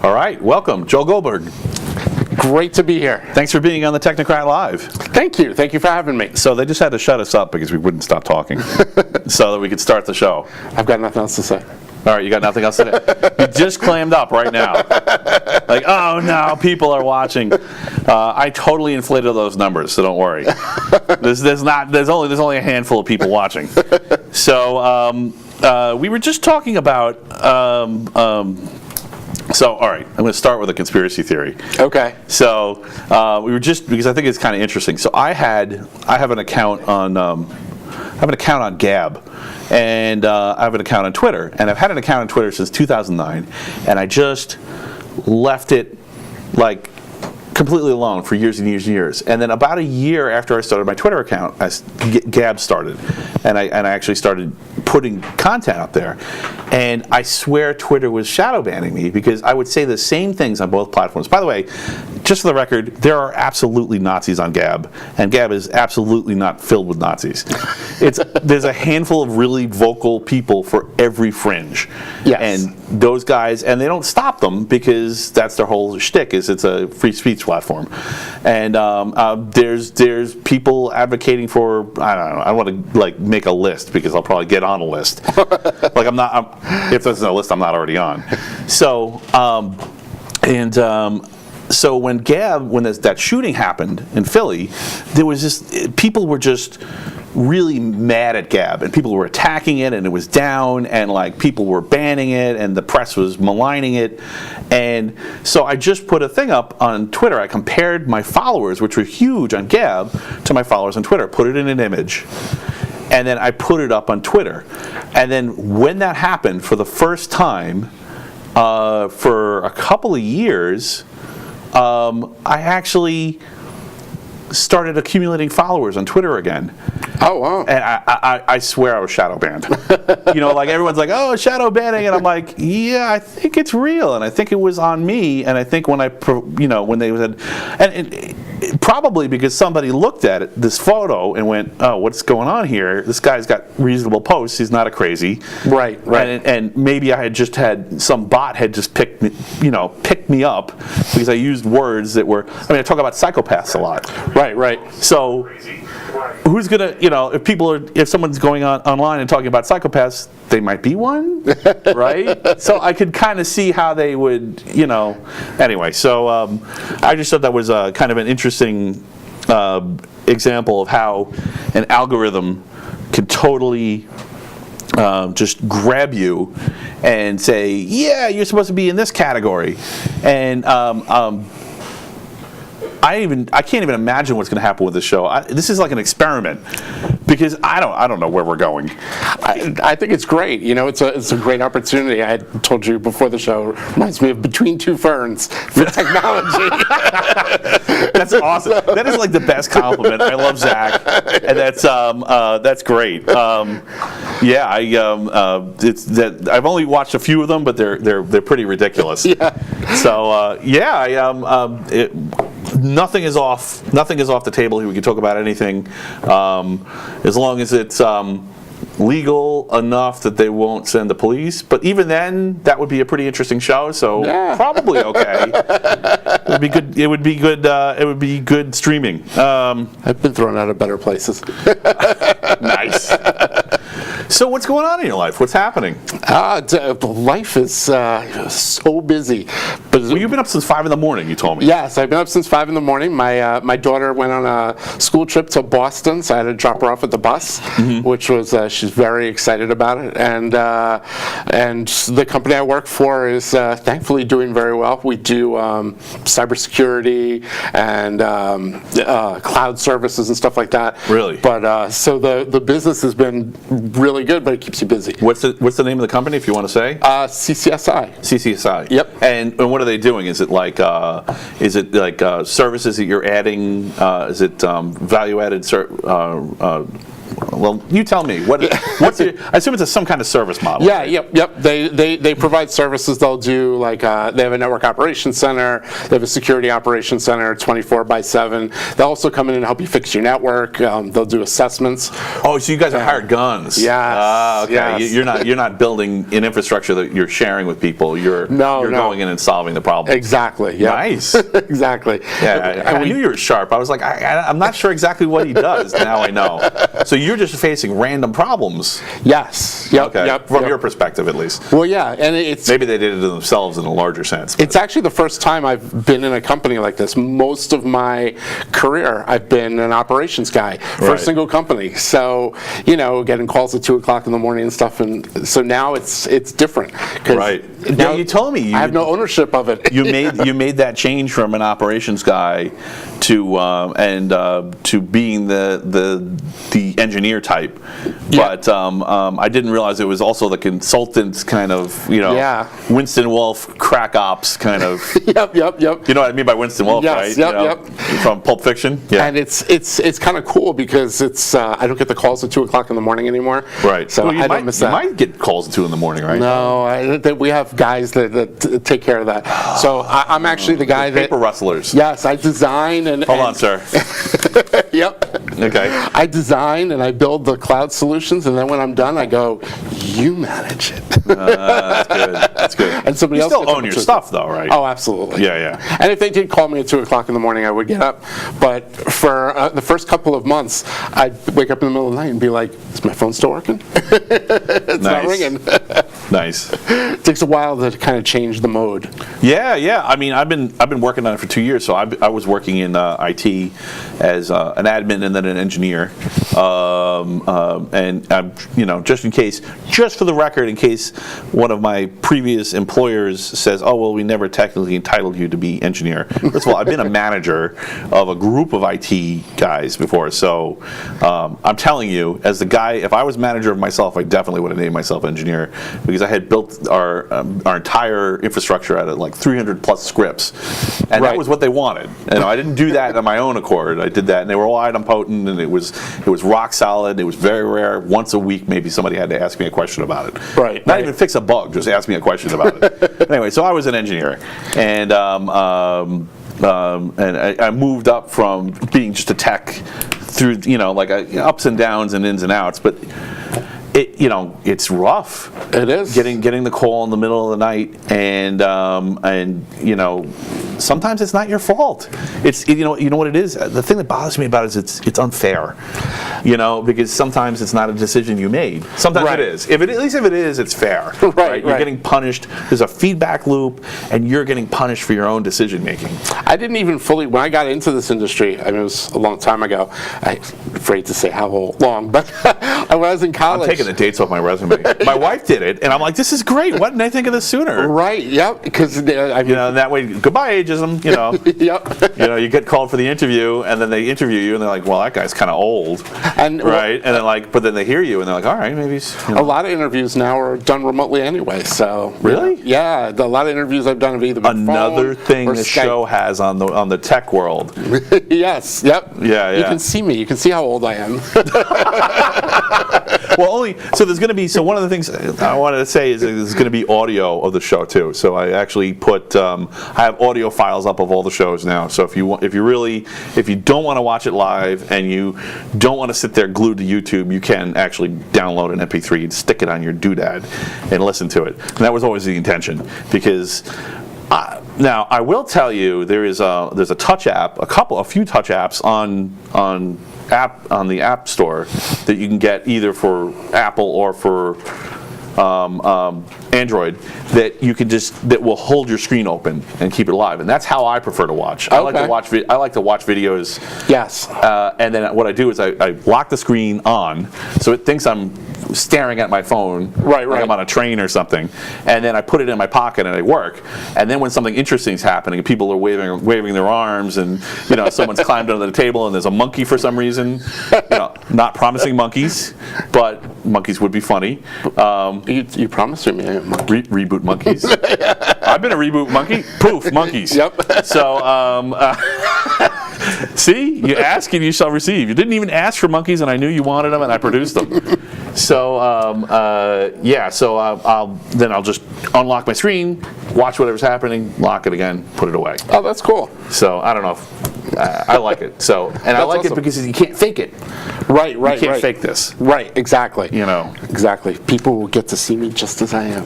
All right, welcome, Joe Goldberg. Great to be here. Thanks for being on the Technocrat Live. Thank you. Thank you for having me. So they just had to shut us up because we wouldn't stop talking so that we could start the show. I've got nothing else to say. All right, you got nothing else to say? You just clammed up right now. Like, oh no, people are watching. I totally inflated those numbers, so don't worry. There's only a handful of people watching. So we were just talking about. So, all right, I'm going to start with a conspiracy theory. Okay. So we were just, because I think it's kind of interesting. So I have an account on Gab, and I have an account on Twitter, and I've had an account on Twitter since 2009, and I just left it like completely alone for years and years and years. And then about a year after I started my Twitter account, Gab started, and I actually started putting content out there. And I swear Twitter was shadow banning me because I would say the same things on both platforms. By the way, just for the record, there are absolutely Nazis on Gab, and Gab is absolutely not filled with Nazis. There's a handful of really vocal people for every fringe. Yes. And those guys, and they don't stop them because that's their whole shtick, is it's a free speech platform. And there's people advocating for, I don't know, I want to like make a list because I'll probably get on a list. Like if there's no list, I'm not already on. So so when that shooting happened in Philly, there was just, people were just really mad at Gab, and people were attacking it, and it was down, and like people were banning it, and the press was maligning it. And so I just put a thing up on Twitter. I compared my followers, which were huge on Gab, to my followers on Twitter, put it in an image, and then I put it up on Twitter. And then when that happened for the first time, for a couple of years, I actually started accumulating followers on Twitter again. Oh, wow. And I swear I was shadow banned. Like everyone's like, oh, shadow banning, and I'm like, yeah, I think it's real, and I think it was on me, and I think when when they said, and probably because somebody looked at it, this photo, and went, oh, what's going on here? This guy's got reasonable posts. He's not a crazy. Right. And maybe I had just had some bot had just picked me up because I used words that were. I mean, I talk about psychopaths a lot. Right. So who's gonna, if someone's going online and talking about psychopaths, they might be one, right? So I could kind of see how they would, Anyway, so I just thought that was kind of an interesting example of how an algorithm can totally just grab you and say, yeah, you're supposed to be in this category, and I can't even imagine what's going to happen with this show. This is like an experiment because I don't know where we're going. I think it's great. It's a great opportunity. I had told you before the show. Reminds me of Between Two Ferns for technology. That's awesome. That is like the best compliment. I love Zach, and that's great. It's that I've only watched a few of them, but they're pretty ridiculous. Yeah. So nothing is off the table here. We can talk about anything as long as it's legal enough that they won't send the police. But even then, that would be a pretty interesting show. So probably okay. It would be good. It would be good streaming. I've been thrown out of better places. Nice. So what's going on in your life? What's happening? Life is so busy. But you've been up since 5 in the morning, you told me. Yes, I've been up since 5 in the morning. My daughter went on a school trip to Boston, so I had to drop her off at the bus, which was she's very excited about it. And the company I work for is thankfully doing very well. We do cybersecurity and cloud services and stuff like that. Really? But so the business has been really good, but it keeps you busy. What's the name of the company, if you want to say? CCSI. CCSI. Yep. And what are they doing? Is it like services that you're adding? Is it value-added Well, you tell me. What's I assume it's some kind of service model. Yeah, right? yep. They provide services. They'll do like they have a network operations center. They have a security operations center, 24/7. They'll also come in and help you fix your network. They'll do assessments. Oh, so you guys are hired guns. Yes. Okay. Yes. You're not building an infrastructure that you're sharing with people. You're going in and solving the problem. Exactly. Yep. Nice. Exactly. Yeah, I knew you were sharp. I was like, I'm not sure exactly what he does. Now I know. So you're just facing random problems. Yes. Yep. Okay. Yep. From your perspective, at least. Well, yeah, and it's maybe they did it to themselves in a larger sense. It's actually the first time I've been in a company like this. Most of my career, I've been an operations guy for a single company. So, getting calls at 2 o'clock in the morning and stuff, and so now it's different. Right. Now you told me I have no ownership of it. you made that change from an operations guy to being the engineer type, but I didn't realize it was also the consultant kind of Winston Wolfe crack ops kind of. Yep. You know what I mean by Winston Wolfe, right? Yep. From Pulp Fiction. Yeah. And it's kind of cool because it's I don't get the calls at 2 o'clock in the morning anymore. Right. So well, I don't miss that. You might get calls at 2 in the morning, right? No, we have guys that take care of that. So I'm actually the guy paper rustlers. Yes, I design and. Hold on, sir. Yep. Okay. I design and I build the cloud solutions, and then when I'm done, I go, "You manage it." That's good. And somebody else still own your stuff, though, right? Oh, absolutely. Yeah. And if they did call me at 2 o'clock in the morning, I would get up. But for the first couple of months, I'd wake up in the middle of the night and be like, "Is my phone still working?" It's not ringing. Nice. It takes a while to kind of change the mode. Yeah. I mean, I've been working on it for 2 years. So I was working in IT as an admin and then an engineer. And I'm, just for the record, in case one of my previous employers says, "Oh, well, we never technically entitled you to be engineer." First of all, I've been a manager of a group of IT guys before. So I'm telling you, as the guy, if I was manager of myself, I definitely would have named myself engineer, because I had built our entire infrastructure out of like 300 plus scripts, and that was what they wanted. And I didn't do that on my own accord. I did that, and they were all idempotent, and it was rock solid. It was very rare. Once a week, maybe somebody had to ask me a question about it. Right. Not even fix a bug, just ask me a question about it. Anyway, so I was an engineer, and I moved up from being just a tech through ups and downs and ins and outs, but it's rough. It is getting the call in the middle of the night, and sometimes it's not your fault. It's you know what it is. The thing that bothers me about it is it's unfair. Because sometimes it's not a decision you made. Sometimes it is. At least if it is, it's fair. Right. You're getting punished. There's a feedback loop, and you're getting punished for your own decision making. I didn't even fully, when I got into this industry, I mean, it was a long time ago. I'm afraid to say how long, but when I was in college. I'm taking the dates off my resume. My wife did it, and I'm like, this is great. Why didn't I think of this sooner? Right. Yep. Because that way, goodbye ageism. Yep. You get called for the interview, and then they interview you, and they're like, well, that guy's kind of old. And then but then they hear you, and they're like, all right, maybe. A lot of interviews now are done remotely anyway. So really, yeah, a lot of interviews I've done have either been another phone thing or the Skype. Show has on the tech world. Yes. Yep. Yeah. You can see me. You can see how old I am. Well, there's going to be one of the things I wanted to say is there's going to be audio of the show too. So I actually put I have audio files up of all the shows now. So if you don't want to watch it live and you don't want to sit there glued to YouTube, you can actually download an MP3 and stick it on your doodad and listen to it. And that was always the intention, because now I will tell you there's a touch app, a few touch apps on the App Store that you can get either for Apple or for Android that will hold your screen open and keep it alive, and that's how I prefer to watch. I like to watch videos. Yes. And then what I do is I lock the screen on, so it thinks I'm staring at my phone, like I'm on a train or something, and then I put it in my pocket and I work. And then when something interesting is happening, and people are waving their arms, and someone's climbed under the table, and there's a monkey for some reason. Not promising monkeys, but monkeys would be funny. You promised me a monkey. Reboot monkeys. I've been a reboot monkey. Poof, monkeys. Yep. So See, you ask and you shall receive. You didn't even ask for monkeys, and I knew you wanted them, and I produced them. So I'll just unlock my screen, watch whatever's happening, lock it again, put it away. Oh, that's cool. So I don't know if I like it. So, and I like awesome. it because you can't fake it. Right. You can't fake this. Right, exactly. You know. Exactly. People will get to see me just as I am.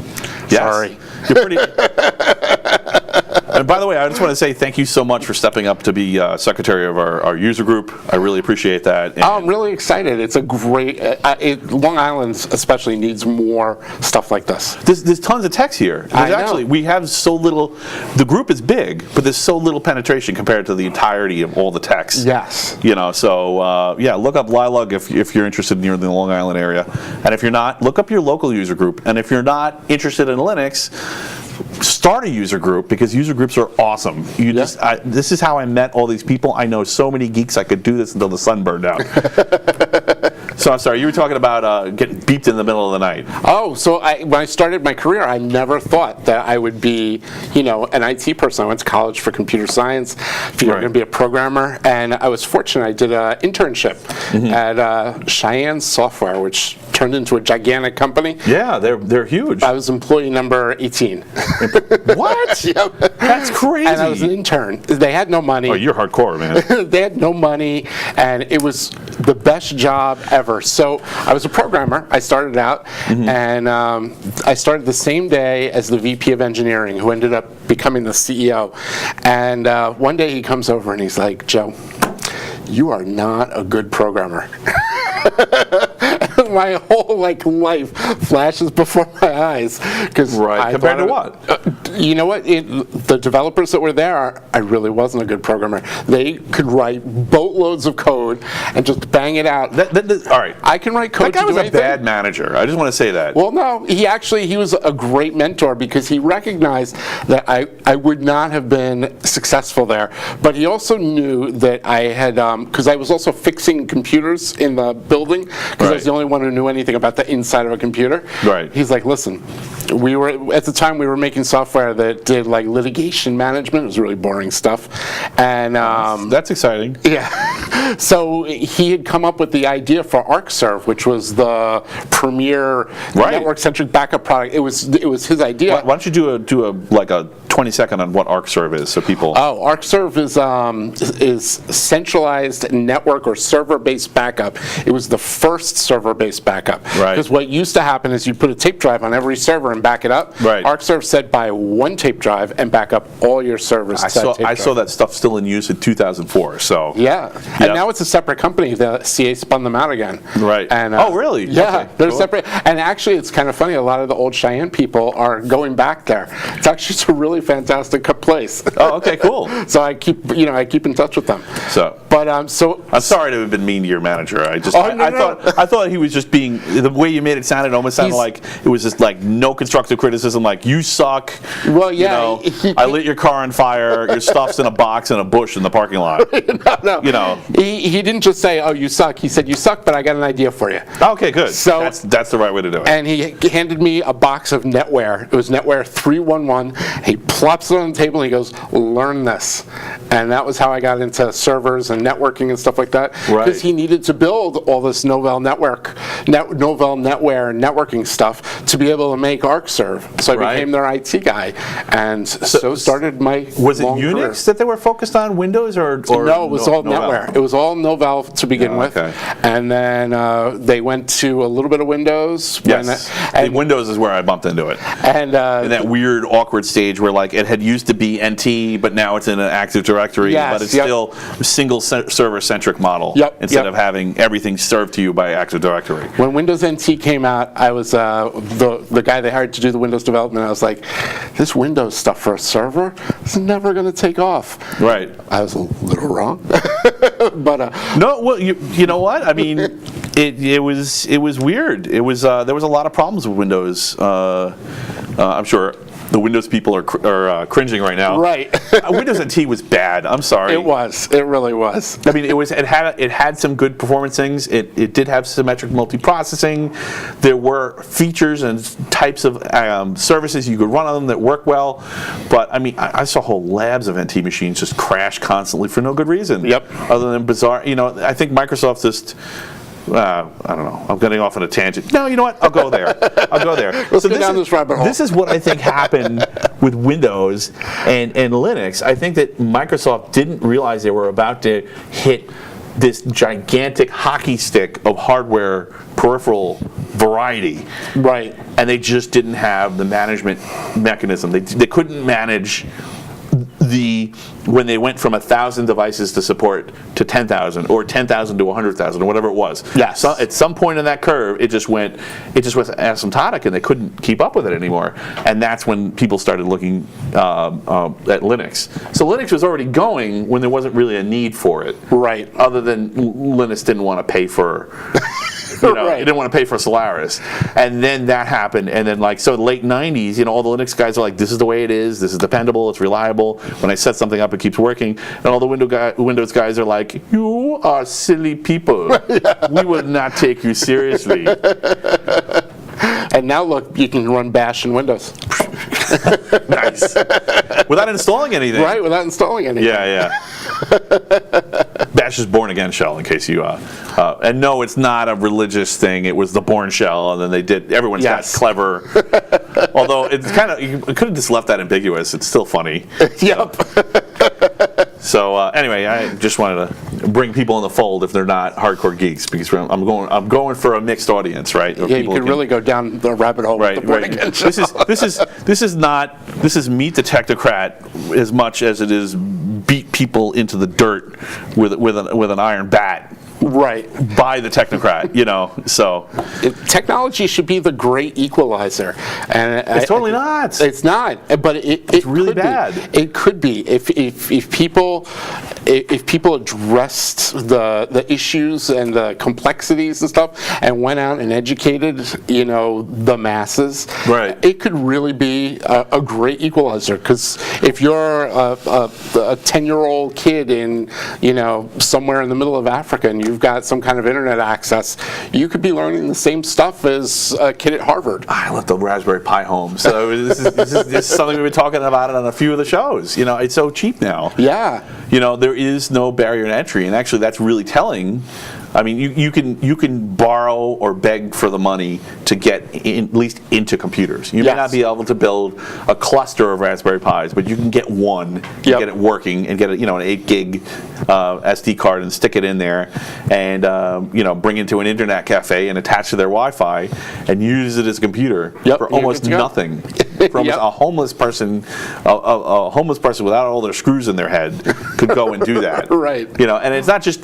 Yes. Sorry. You're pretty. And by the way, I just want to say thank you so much for stepping up to be secretary of our user group. I really appreciate that. And I'm really excited. It's a great. Long Island especially needs more stuff like this. There's tons of techs here. We have so little. The group is big, but there's so little penetration compared to the entirety of all the techs. Yes. You know, so look up Lilug if you're interested near the Long Island area, and if you're not, look up your local user group. And if you're not interested in Linux, start a user group, because user groups are awesome. This is how I met all these people. I know so many geeks. I could do this until the sun burned out. So I'm sorry, you were talking about getting beeped in the middle of the night. Oh, so when I started my career, I never thought that I would be, an IT person. I went to college for computer science, figured I was going to be a programmer, and I was fortunate. I did an internship at Cheyenne Software, which turned into a gigantic company. Yeah, they're huge. I was employee number 18. What? Yep. That's crazy. And I was an intern. They had no money. Oh, you're hardcore, man. They had no money, and it was the best job ever. So I was a programmer. I started out, and I started the same day as the VP of engineering, who ended up becoming the CEO. And one day he comes over and he's like, "Joe, you are not a good programmer." My whole life flashes before my eyes, because compared to what? You know what? The developers that were there, I really wasn't a good programmer. They could write boatloads of code and just bang it out. All right, I can write code. That guy to was do a anything. bad manager. I just want to say that. Well, no, he was a great mentor, because he recognized that I would not have been successful there. But he also knew that I had, because I was also fixing computers in the building, because I was the only one who knew anything about the inside of a computer. Right. He's like, "Listen, at the time we were making software that did litigation management. It was really boring stuff." And that's exciting. Yeah. So he had come up with the idea for ArcServe, which was the premier network-centric backup product. It was his idea. Why don't you do a 20-second on what ArcServe is, so people. Oh, ArcServe is centralized network or server-based backup. It was the first server-based backup. Right. Because what used to happen is you put a tape drive on every server and back it up. Right. ArcServe said buy one tape drive and back up all your servers. I saw that stuff still in use in 2004. So yeah, and now it's a separate company. The CA spun them out again. Right. And oh, really? Yeah, okay, they're cool. separate. And actually, it's kind of funny. A lot of the old Cheyenne people are going back there. It's actually a really fantastic place. Oh, okay, cool. So I keep in touch with them. So, but I'm sorry to have been mean to your manager. I thought he was just being, the way you made it sound, it almost sounded like it was just no constructive criticism, like you suck. Well, yeah. I lit your car on fire. Your stuff's in a box in a bush in the parking lot. No. He didn't just say, "Oh, you suck." He said, "You suck, but I got an idea for you." Okay, good. So that's the right way to do it. And he handed me a box of NetWare. It was NetWare 311. He plops it on the table and he goes, "Learn this." And that was how I got into servers and networking and stuff like that. Because he needed to build all this Novell NetWare networking stuff to be able to make ArcServe. So I became their IT guy, and so started my Was it long Unix career. that they were focused on, Windows or no, it was all Novell? NetWare. It was all Novell to begin with, and then they went to a little bit of Windows. Yes, and Windows is where I bumped into it. And in that weird, awkward stage where it had used to be NT, but now it's in an Active Directory, but it's still a single server-centric model instead of having everything served to you by Active Directory. When Windows NT came out, I was the guy they hired to do the Windows development. I was like, this Windows stuff for a server is never going to take off. Right. I was a little wrong, but no. Well, you know what? I mean, it was weird. It was there was a lot of problems with Windows. I'm sure. the Windows people are cringing right now. Right. Windows NT was bad. I'm sorry. It was. It really was. I mean, it had some good performance things. It did have symmetric multiprocessing. There were features and types of services you could run on them that work well. But I mean, I saw whole labs of NT machines just crash constantly for no good reason. Yep. Other than bizarre, I think Microsoft just. I don't know. I'm getting off on a tangent. No, you know what? I'll go there. Let's go down this rabbit hole. This is what I think happened with Windows and Linux. I think that Microsoft didn't realize they were about to hit this gigantic hockey stick of hardware peripheral variety. Right. And they just didn't have the management mechanism. They couldn't manage when they went from 1,000 devices to support to 10,000 or 10,000 to 100,000 or whatever it was. Yes. So at some point in that curve, it just was asymptotic, and they couldn't keep up with it anymore. And that's when people started looking at Linux. So Linux was already going when there wasn't really a need for it. Right. Other than Linux didn't want to pay for. Right. It didn't want to pay for Solaris, and then that happened, and then late '90s, all the Linux guys are like, this is the way it is, this is dependable, it's reliable. When I set something up, it keeps working, and all the Windows guys are like, you are silly people. We will not take you seriously. And now look, you can run Bash in Windows. Nice. Without installing anything. Right, without installing anything. Yeah. Bash is born again shell, in case you and no, it's not a religious thing. It was the born shell, and then everyone's got clever. Although it's kind of, you could have just left that ambiguous. It's still funny. Yep. So anyway, I just wanted to bring people in the fold if they're not hardcore geeks, because I'm going for a mixed audience, right? Yeah, you could really go down the rabbit hole with the born again shell. This is meet the technocrat as much as it is beat people into the dirt with an iron bat. Right. By the technocrat, so. Technology should be the great equalizer. And it's totally not. It's not, but it's really bad. It could be. If people addressed the issues and the complexities and stuff and went out and educated, the masses, right. It could really be a great equalizer, because if you're a 10-year-old kid in, somewhere in the middle of Africa, and you've got some kind of internet access, you could be learning the same stuff as a kid at Harvard. I left the Raspberry Pi home, so this is something we've been talking about on a few of the shows. It's so cheap now. Yeah. There is no barrier to entry, and actually that's really telling. I mean, you can borrow or beg for the money to get at least into computers. You may not be able to build a cluster of Raspberry Pis, but you can get one, get it working, and get an 8 gig SD card and stick it in there, and bring it to an internet cafe and attach to their Wi-Fi and use it as a computer for almost nothing. For almost a homeless person, a homeless person without all their screws in their head could go and do that. Right. And it's not just,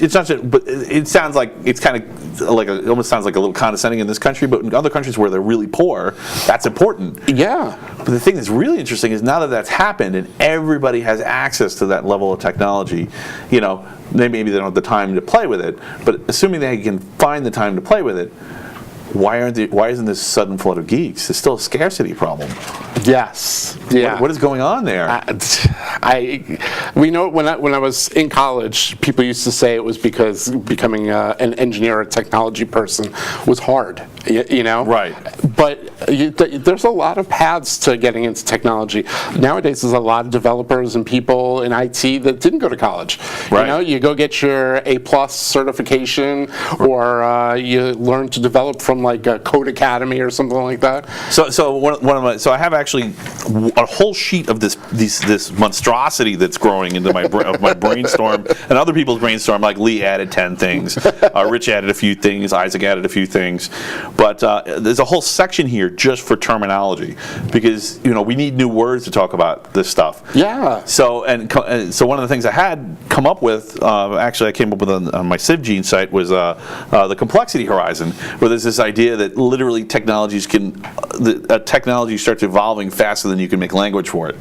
but it sounds like it's kind of like it almost sounds like a little condescending in this country, but in other countries where they're really poor, that's important. Yeah. But the thing that's really interesting is now that that's happened and everybody has access to that level of technology, maybe they don't have the time to play with it, but assuming they can find the time to play with it, why isn't this sudden flood of geeks? It's still a scarcity problem. Yes. Yeah. What is going on there? We know when I was in college, people used to say it was because becoming an engineer or technology person was hard. Right. But there's a lot of paths to getting into technology. Nowadays, there's a lot of developers and people in IT that didn't go to college. Right. You go get your A+ certification, or you learn to develop from like a Code Academy or something like that. So I have actually a whole sheet of this monstrosity that's growing into my brainstorm and other people's brainstorm. Like Lee added 10 things, Rich added a few things, Isaac added a few things, but there's a whole section here just for terminology, because we need new words to talk about this stuff. Yeah. So one of the things I had come up with, actually I came up with on my CivGene site, was the complexity horizon, where there's this idea that literally technologies can technology starts evolving faster than you can make language for it.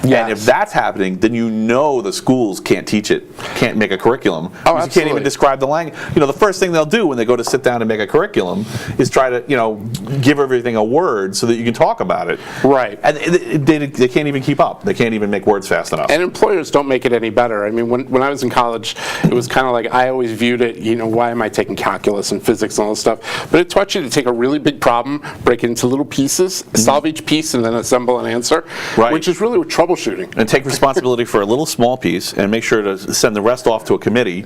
Yes. And if that's happening, then the schools can't teach it, can't make a curriculum. Oh, You can't absolutely. even describe the language. The first thing they'll do when they go to sit down and make a curriculum is try to, give everything a word so that you can talk about it. Right. And they can't even keep up. They can't even make words fast enough. And employers don't make it any better. I mean, when I was in college, it was kind of like I always viewed it, why am I taking calculus and physics and all this stuff? But it taught you to take a really big problem, break it into little pieces, solve each piece, and then assemble an answer, Right. which is really troubleshooting. And take responsibility for a little small piece and make sure to send the rest off to a committee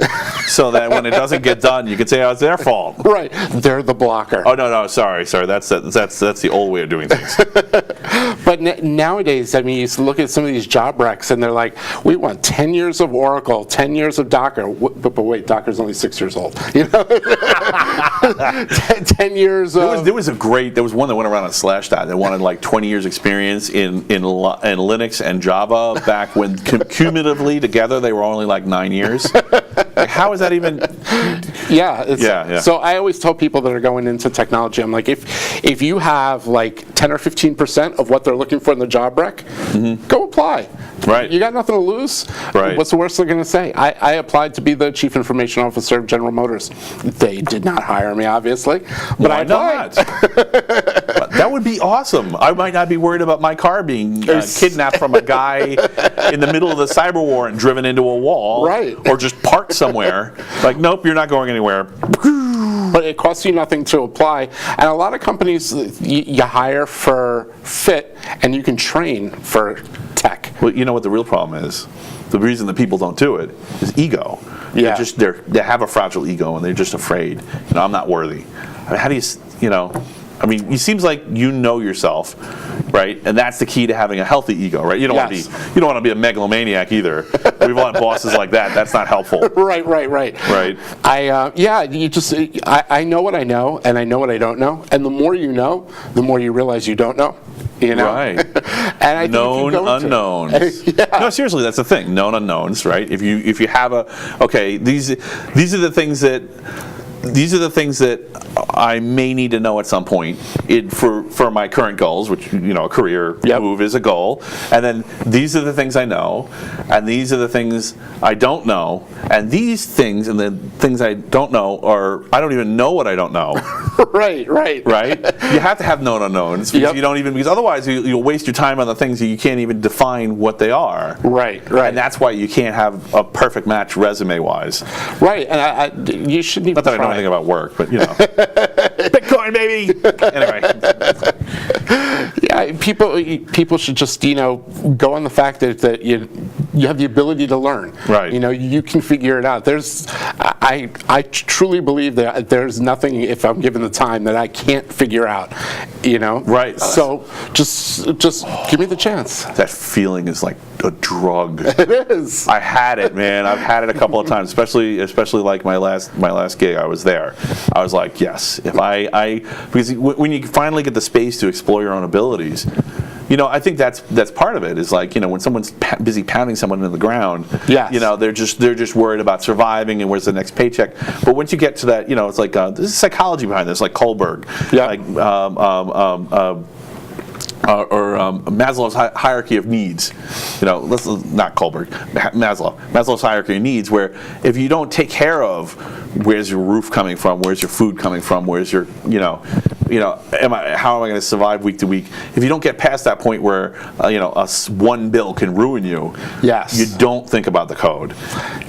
so that when it doesn't get done, you can say, it's their fault. Right. They're the blocker. Oh, no, sorry. That's the old way of doing things. But nowadays, I mean, you look at some of these job recs, and they're like, we want 10 years of Oracle, 10 years of Docker. But wait, Docker's only 6 years old. 10 years of... There was one that went around on Slashdot that wanted like 20 years experience in Linux and Java back when cumulatively together they were only like 9 years. Like, how is that even? Yeah. So I always tell people that are going into technology, I'm like, if you have like 10 or 15% of what they're looking for in the job rec, go apply. Right. You got nothing to lose. Right. What's the worst they're going to say? I applied to be the chief information officer of General Motors. They did not hire me, obviously, but I applied. That would be awesome. I might not be worried about my car being kidnapped from a guy in the middle of the cyber war and driven into a wall, right? Or just parked somewhere. Like, nope, you're not going anywhere. But it costs you nothing to apply, and a lot of companies you hire for fit, and you can train for tech. Well, you know what the real problem is? The reason that people don't do it is ego. Yeah. They have a fragile ego and they're just afraid. I'm not worthy. I mean, how do you, it seems like you know yourself, right? And that's the key to having a healthy ego, right? You don't want to be a megalomaniac either. We've had bosses like that. That's not helpful. Right. Right. I know what I know, and I know what I don't know. And the more you know, the more you realize you don't know. Right. And I known unknowns. No, seriously, that's the thing. Known unknowns, right? If you have these are the things that I may need to know at some point for my current goals, which a career move is a goal, and then these are the things I know, and these are the things I don't know, and these things and the things I don't know are I don't even know what I don't know. Right. You have to have known unknowns because because otherwise you'll waste your time on the things that you can't even define what they are. Right. And that's why you can't have a perfect match resume wise. Right. And you shouldn't even. Not that I know anything about work, but Bitcoin, baby. Anyway. Yeah, people should just go on the fact that you have the ability to learn. Right. You can figure it out. I truly believe that there's nothing, if I'm given the time, that I can't figure out. Right. So just give me the chance. That feeling is like a drug. It is. I had it, man. I've had it a couple of times, especially like my last gig. I was there. I was like, yes. If because when you finally get the space to explore your own abilities, I think that's part of it. Is like when someone's busy pounding someone into the ground. Yes. They're just worried about surviving and where's the next paycheck. But once you get to that, it's like there's psychology behind this, like Goldberg. Yeah. Like Maslow's hierarchy of needs. Let's not Goldberg. Maslow's hierarchy of needs, where if you don't take care of where's your roof coming from, where's your food coming from, where's your how am I going to survive week to week? If you don't get past that point where one bill can ruin you, yes, you don't think about the code.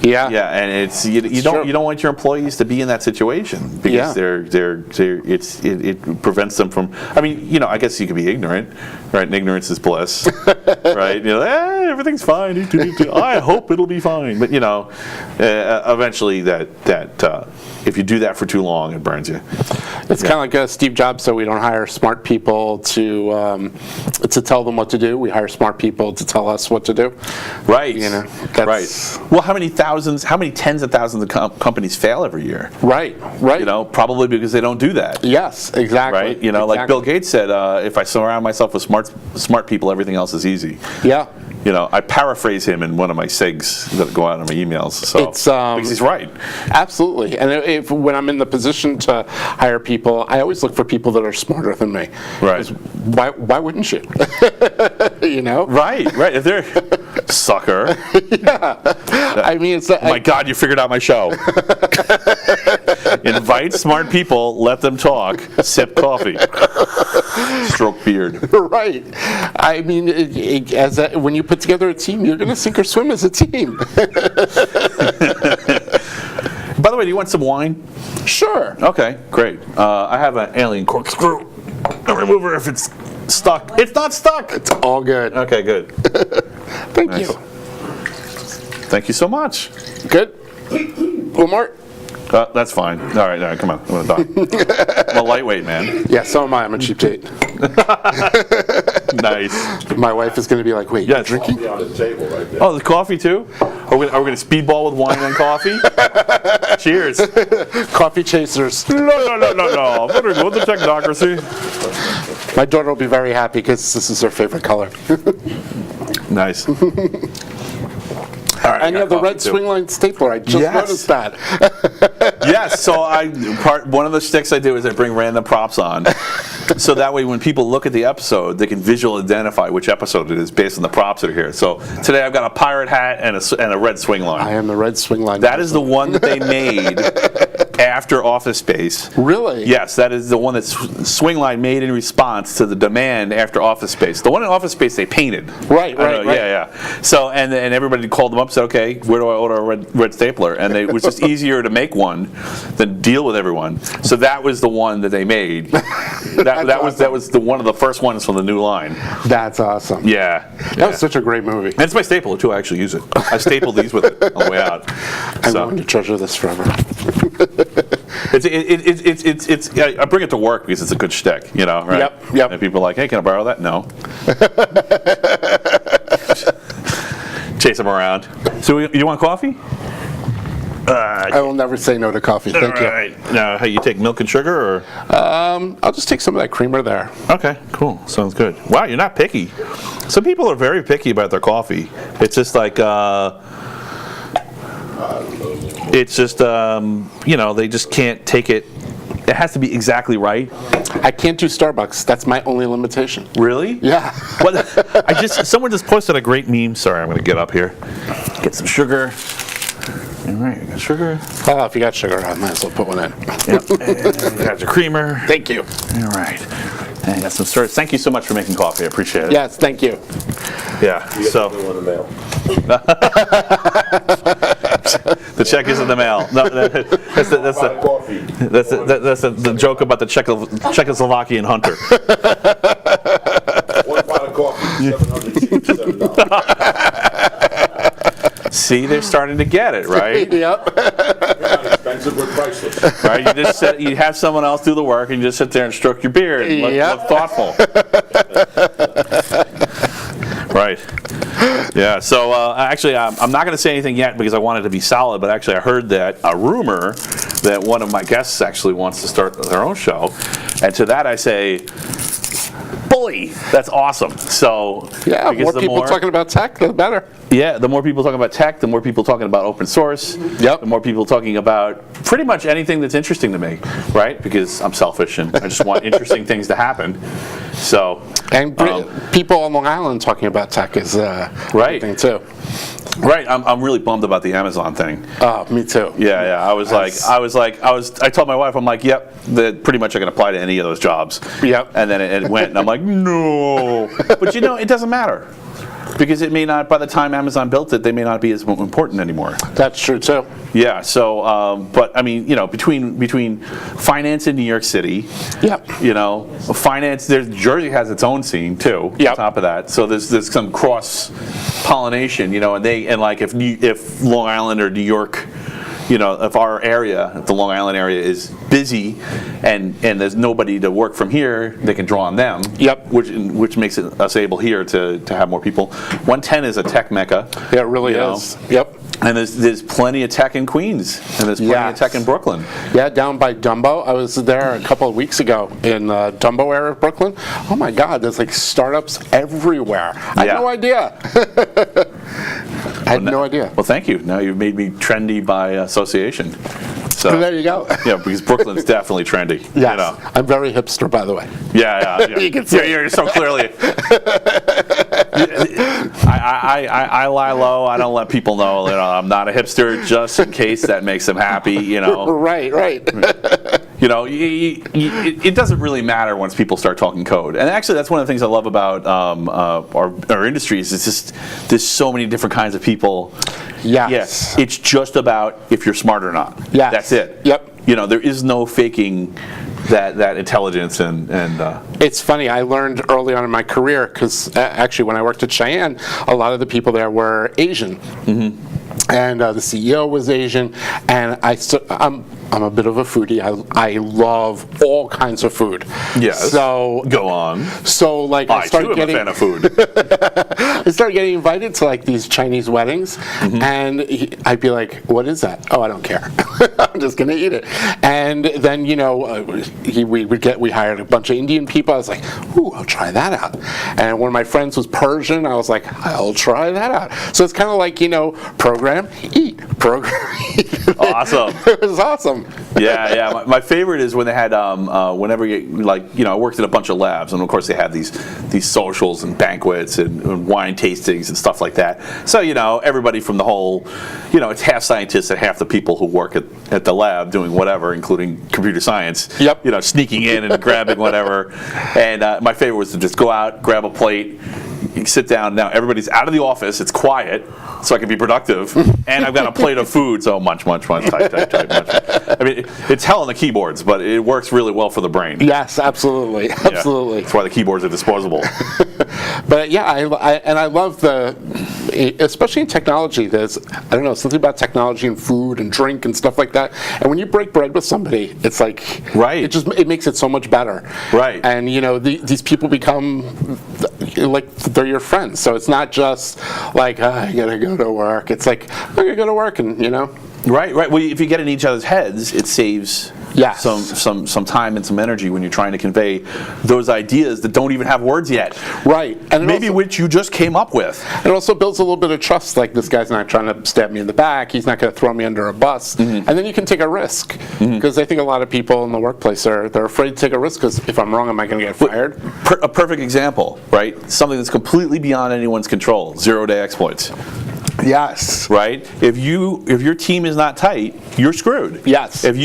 Yeah, and it's you don't want your employees to be in that situation because it prevents them from. I guess you could be ignorant, right? And ignorance is bliss, right? Everything's fine. I hope it'll be fine, but eventually that if you do that for too long, it burns you. It's kind of like Steve Jobs said, we don't hire smart people to tell them what to do. We hire smart people to tell us what to do. Right. Right. Well, how many tens of thousands of companies fail every year? Right. Probably because they don't do that. Yes, exactly. Right. Like Bill Gates said, if I surround myself with smart people, everything else is easy. Yeah. I paraphrase him in one of my SIGs that go out in my emails. So because he's right. Absolutely. And when I'm in the position to hire people, I always look for people that are smarter than me. Right. Why wouldn't you? Right. If they're sucker. Yeah. I mean, it's my God, you figured out my show. Invite smart people, let them talk, sip coffee, stroke beard. Right. I mean, when you put together a team, you're going to sink or swim as a team. By the way, do you want some wine? Sure. Okay, great. I have an alien corkscrew. A remover if it's stuck. It's not stuck. It's all good. Okay, good. Thank Nice. you. Thank you so much. Good. One more? That's fine. All right, come on. I'm going to die. I'm a lightweight, man. Yeah, so am I. I'm a cheap date. Nice. My wife is going to be like, wait, Yeah, you're drinking? On the table right there. Oh, the coffee too? Are we going to speedball with wine and coffee? Cheers. Coffee chasers. No. Very good. The technocracy. My daughter will be very happy because this is her favorite color. Nice. All right, And you have the red swing line stapler. I just noticed that. Yes, so one of the sticks I do is I bring random props on. So that way when people look at the episode, they can visually identify which episode it is based on the props that are here. So today I've got a pirate hat and a red swing line. I am the red swing line. That is the one that they made after Office Space. Really? Yes, that is the one that Swing Line made in response to the demand after Office Space. The one in Office Space they painted. Right. Yeah. So and everybody called them up and said, okay, where do I order a red stapler? And it was just easier to make one than deal with everyone. So that was the one that they made. That was one of the first ones from the new line. That's awesome. Yeah. That was such a great movie. And it's my stapler too. I actually use it. I stapled these with it on the way out. I'm going to treasure this forever. It's I bring it to work because it's a good shtick, right? Yep. And people are like, hey, can I borrow that? No. Chase them around. So you want coffee? I will never say no to coffee. Thank you. All right. Now, how you take milk and sugar, or? I'll just take some of that creamer there. Okay, cool. Sounds good. Wow, you're not picky. Some people are very picky about their coffee. It's just like, they just can't take it. It has to be exactly right. I can't do Starbucks. That's my only limitation. Really? Yeah. Someone just posted a great meme. Sorry, I'm going to get up here. Get some sugar. All right, you got sugar. Oh, if you got sugar, I might as well put one in. Yep. And you got your creamer. Thank you. All right. And you got some syrup. Thank you so much for making coffee. I appreciate it. Yes, thank you. Yeah. So In the mail. the check is in the mail. No, that's Coffee. the joke about the Czechoslovakian hunter. 1 pot of coffee, $767. See, they're starting to get it, right? Yep. Not expensive, but priceless. Right? You have someone else do the work, and you just sit there and stroke your beard and look thoughtful. Right. Yeah. So actually, I'm not going to say anything yet because I want it to be solid. But actually, I heard that a rumor that one of my guests actually wants to start their own show, and to that I say, bully. That's awesome. So Yeah, more people talking about tech, the better. Yeah, the more people talking about tech, the more people talking about open source. Yep. The more people talking about pretty much anything that's interesting to me, right? Because I'm selfish and I just want interesting things to happen. So. And people on Long Island talking about tech is right thing too. Right, I'm really bummed about the Amazon thing. Oh, me too. Yeah. I told my wife, I'm like, yep, that pretty much I can apply to any of those jobs. Yep. And then it went, and I'm like, no. But it doesn't matter. Because it may not, by the time Amazon built it, they may not be as important anymore. That's true too. Yeah. So, but I mean, between finance in New York City, Yep. Finance. Jersey has its own scene too. Yep. On top of that, so there's some cross pollination, and like if Long Island or New York. If our area, if the Long Island area is busy and there's nobody to work from here, they can draw on them. Yep. Which makes us able here to have more people. 110 is a tech mecca. Yeah, it really is. Yep. And there's plenty of tech in Queens, and there's plenty of tech in Brooklyn. Yeah, down by Dumbo. I was there a couple of weeks ago in Dumbo area of Brooklyn. Oh my God, there's like startups everywhere. I had no idea. I had no idea. Well, thank you. Now you've made me trendy by association. So there you go. Yeah, because Brooklyn's definitely trendy. Yes. You know. I'm very hipster, by the way. Yeah. You can see you're so clearly. I lie low. I don't let people know. I'm not a hipster, just in case that makes them happy. Right. It doesn't really matter once people start talking code. And actually, that's one of the things I love about our industry is it's just there's so many different kinds of people. Yes. It's just about if you're smart or not. Yes. That's it. Yep. There is no faking that intelligence and It's funny, I learned early on in my career, because actually when I worked at Cheyenne, a lot of the people there were Asian. Mm-hmm. And the CEO was Asian, and I'm a bit of a foodie. I love all kinds of food. Yes. So go on. So like I started getting a fan of food. I started getting invited to like these Chinese weddings, and I'd be like, "What is that?" "Oh, I don't care. I'm just gonna eat it." And then we hired a bunch of Indian people. I was like, "Ooh, I'll try that out." And one of my friends was Persian. I was like, "I'll try that out." So it's kind of like program, eat, program, eat. Awesome. It was awesome. Yeah. My favorite is when they had whenever I worked at a bunch of labs, and of course they have these socials and banquets and wine tastings and stuff like that. So everybody from the whole, it's half scientists and half the people who work at the lab doing whatever, including computer science. Yep. Sneaking in and grabbing whatever. And my favorite was to just go out, grab a plate. You sit down. Now everybody's out of the office. It's quiet, so I can be productive. And I've got a plate of food. So munch, type, munch. I mean, it's hell on the keyboards, but it works really well for the brain. Yes, absolutely. That's why the keyboards are disposable. But yeah, I love especially in technology. There's something about technology and food and drink and stuff like that. And when you break bread with somebody, it's like it makes it so much better. Right. And these people become like they're your friends. So it's not just like I gotta go to work. It's like I'm gonna go to work and Right. Well, if you get in each other's heads, it saves some time and some energy when you're trying to convey those ideas that don't even have words yet. Right. And which you just came up with. It also builds a little bit of trust, like this guy's not trying to stab me in the back, he's not going to throw me under a bus, and then you can take a risk. Because I think a lot of people in the workplace they're afraid to take a risk because if I'm wrong, am I going to get fired? A perfect example, right? Something that's completely beyond anyone's control, zero-day exploits. Yes. Right? If your team is not tight, you're screwed. Yes. There's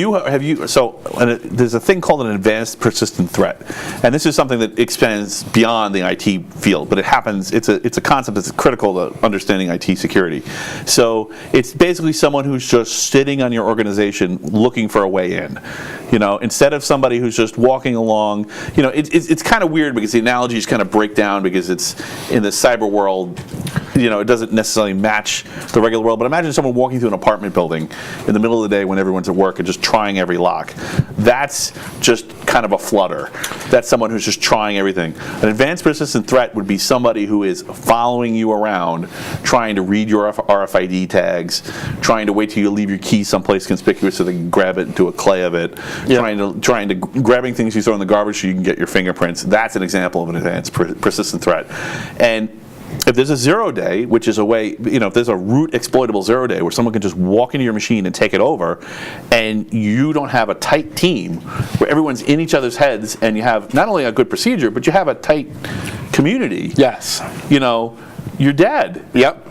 a thing called an advanced persistent threat, and this is something that expands beyond the IT field, but it happens. It's a concept that's critical to understanding IT security. So it's basically someone who's just sitting on your organization looking for a way in. Instead of somebody who's just walking along. It's kind of weird because the analogies kind of break down because it's in the cyber world. It doesn't necessarily match the regular world, but imagine someone walking through an apartment building in the middle of the day when everyone's at work and just trying every lock. That's just kind of a flutter. That's someone who's just trying everything. An advanced persistent threat would be somebody who is following you around, trying to read your RFID tags, trying to wait till you leave your key someplace conspicuous so they can grab it and do a clay of it, trying to grabbing things you throw in the garbage so you can get your fingerprints. That's an example of an advanced persistent threat. And if there's a 0 day, which is a way, if there's a root exploitable 0 day where someone can just walk into your machine and take it over, and you don't have a tight team where everyone's in each other's heads and you have not only a good procedure, but you have a tight community. Yes. You're dead. Yep.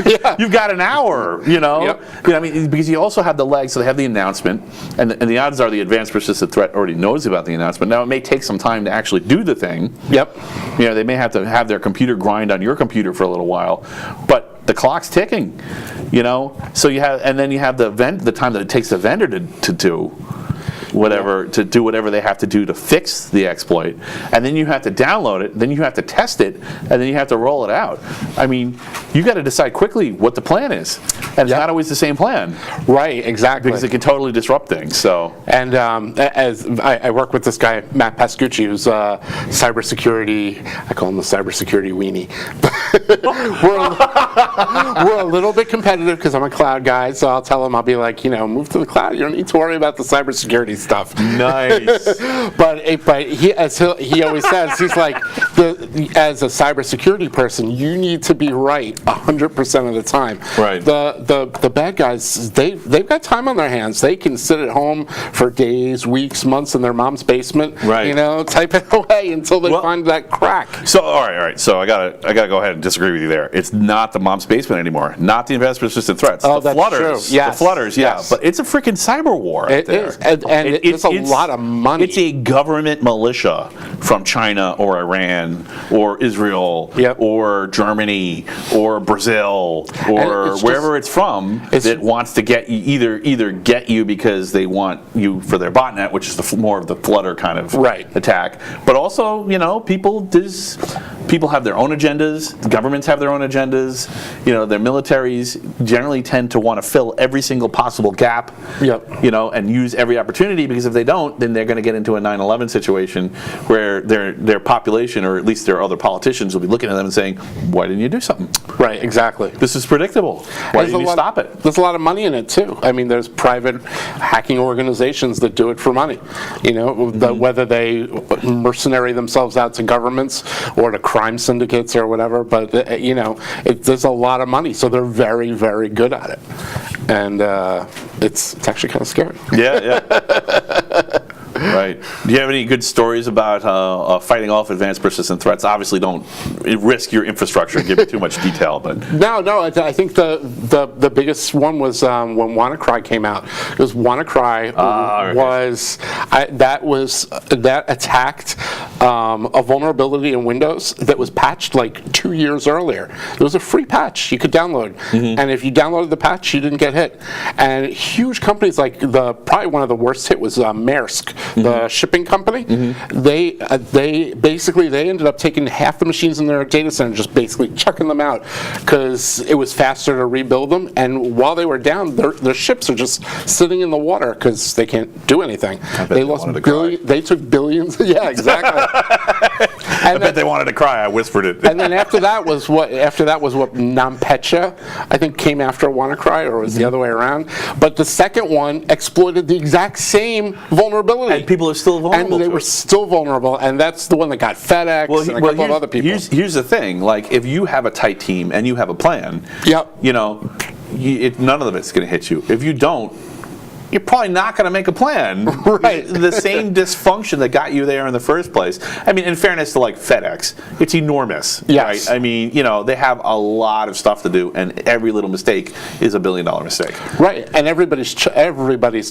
Yeah. You've got an hour, Yep. Because you also have the legs, so they have the announcement, and the odds are the advanced persistent threat already knows about the announcement. Now, it may take some time to actually do the thing. Yep. They may have to have their computer grind on your computer for a little while, but the clock's ticking, So you have, and then you have the time that it takes the vendor to do. whatever to do whatever they have to do to fix the exploit, and then you have to download it, then you have to test it, and then you have to roll it out. I mean, you got to decide quickly what the plan is, and it's not always the same plan. Right, exactly. Because it can totally disrupt things. So, and as I work with this guy Matt Pascucci, who's a cybersecurity, I call him the cybersecurity weenie. we're a little bit competitive because I'm a cloud guy, so I'll tell him, I'll be like, move to the cloud. You don't need to worry about the cybersecurity stuff. Nice. but he, as he always says, he's like, as a cybersecurity person, you need to be right 100% of the time. Right. The bad guys, they've got time on their hands. They can sit at home for days, weeks, months in their mom's basement, typing away until they find that crack. So all right. So I gotta go ahead and disagree with you there. It's not the mom's basement anymore. Not the investment-resistant threats. Oh, the that's flooders. true. Yes. The flooders. Yeah. Yes. But it's a freaking cyber war. It is, and it's a lot of money. It's a government militia from China or Iran or Israel or Germany or Brazil or wherever it's from that wants to get you, either get you because they want you for their botnet, which is more of the flooder kind of attack, but also people have their own agendas. Governments have their own agendas. Their militaries generally tend to want to fill every single possible gap. And use every opportunity, because if they don't, then they're going to get into a 9/11 situation where their population, or at least their other politicians, will be looking at them and saying, "Why didn't you do something?" Right, exactly. This is predictable. Why didn't you stop it? There's a lot of money in it too. I mean, there's private hacking organizations that do it for money. Whether they mercenary themselves out to governments or to crime syndicates or whatever, but there's a lot of money, so they're very, very good at it, and it's actually kind of scary. Yeah. Right. Do you have any good stories about fighting off advanced persistent threats? Obviously, don't risk your infrastructure and give it too much detail. But no. I think the biggest one was when WannaCry came out. It was WannaCry that attacked a vulnerability in Windows that was patched like 2 years earlier. It was a free patch you could download, and if you downloaded the patch, you didn't get hit. And huge companies like probably one of the worst hit was Maersk. The shipping company, they ended up taking half the machines in their data center, just basically chucking them out because it was faster to rebuild them. And while they were down, their ships are just sitting in the water because they can't do anything. They lost billions. They took billions. Yeah, exactly. I bet they wanted to cry. I whispered it. And then after that was what NotPetya, I think, came after WannaCry, or it was the other way around. But the second one exploited the exact same vulnerability. And people are still vulnerable. And they were still vulnerable, and that's the one that got FedEx and a couple of other people. Here's the thing: like, if you have a tight team and you have a plan, none of it's going to hit you. If you don't, you're probably not going to make a plan. Right. The same dysfunction that got you there in the first place. I mean, in fairness to like FedEx, it's enormous. Yes. Right? I mean, they have a lot of stuff to do, and every little mistake is $1 billion mistake. Right. And everybody's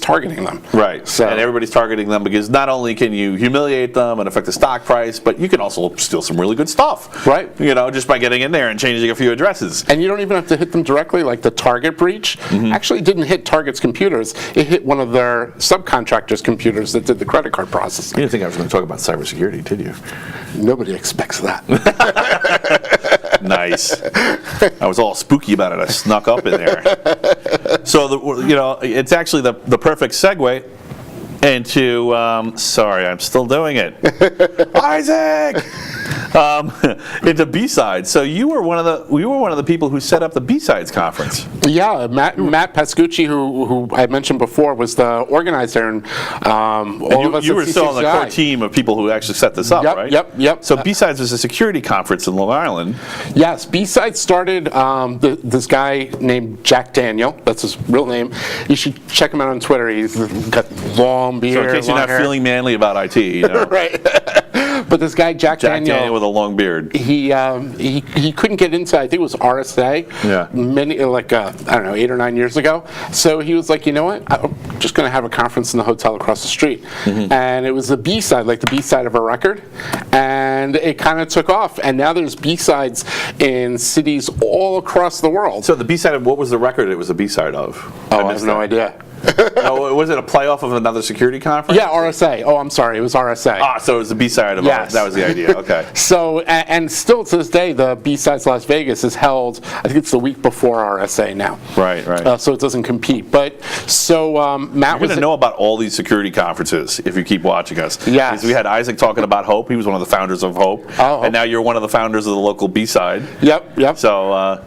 targeting them. Right. So. And everybody's targeting them because not only can you humiliate them and affect the stock price, but you can also steal some really good stuff. Right. Just by getting in there and changing a few addresses. And you don't even have to hit them directly. Like the Target breach actually didn't hit Target's computers. It hit one of their subcontractors' computers that did the credit card processing. You didn't think I was going to talk about cybersecurity, did you? Nobody expects that. Nice. I was all spooky about it. I snuck up in there. So, it's actually the perfect segue into, sorry, I'm still doing it. Isaac! Into B-Sides. So you were one of the people who set up the B-Sides conference. Yeah, Matt Pascucci, who I mentioned before, was the organizer, and all of us. You were still on the core team of people who actually set this up, right? Yep. So B-Sides was a security conference in Long Island. Yes, B-Sides started this guy named Jack Daniel. That's his real name. You should check him out on Twitter. He's got long beard. So in case you're not feeling manly about IT, right. But this guy Jack Daniel with a long beard. He couldn't get into, I think it was RSA. Yeah. I don't know, 8 or 9 years ago. So he was like, you know what? I'm just going to have a conference in the hotel across the street. And it was the B-side, like the B-side of a record. And it kind of took off. And now there's B-sides in cities all across the world. So the B-side of what was the record it was a B-side of? Oh, I have no idea. Oh, was it a playoff of another security conference? Yeah, RSA. Oh, I'm sorry, it was RSA. Ah, so it was the B-side of Yes. that was the idea. Okay. So, and still to this day, the B-Sides Las Vegas is held, I think it's the week before RSA now. Right, right. So it doesn't compete. But, so Matt You're was... going to know about all these security conferences if you keep watching us. Yes. Because we had Isaac talking about Hope. He was one of the founders of Hope. Oh, and now you're one of the founders of the local B-side. Yep. So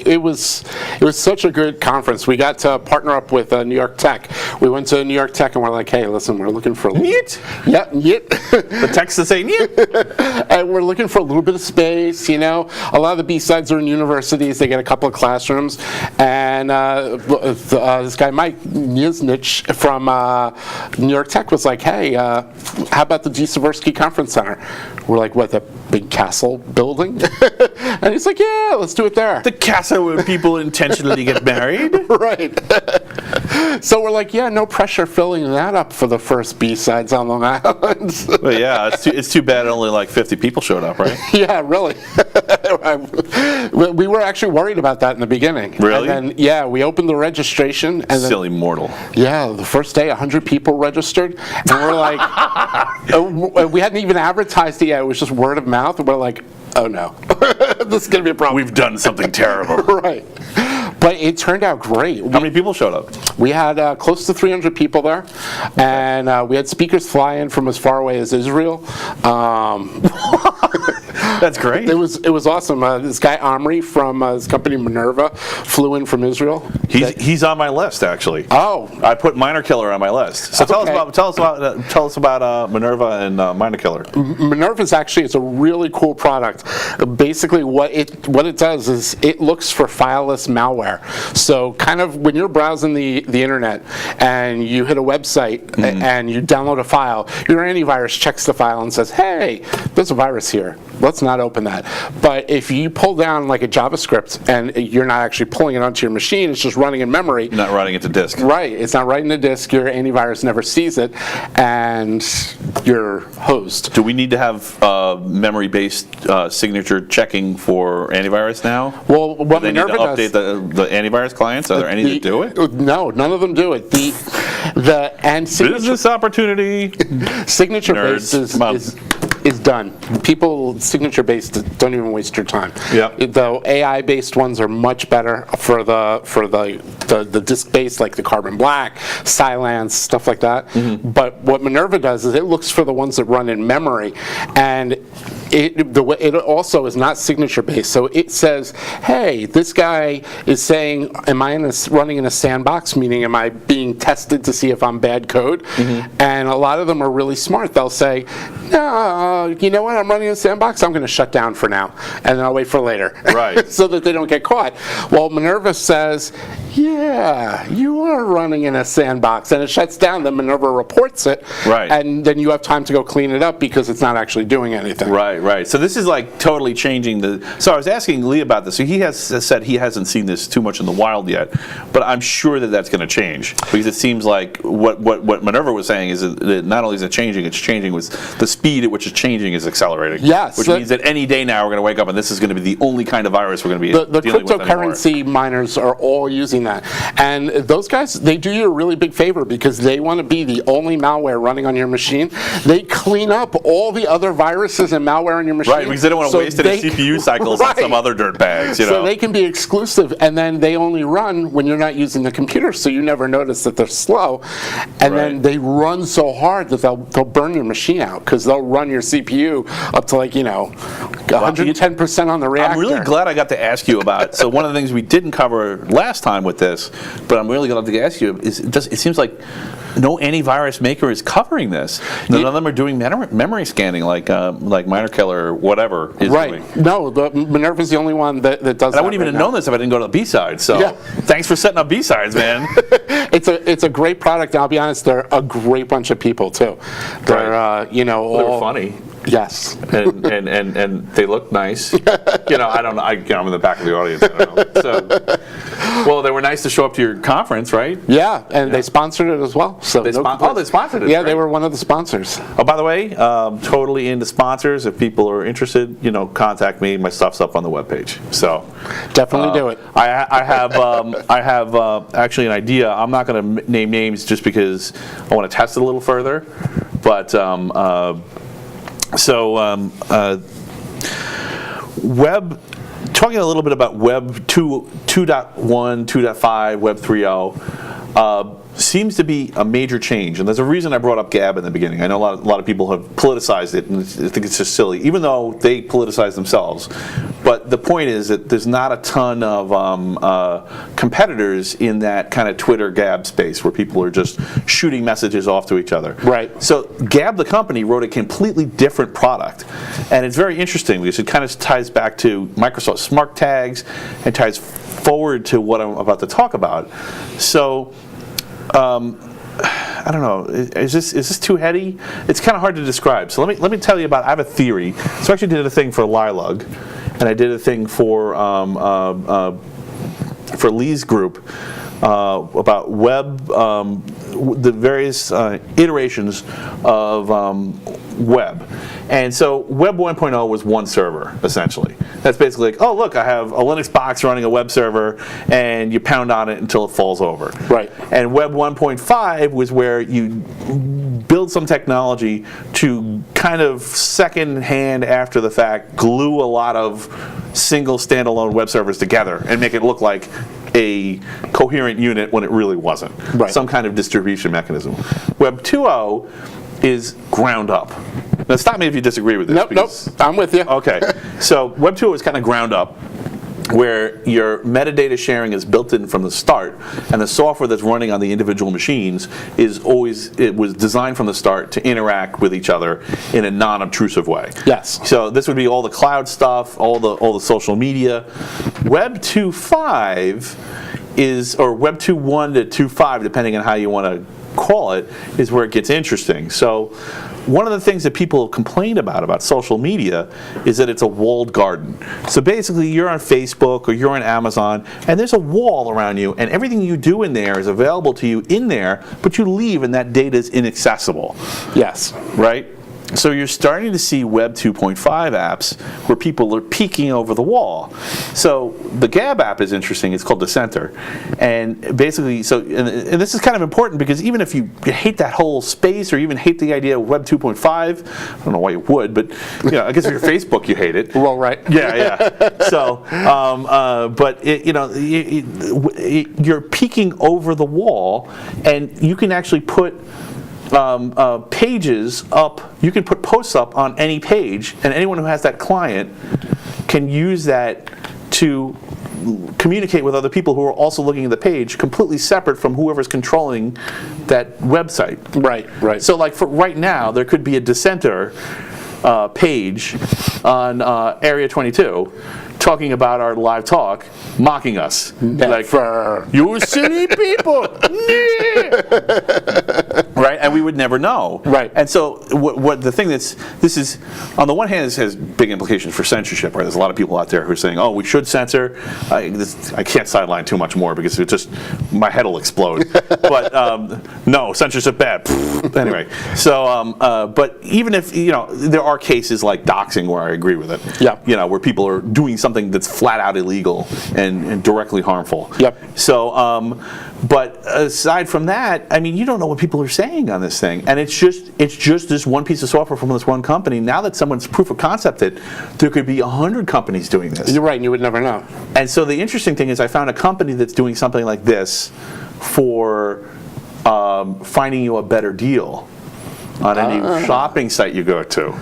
it was such a good conference. We got to partner up with New York Tech. We went to New York Tech and we're like, hey, listen, we're looking for Neat. The Texas saying and we're looking for a little bit of space. You know, a lot of the B-sides are in universities. They get a couple of classrooms, and this guy Mike Niznich from New York Tech was like, hey, how about the G. Seversky Conference Center? We're like, what, the big castle building? And he's like, yeah, let's do it there. the castle where people intentionally get married. Right. So we're like, yeah, no pressure filling that up for the first B-sides on Long Island. But yeah, it's too bad only like 50 people showed up, right? Yeah, really. We were actually worried about that in the beginning. Really? And then, yeah, we opened the registration. And then, Silly mortal. yeah, the first day, 100 people registered. And we're like, we hadn't even advertised it yet. It was just word of mouth. And we're like, oh no, this is going to be a problem. We've done something terrible. Right. But it turned out great. How many people showed up? We had close to 300 people there, and we had speakers fly in from as far away as Israel. That's great. It was awesome. This guy Omri from his company Minerva flew in from Israel. He's on my list actually. Oh, I put Minor Killer on my list. So Okay. tell us about Minerva and Minor Killer. Minerva's actually, it's a really cool product. Basically, what it does is it looks for fileless malware. So kind of when you're browsing the internet and you hit a website and you download a file, your antivirus checks the file and says, hey, there's a virus here. Let's not open that. But if you pull down like a JavaScript and you're not actually pulling it onto your machine, it's just running in memory. You're not running it to disk. Right, it's not writing the disk, your antivirus never sees it, and you're hosed. Do we need to have memory-based signature checking for antivirus now? Well, what Do they need to Minerva update does, the antivirus clients? Are there any that do it? No, none of them do it. Business opportunity. Signature-based Nerds, come on. is done. People signature-based don't even waste your time. Yep. Though AI-based ones are much better for the disk-based, like the Carbon Black, Cylance, stuff like that. But what Minerva does is it looks for the ones that run in memory, and it also is not signature-based. So it says, hey, this guy is saying, am I running in a sandbox, meaning am I being tested to see if I'm bad code? And a lot of them are really smart. They'll say, no, you know what, I'm running in a sandbox, I'm going to shut down for now, and then I'll wait for later. Right. So that they don't get caught. Well, Minerva says, yeah, you are running in a sandbox, and it shuts down, then Minerva reports it, Right. and then you have time to go clean it up because it's not actually doing anything. Right. So this is like totally changing the. So I was asking Lee about this. So he has said he hasn't seen this too much in the wild yet, but I'm sure that that's going to change because it seems like what Minerva was saying is that not only is it changing, it's changing with the speed at which it's changing is accelerating. Yes. Which means that any day now we're going to wake up and this is going to be the only kind of virus we're going to be The dealing with anymore. cryptocurrency miners are all using that. And those guys, they do you a really big favor because they want to be the only malware running on your machine. They clean up all the other viruses and malware on your machine. Right, because they don't want to waste any CPU cycles on some other dirtbags, you know. So they can be exclusive, and then they only run when you're not using the computer, so you never notice that they're slow. And then they run so hard that they'll burn your machine out because they'll run your CPU up to 110% on the reactor. I'm really glad I got to ask you about. So one of the things we didn't cover last time with this, but I'm really glad to ask you is it seems like no antivirus maker is covering this. None of them are doing memory scanning like Minor Killer or whatever is doing. No, Minerva's the only one that does that. I wouldn't even have known this if I didn't go to the B-side. So thanks for setting up B-sides, man. It's a great product, and I'll be honest, they're a great bunch of people too. They're They're funny. Yes. And they look nice. I'm in the back of the audience. I don't know. So, well, they were nice to show up to your conference, right? Yeah, and they sponsored it as well. So They no oh, they sponsored it. Yeah, right? they were one of the sponsors. Oh, by the way, totally into sponsors. If people are interested, contact me. My stuff's up on the webpage. So Definitely do it. I have actually an idea. I'm not going to name names just because I want to test it a little further. But talking a little bit about Web 2.1, 2.5, Web 3.0. Seems to be a major change, and there's a reason I brought up Gab in the beginning. I know a lot of people have politicized it, and I think it's just silly, even though they politicize themselves. But the point is that there's not a ton of competitors in that kind of Twitter Gab space where people are just shooting messages off to each other. Right. So Gab, the company, wrote a completely different product, and it's very interesting because it kind of ties back to Microsoft Smart Tags and ties forward to what I'm about to talk about. So. I don't know. Is this too heady? It's kind of hard to describe. So let me tell you about. I have a theory. So I actually did a thing for Lilug, and I did a thing for Lee's group about web, the various iterations of web. And so Web 1.0 was one server, essentially. That's basically like, oh, look, I have a Linux box running a web server, and you pound on it until it falls over. Right. And Web 1.5 was where you build some technology to kind of second-hand, after the fact, glue a lot of single standalone web servers together and make it look like a coherent unit when it really wasn't. Right. Some kind of distribution mechanism. Web 2.0 is ground up. Now stop me if you disagree with this. Nope, I'm with you. Okay, so Web 2.0 is kind of ground up, where your metadata sharing is built in from the start, and the software that's running on the individual machines it was designed from the start to interact with each other in a non-obtrusive way. Yes. So this would be all the cloud stuff, all the social media. Web 2.5 is, or Web 2.1 to 2.5, depending on how you want to call it, is where it gets interesting. So one of the things that people complain about social media is that it's a walled garden. So basically you're on Facebook or you're on Amazon, and there's a wall around you, and everything you do in there is available to you in there, but you leave and that data is inaccessible. Yes. Right? So you're starting to see Web 2.5 apps where people are peeking over the wall. So the Gab app is interesting. It's called Dissenter. And basically, and this is kind of important because even if you hate that whole space or even hate the idea of Web 2.5, I don't know why you would, but I guess if you're Facebook, you hate it. Well, right. Yeah. So, but you're peeking over the wall, and you can actually put pages up, you can put posts up on any page, and anyone who has that client can use that to communicate with other people who are also looking at the page, completely separate from whoever's controlling that website. Right. So like for right now, there could be a dissenter page on Area 22 talking about our live talk, mocking us. Like, you silly people! Right? And we would never know. Right. And so what the thing this is, on the one hand, this has big implications for censorship, right? There's a lot of people out there who are saying, oh, we should censor. I can't sideline too much more because my head will explode. But no, censorship bad. Anyway, so, but even if, there are cases like doxing where I agree with it. Yeah. Where people are doing something that's flat out illegal and directly harmful. Yep. So, but aside from that, I mean, you don't know what people are saying on this thing, and it's just this one piece of software from this one company. Now that someone's proof of concept it, there could be 100 companies doing this. You're right, and you would never know. And so the interesting thing is, I found a company that's doing something like this for finding you a better deal on any shopping site you go to.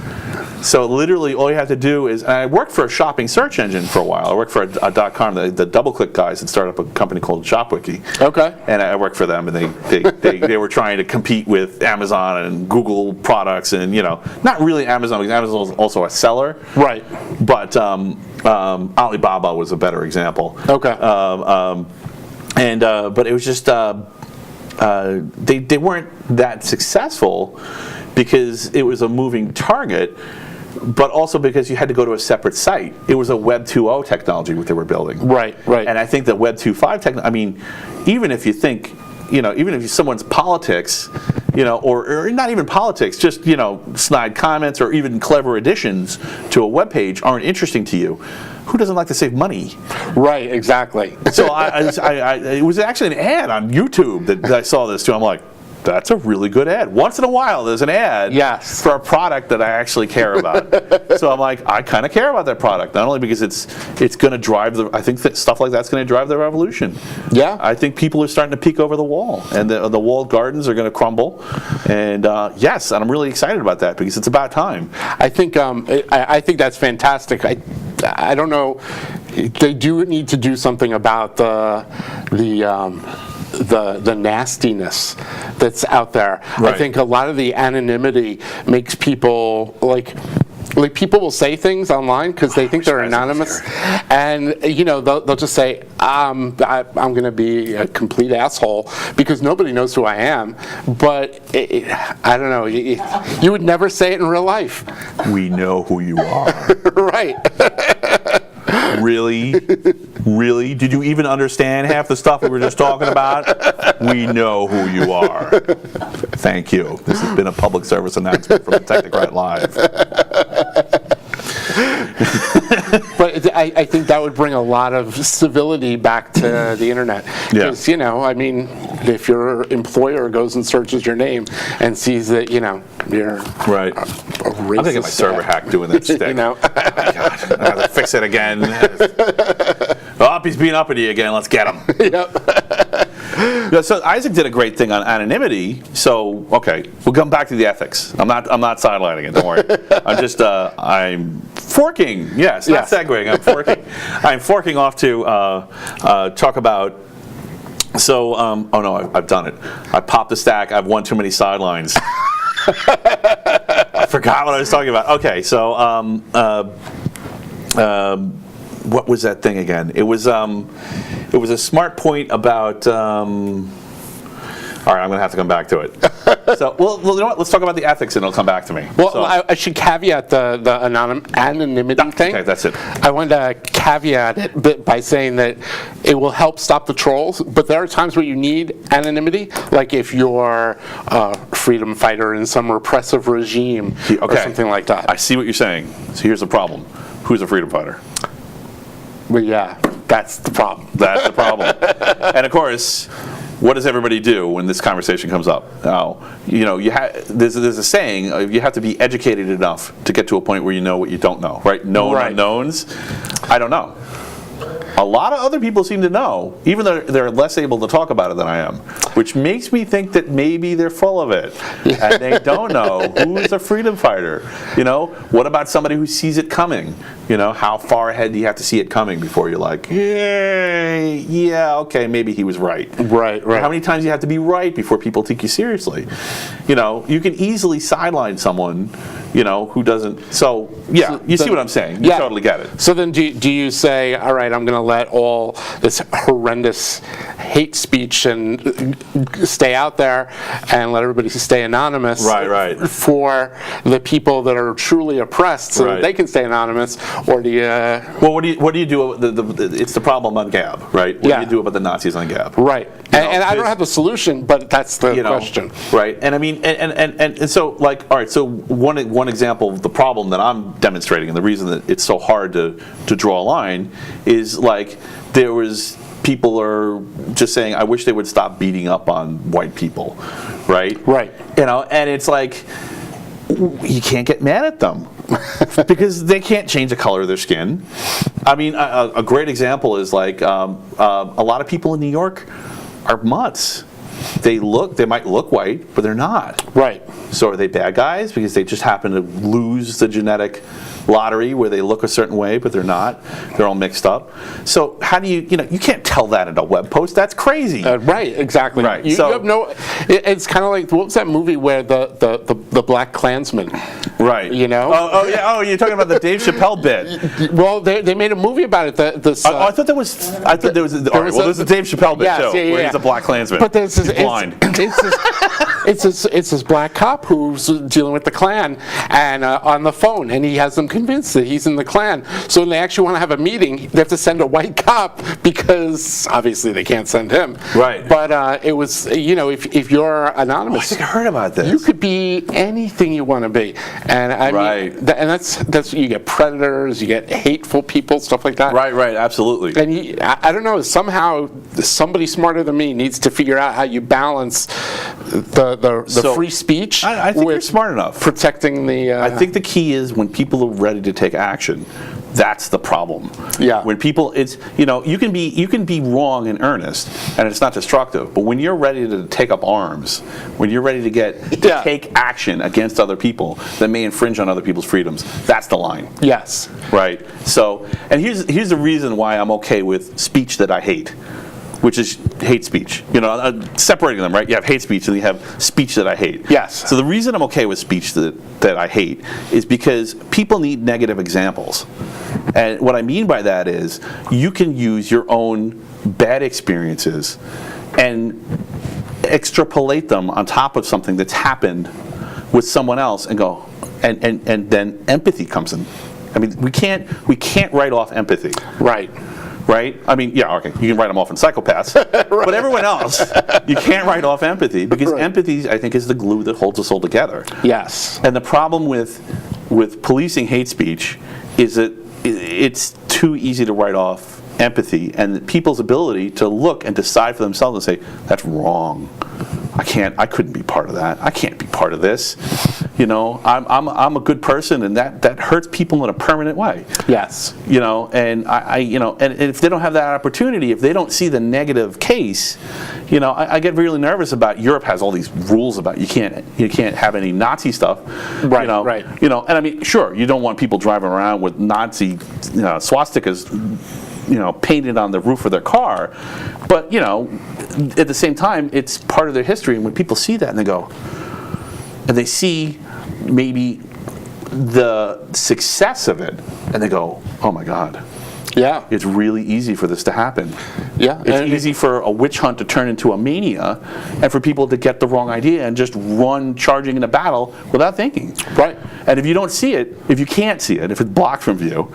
So literally all you have to do is, and I worked for a shopping search engine for a while. I worked for a .com, the DoubleClick guys that started up a company called ShopWiki. Okay. And I worked for them, and they were trying to compete with Amazon and Google products, and not really Amazon, because Amazon is also a seller. Right. But Alibaba was a better example. Okay. But it was just they weren't that successful because it was a moving target. but also because you had to go to a separate site. It was a Web 2.0 technology what they were building. Right. And I think that Web 2.5 technology, I mean, even if you think, even if someone's politics, or not even politics, just, snide comments or even clever additions to a web page aren't interesting to you, who doesn't like to save money? Right, exactly. So it was actually an ad on YouTube that I saw this too. I'm like, that's a really good ad. Once in a while, there's an ad for a product that I actually care about. So I'm like, I kind of care about that product, not only because it's going to drive I think that stuff like that's going to drive the revolution. Yeah. I think people are starting to peek over the wall, and the walled gardens are going to crumble. And yes, and I'm really excited about that because it's about time. I think I think that's fantastic. I don't know. They do need to do something about the nastiness that's out there. Right. I think a lot of the anonymity makes people like people will say things online because they think they're anonymous, and they'll just say I'm going to be a complete asshole because nobody knows who I am. But I don't know. You would never say it in real life. We know who you are. Right. Really? Really? Did you even understand half the stuff we were just talking about? We know who you are. Thank you. This has been a public service announcement from Technocrat Live. But I think that would bring a lot of civility back to the internet. Because, if your employer goes and searches your name and sees that, you're right. a racist. I'm going to get my server hacked doing that stick. Oh my God. I have to fix it again. Oh, he's being uppity again. Let's get him. Yep. So Isaac did a great thing on anonymity. So, okay, we'll come back to the ethics. I'm not sidelining it. Don't worry. I'm forking. Yes, not segueing. I'm forking. I'm forking off to talk about. So, oh no, I've done it. I popped the stack. I've won too many sidelines. I forgot what I was talking about. Okay, so what was that thing again? It was a smart point about. All right, I'm going to have to come back to it. So, well, you know what? Let's talk about the ethics, and it'll come back to me. Well, so, I should caveat the anonymity thing. Okay, that's it. I wanted to caveat it by saying that it will help stop the trolls, but there are times where you need anonymity, like if you're a freedom fighter in some repressive regime or something like that. I see what you're saying. So here's the problem. Who's a freedom fighter? Well, yeah, that's the problem. That's the problem. And of course, what does everybody do when this conversation comes up? Now, there's a saying, you have to be educated enough to get to a point where you know what you don't know, right? Known unknowns. I don't know. A lot of other people seem to know, even though they're less able to talk about it than I am, which makes me think that maybe they're full of it, and they don't know who's a freedom fighter. What about somebody who sees it coming? How far ahead do you have to see it coming before you're like, yeah, okay, maybe he was right. Right. How many times do you have to be right before people take you seriously? You can easily sideline someone, who doesn't. So, yeah, you see what I'm saying. You totally get it. So then do you say, all right, I'm going to let all this horrendous hate speech and stay out there and let everybody stay anonymous for the people that are truly oppressed so that they can stay anonymous? Or do you... Well, what do you do? It's the problem on Gab, right? What do you do about the Nazis on Gab? Right. And I don't have the solution, but that's the question. Right. And I mean, and so, like, all right, so one example of the problem that I'm demonstrating, and the reason that it's so hard to draw a line, is like there was people are just saying, I wish they would stop beating up on white people, right? Right. And it's like, you can't get mad at them because they can't change the color of their skin. I mean, a great example is like a lot of people in New York are mutts. They might look white, but they're not. Right. So are they bad guys because they just happen to lose the genetic lottery where they look a certain way, but they're not? They're all mixed up. So how do you can't tell that in a web post. That's crazy. Right, exactly. Right. You have no. It's kind of like, what was that movie where the Black Klansman? Right. Oh yeah. Oh, you're talking about the Dave Chappelle bit. Well, they made a movie about it. I thought there was. There's a Dave Chappelle bit too, where he's a Black Klansman. But there's he's blind. It's this black cop cop who's dealing with the Klan and on the phone, and he has them convinced that he's in the Klan. So when they actually want to have a meeting, they have to send a white cop because obviously they can't send him. Right. But it was, if you're anonymous, I think I heard about this. you could be anything you want to be. And I Right. mean, and that's you get predators, you get hateful people, stuff like that. Right, absolutely. And I don't know, somehow somebody smarter than me needs to figure out how you balance the free speech I think with you're smart enough. protecting the... I think the key is when people are ready to take action. That's the problem. Yeah. When people, it's, you can be wrong in earnest, and it's not destructive. But when you're ready to take up arms, when you're ready to take action against other people that may infringe on other people's freedoms, that's the line. Yes. Right. So, and here's the reason why I'm okay with speech that I hate, which is hate speech. Separating them, right? You have hate speech and you have speech that I hate. Yes. So the reason I'm okay with speech that I hate is because people need negative examples. And what I mean by that is you can use your own bad experiences and extrapolate them on top of something that's happened with someone else and go, and then empathy comes in. I mean, we can't write off empathy. Right. Right? I mean, yeah, okay, you can write them off in psychopaths, right. But everyone else, you can't write off empathy because empathy, I think, is the glue that holds us all together. Yes. And the problem with policing hate speech is that it's too easy to write off empathy and people's ability to look and decide for themselves and say, that's wrong. I couldn't be part of that. I can't be part of this. I'm a good person, and that hurts people in a permanent way. Yes. And and if they don't have that opportunity, if they don't see the negative case, I get really nervous about Europe has all these rules about you can't have any Nazi stuff. Right. Right. And I mean, sure, you don't want people driving around with Nazi swastikas painted on the roof of their car, but at the same time, it's part of their history. And when people see that and they go, and they see maybe the success of it, and they go, oh my God. Yeah. It's really easy for this to happen. Yeah. It's easy for a witch hunt to turn into a mania and for people to get the wrong idea and just run charging in a battle without thinking. Right. And if you don't see it, if you can't see it, if it's blocked from view,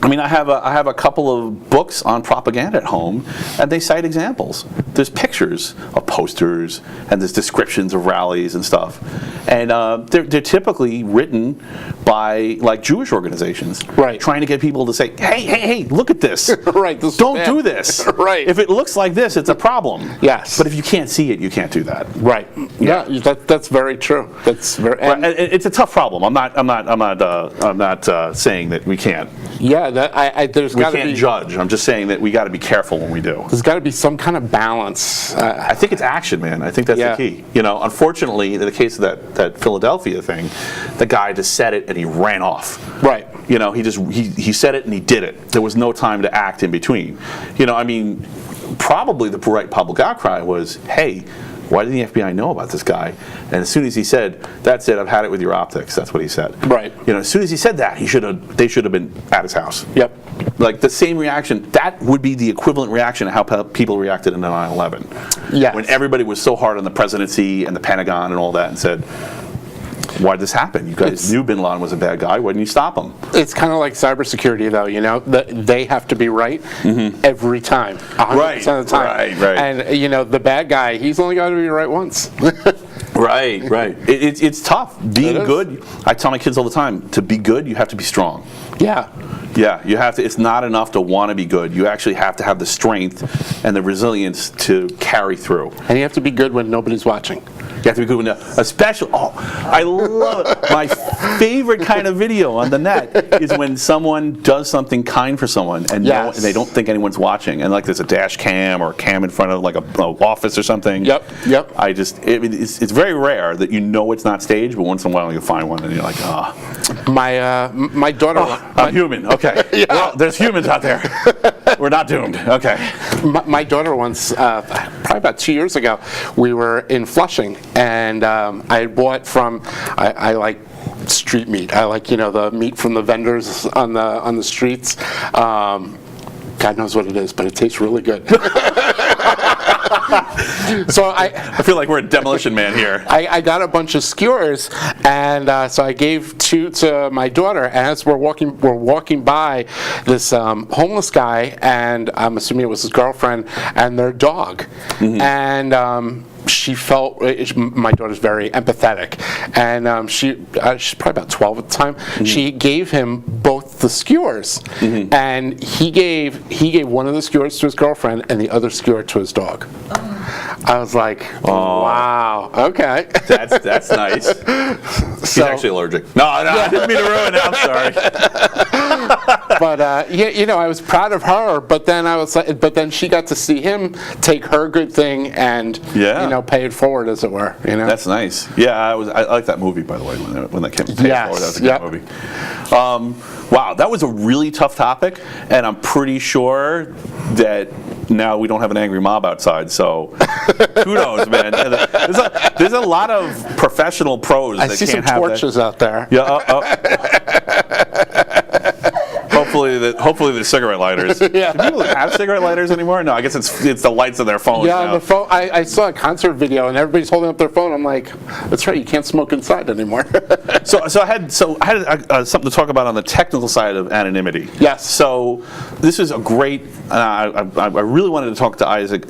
I mean, I have a couple of books on propaganda at home, and they cite examples. There's pictures of posters, and there's descriptions of rallies and stuff. And they're typically written by, like, Jewish organizations. Right. Trying to get people to say, hey, look at this. Right. This Don't do this. Right. If it looks like this, it's a problem. Yes. But if you can't see it, you can't do that. Right. Yeah. That's very true. That's very. And it's a tough problem. I'm not saying that we can't. Yeah. There's We got to can't be. judge. I'm just saying that we got to be careful when we do. There's got to be some kind of balance. I think it's action, man. I think that's the key. Unfortunately, in the case of that Philadelphia thing, the guy just said it and he ran off. Right. He said it and he did it. There was no time to act in between. Probably the right public outcry was, hey, why didn't the FBI know about this guy? And as soon as he said, that's it, I've had it with your optics, that's what he said. Right. As soon as he said that, they should have been at his house. Yep. Like the same reaction, that would be the equivalent reaction to how people reacted in 9/11. Yes. When everybody was so hard on the presidency and the Pentagon and all that and said, why did this happen? You guys knew bin Laden was a bad guy. Why didn't you stop him? It's kind of like cybersecurity, though. They have to be right every time, 100% of the time. Right. And the bad guy, he's only got to be right once. Right. It's tough. Being good, I tell my kids all the time, to be good, you have to be strong. Yeah. Yeah, you have to. It's not enough to want to be good. You actually have to have the strength and the resilience to carry through. And you have to be good when nobody's watching. You have to be good when I love it. My favorite kind of video on the net is when someone does something kind for someone and they don't think anyone's watching, and like there's a dash cam or a cam in front of like a office or something. Yep. It's very rare that it's not staged, but once in a while you find one and you're like, My daughter. I'm human. Okay. Yeah. Well, there's humans out there. We're not doomed. Okay. My daughter once, probably about 2 years ago, we were in Flushing, and I had bought from, I like street meat. I like, the meat from the vendors on the streets. God knows what it is, but it tastes really good. So I feel like we're a Demolition Man here. I got a bunch of skewers, and so I gave 2 to my daughter. And as we're walking by this homeless guy, and I'm assuming it was his girlfriend and their dog, and she felt, my daughter's very empathetic, and she's probably about 12 at the time. She gave him both the skewers, and he gave one of the skewers to his girlfriend and the other skewer to his dog. I was like, wow, okay. That's nice. He's actually allergic. No, I didn't mean to ruin it. I'm sorry. But I was proud of her. But then then she got to see him take her good thing and pay it forward, as it were. That's nice. Yeah, I like that movie, by the way, when that came. Yes. That was a good movie. Wow, that was a really tough topic, and I'm pretty sure that now we don't have an angry mob outside, so kudos, man. There's a lot of professional pros that see can't some have torches out there. Yeah. Hopefully the cigarette lighters. Yeah. Do people have cigarette lighters anymore? No, I guess it's the lights of their phones. Yeah, now. the phone. I saw a concert video and everybody's holding up their phone. I'm like, that's right, you can't smoke inside anymore. So I had something to talk about on the technical side of anonymity. Yes. So this is a great. I really wanted to talk to Isaac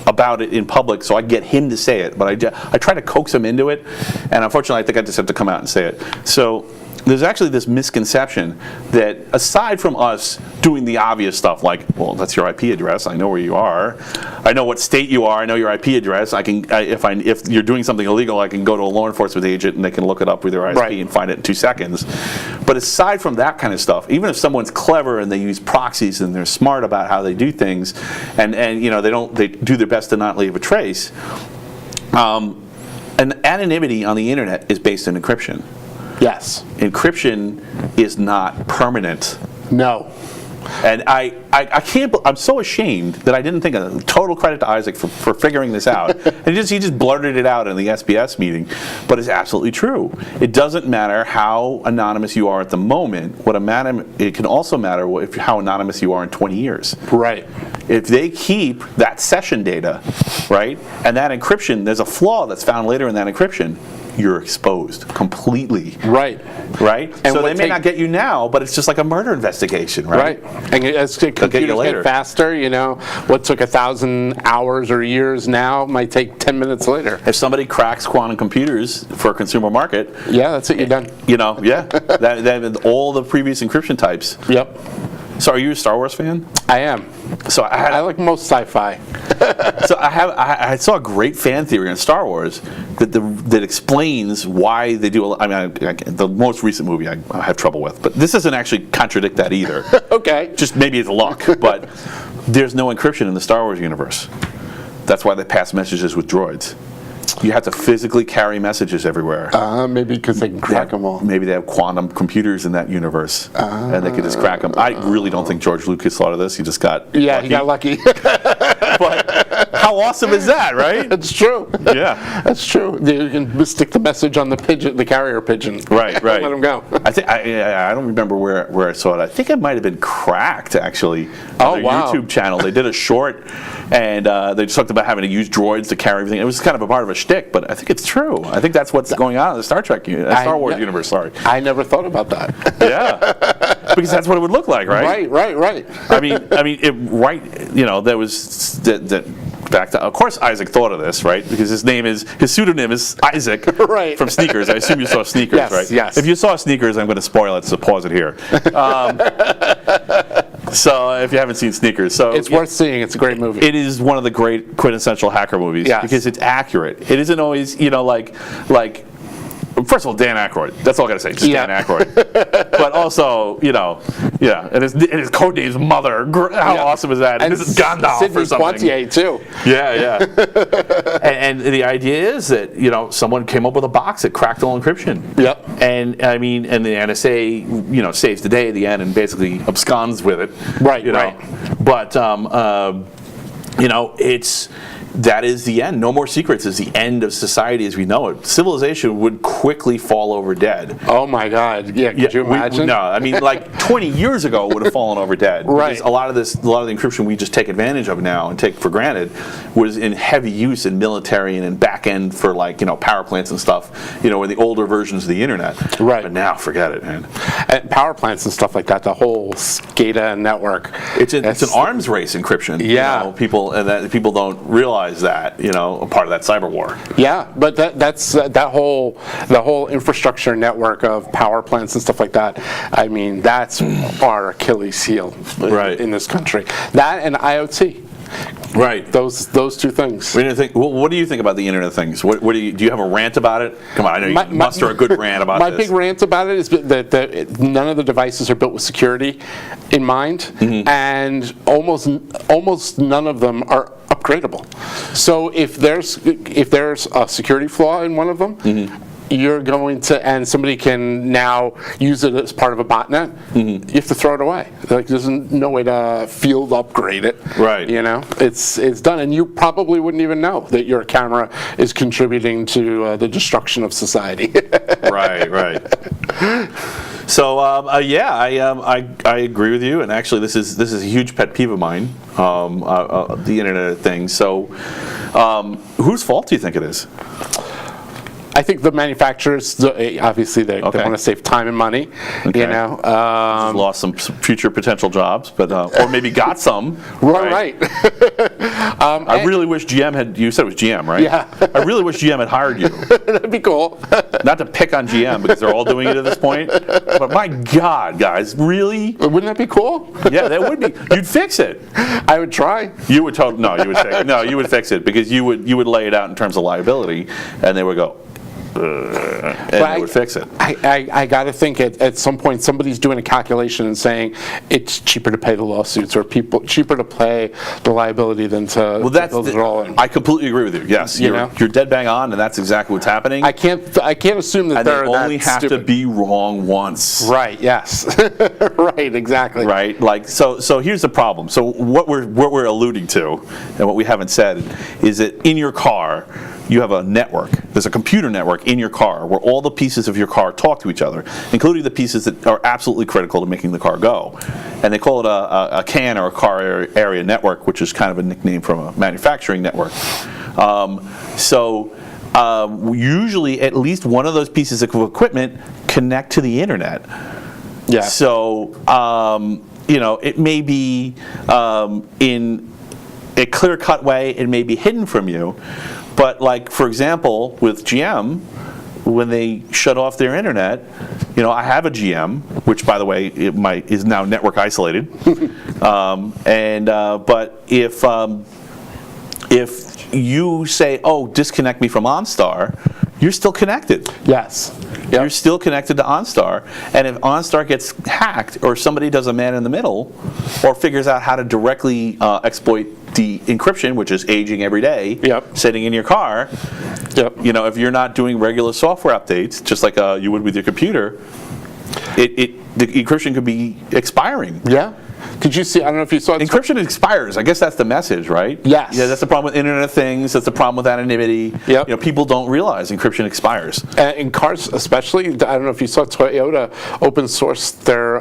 about it in public so I get him to say it, but I try to coax him into it, and unfortunately I think I just have to come out and say it. So there's actually this misconception that aside from us doing the obvious stuff like, well, that's your IP address, I know where you are, I know what state you are, I know your IP address, if you're doing something illegal, I can go to a law enforcement agent and they can look it up with their ISP and find it in 2 seconds. But aside from that kind of stuff, even if someone's clever and they use proxies and they're smart about how they do things, and they do their best to not leave a trace, and anonymity on the internet is based on encryption. Yes. Encryption is not permanent. No. And I can't. I'm so ashamed that I didn't think of. Total credit to Isaac for figuring this out. And he just blurted it out in the SBS meeting, but it's absolutely true. It doesn't matter how anonymous you are at the moment. It can also matter how anonymous you are in 20 years. Right. If they keep that session data, right, and that encryption, there's a flaw that's found later in that encryption. You're exposed completely. Right. And so they may not get you now, but it's just like a murder investigation, right? And as computers get faster, what took 1,000 hours or years now might take 10 minutes later. If somebody cracks quantum computers for a consumer market, that's it. You're done. That all the previous encryption types. Yep. So are you a Star Wars fan? I am. So I like most sci-fi. So I saw a great fan theory on Star Wars that explains why they do. The most recent movie I have trouble with, but this doesn't actually contradict that either. Okay. Just maybe it's luck, but there's no encryption in the Star Wars universe. That's why they pass messages with droids. You have to physically carry messages everywhere. Maybe because they can crack them all. Maybe they have quantum computers in that universe, and they can just crack them. I really don't think George Lucas thought of this. He just got lucky. He got lucky. But how awesome is that, right? It's true. Yeah, that's true. You can stick the message on the carrier pigeon. Right. Let them go. I don't remember where I saw it. I think it might have been Cracked actually. On their YouTube channel. They did a short, and they just talked about having to use droids to carry everything. It was kind of a part of a shtick, but I think it's true. I think that's what's going on in the Star Wars universe. Sorry, I never thought about that. Yeah, because that's what it would look like, right? Right. There was that. Back to, of course, Isaac thought of this, right? Because his pseudonym is Isaac, right? From Sneakers. I assume you saw Sneakers, right? Yes. If you saw Sneakers, I'm going to spoil it, so pause it here. So if you haven't seen Sneakers, it's worth seeing. It's a great movie. It is one of the great quintessential hacker movies because it's accurate. It isn't always, like. First of all, Dan Aykroyd. That's all I gotta say. Just Dan Aykroyd. But also, and his code name's Mother. How awesome is that? And this is Gandalf Sidney or something. Poitier too. Yeah. and the idea is that someone came up with a box that cracked all encryption. Yep. And the NSA saves the day at the end and basically absconds with it. Right. But it's. that is the end. No more secrets is the end of society as we know it. Civilization would quickly fall over dead. Oh my God! Yeah, could you imagine? No, I mean, like 20 years ago, it would have fallen over dead. Right. Because a lot of the encryption we just take advantage of now and take for granted was in heavy use in military and in back end for power plants and stuff. Or the older versions of the internet. Right. But now, forget it, man. And power plants and stuff like that. The whole SCADA network. It's an arms race encryption. Yeah. People don't realize that. A part of that cyber war. Yeah, but that's the whole infrastructure network of power plants and stuff like that. I mean, that's our Achilles heel in this country. That and IoT. Right. Those two things. What do you think about the Internet of Things? Do you have a rant about it? Come on, I know you muster a good rant about this. My big rant about it is that none of the devices are built with security in mind, and almost none of them are upgradable. So if there's a security flaw in one of them, you're going to, and somebody can now use it as part of a botnet, you have to throw it away. There's no way to field upgrade it. Right. It's done, and you probably wouldn't even know that your camera is contributing to the destruction of society. Right. So I agree with you, and actually this is a huge pet peeve of mine, the Internet of Things. So whose fault do you think it is? I think the manufacturers, obviously, they want to save time and money. Okay. Lost some future potential jobs, but or maybe got some. Right. I really wish GM had. You said it was GM, right? Yeah. I really wish GM had hired you. That'd be cool. Not to pick on GM because they're all doing it at this point, but my God, guys, really? Wouldn't that be cool? Yeah, that would be. You'd fix it. I would try. You would no, you would fix it. No, you would fix it because you would lay it out in terms of liability, and they would go. And they would fix it. I got to think at some point somebody's doing a calculation and saying it's cheaper to pay the lawsuits or cheaper to pay the liability than to build it all in. I completely agree with you. Yes, you're dead bang on, and that's exactly what's happening. I can't assume that they're only have to be wrong once. Right. Yes. Right. Exactly. Right. So here's the problem. So what we're alluding to, and what we haven't said, is that in your car you have a network. There's a computer network in your car where all the pieces of your car talk to each other, including the pieces that are absolutely critical to making the car go. And they call it a CAN, or a car area network, which is kind of a nickname from a manufacturing network. Usually at least one of those pieces of equipment connect to the internet. Yeah. So, it may be in a clear-cut way, it may be hidden from you. But like, for example, with GM, when they shut off their internet, I have a GM, which, by the way, is now network isolated. But if you say, disconnect me from OnStar, you're still connected. Yes. Yep. You're still connected to OnStar. And if OnStar gets hacked, or somebody does a man in the middle, or figures out how to directly exploit the encryption, which is aging every day, sitting in your car, if you're not doing regular software updates, just like you would with your computer, the encryption could be expiring. Yeah. Did you see? I don't know if you saw it. Encryption expires. I guess that's the message, right? Yes. Yeah, that's the problem with Internet of Things. That's the problem with anonymity. Yep. People don't realize encryption expires. In cars, especially, I don't know if you saw Toyota open source their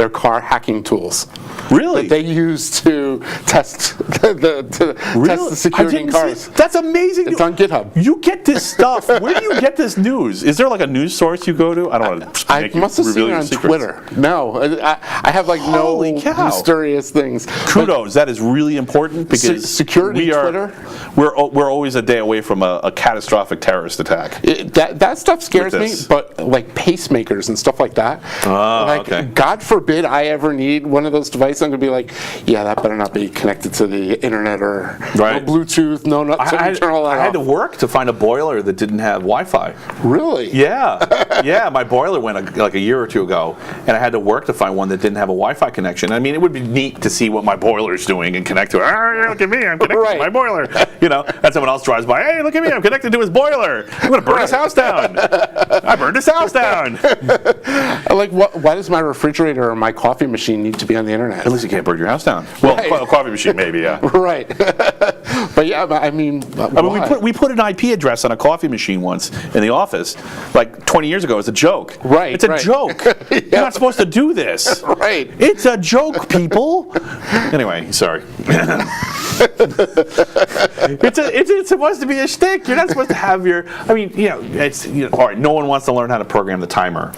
car hacking tools. Really? That they use to test the security in cars. That's amazing. It's on GitHub. You get this stuff. Where do you get this news? Is there like a news source you go to? I don't want to. I must have seen it on Twitter. No, I have no mysterious things. Kudos. That is really important because security Twitter. We're always a day away from a catastrophic terrorist attack. That stuff scares me, but like pacemakers and stuff like that. Okay. God forbid I ever need one of those devices. I'm going to be like, yeah, that better not be connected to the internet or no Bluetooth, I had to work to find a boiler that didn't have Wi-Fi. Really? Yeah. My boiler went like a year or two ago, and I had to work to find one that didn't have a Wi-Fi connection. information. I mean, it would be neat to see what my boiler's doing and connect to it. Oh, look at me, I'm connected to my boiler. And someone else drives by, hey, look at me, I'm connected to his boiler. I'm going to burn his house down. I burned his house down. Like, why does my refrigerator or my coffee machine need to be on the internet? At least you can't burn your house down. Well, a coffee machine maybe, yeah. Right. But yeah, I mean, we put an IP address on a coffee machine once in the office, like 20 years ago, as a joke. Right. It's a joke. You're not supposed to do this. Right. It's a joke, people. Anyway, sorry. It's supposed to be a shtick. You're not supposed to have your. I mean, all right. No one wants to learn how to program the timer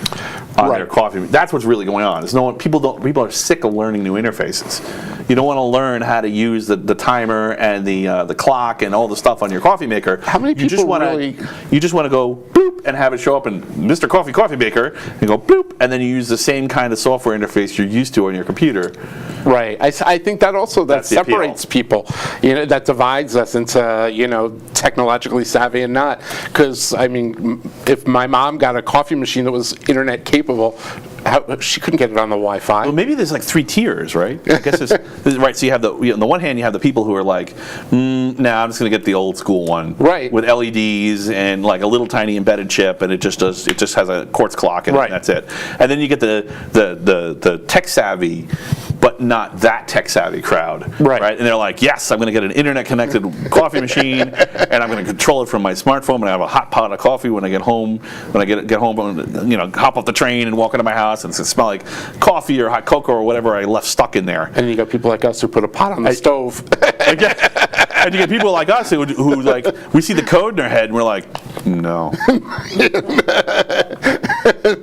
on their coffee. That's what's really going on. Is people are sick of learning new interfaces. You don't want to learn how to use the timer and the clock and all the stuff on your coffee maker. How many people you just want to go boop and have it show up in Mr. Coffee Maker and go boop, and then you use the same kind of software interface you're used to on your computer. Right. I think that separates people. That divides us into technologically savvy and not. Because I mean, if my mom got a coffee machine that was internet capable, she couldn't get it on the Wi-Fi. Well, maybe there's like 3 tiers, right? I guess it's right. So you have on the one hand, you have the people who are like, I'm just going to get the old school one, right, with LEDs and like a little tiny embedded chip, and it just has a quartz clock, and that's it. And then you get the tech savvy, but not that tech savvy crowd, right? And they're like, yes, I'm going to get an internet connected coffee machine, and I'm going to control it from my smartphone, and I have a hot pot of coffee when I get home. When I get home, hop off the train and walk into my house, and it's smell like coffee or hot cocoa or whatever I left stuck in there. And you got people like us who put a pot on the stove. And you get people like us who like, we see the code in our head and we're like, no.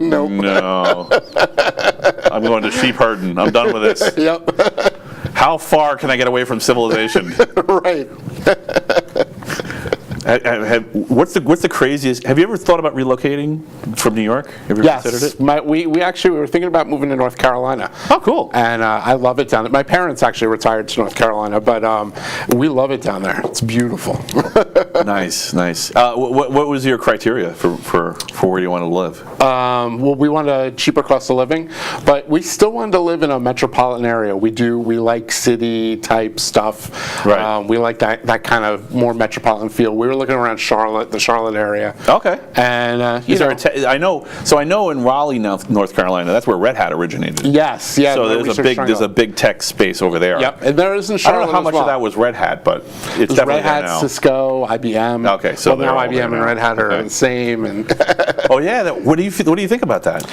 Nope. No. I'm going to sheep herding. I'm done with this. Yep. How far can I get away from civilization? Right. What's the craziest? Have you ever thought about relocating from New York? Have you ever considered it? We were thinking about moving to North Carolina. Oh, cool. And I love it down there. My parents actually retired to North Carolina, but we love it down there. It's beautiful. Nice. What was your criteria for where you want to live? Well, we want a cheaper cost of living, but we still wanted to live in a metropolitan area. We like city type stuff. Right. We like that kind of more metropolitan feel. We were looking around the Charlotte area. Okay. And I know in Raleigh, North Carolina, that's where Red Hat originated. Yes. Yeah. So there's a big tech space over there. Yep. And there is in Charlotte. I don't know how much of that was Red Hat, but it's definitely Red Hat, there now. Cisco, IBM. Okay. So now IBM and Red Hat are the same. And oh yeah. What do you think about that?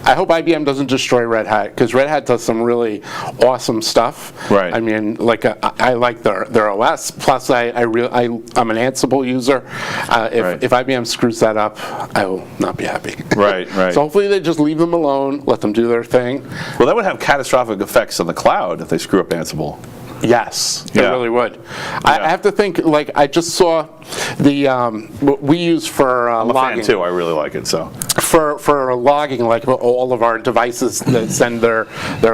I hope IBM doesn't destroy Red Hat, because Red Hat does some really awesome stuff. Right. I mean, I like their OS. Plus, I'm an Ansible user. If IBM screws that up, I will not be happy. Right. So hopefully they just leave them alone, let them do their thing. Well, that would have catastrophic effects on the cloud if they screw up Ansible. Yes, it really would. I have to think, I just saw what we use for I'm a logging. fan too. I really like it. So for logging, like all of our devices that send their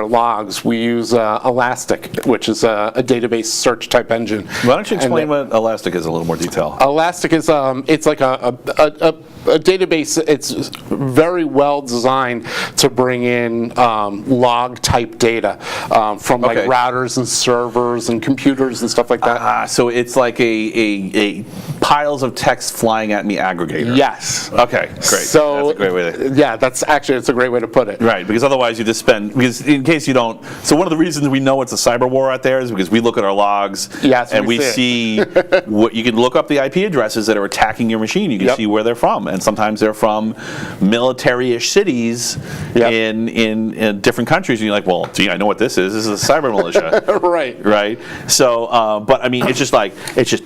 logs, we use Elastic, which is a database search type engine. Why don't you explain what Elastic is in a little more detail? Elastic is it's like a database. It's very well designed to bring in log type data from like routers and servers and computers and stuff like that. So it's like a piles of text flying at me aggregator. Yes. Okay, great. So that's a great way to... Yeah, it's a great way to put it. Right, because otherwise you just because in case you don't... So one of the reasons we know it's a cyber war out there is because we look at our logs and we see what you can look up the IP addresses that are attacking your machine. You can see where they're from, and sometimes they're from military-ish cities in different countries. And you're like, well, gee, I know what this is. This is a cyber militia. Right. So, but I mean, it's just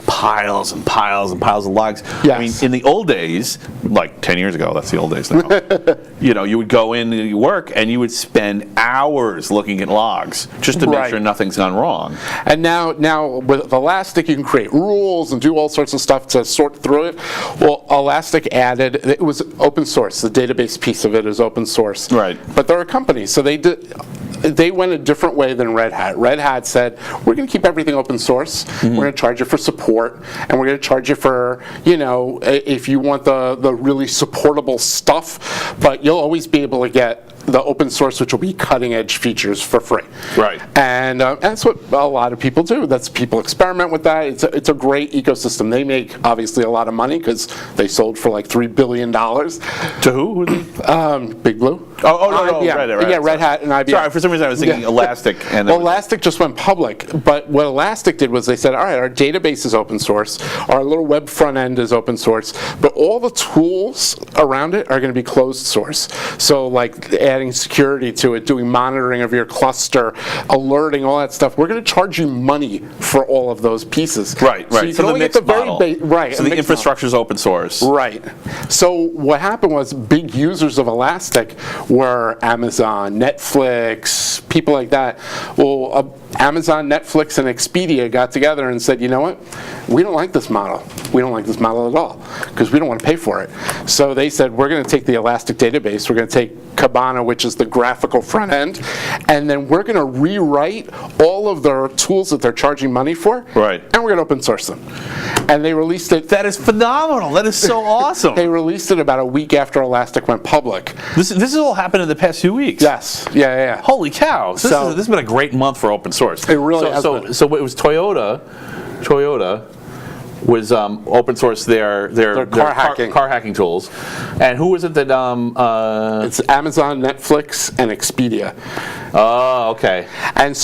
piles and piles and piles of logs. Yes. I mean, in the old days, like 10 years ago, that's the old days now, you would go in and you work and you would spend hours looking at logs just to make sure nothing's gone wrong. And now with Elastic, you can create rules and do all sorts of stuff to sort through it. Well, Elastic added, it was open source. The database piece of it is open source. Right. But they're a company, so they went a different way than Red Hat. Red Hat said, we're going to keep everything open source. We're going to charge you for support, and we're going to charge you for, if you want the really supportable stuff, but you'll always be able to get the open source, which will be cutting edge features for free. Right. And that's what a lot of people do. That's people experiment with that. It's a great ecosystem. They make obviously a lot of money because they sold for like $3 billion. To who? Big Blue. Oh, no, yeah, right. Yeah, Red Hat and IBM. Sorry, for some reason I was thinking Elastic. And Well, Elastic just went public, but what Elastic did was they said, all right, our database is open source, our little web front end is open source, but all the tools around it are going to be closed source. So like adding security to it, doing monitoring of your cluster, alerting, all that stuff. We're going to charge you money for all of those pieces. Right. So you can only get the very right. So the infrastructure is open source. Right. So what happened was big users of Elastic were Amazon, Netflix, people like that. Well, Amazon, Netflix, and Expedia got together and said, you know what? We don't like this model. We don't like this model at all because we don't want to pay for it. So they said, we're going to take the Elastic database, we're going to take Kibana, which is the graphical front end, and then we're going to rewrite all of their tools that they're charging money for, right, and we're going to open source them. And they released it. That is phenomenal. That is so awesome. They released it about a week after Elastic went public. This has all happened in the past few weeks. Yes. Yeah. Holy cow. This has been a great month for open source. It really has been. So it was Toyota was open source their car hacking tools, and who was it that it's Amazon, Netflix, and Expedia. Oh, okay. And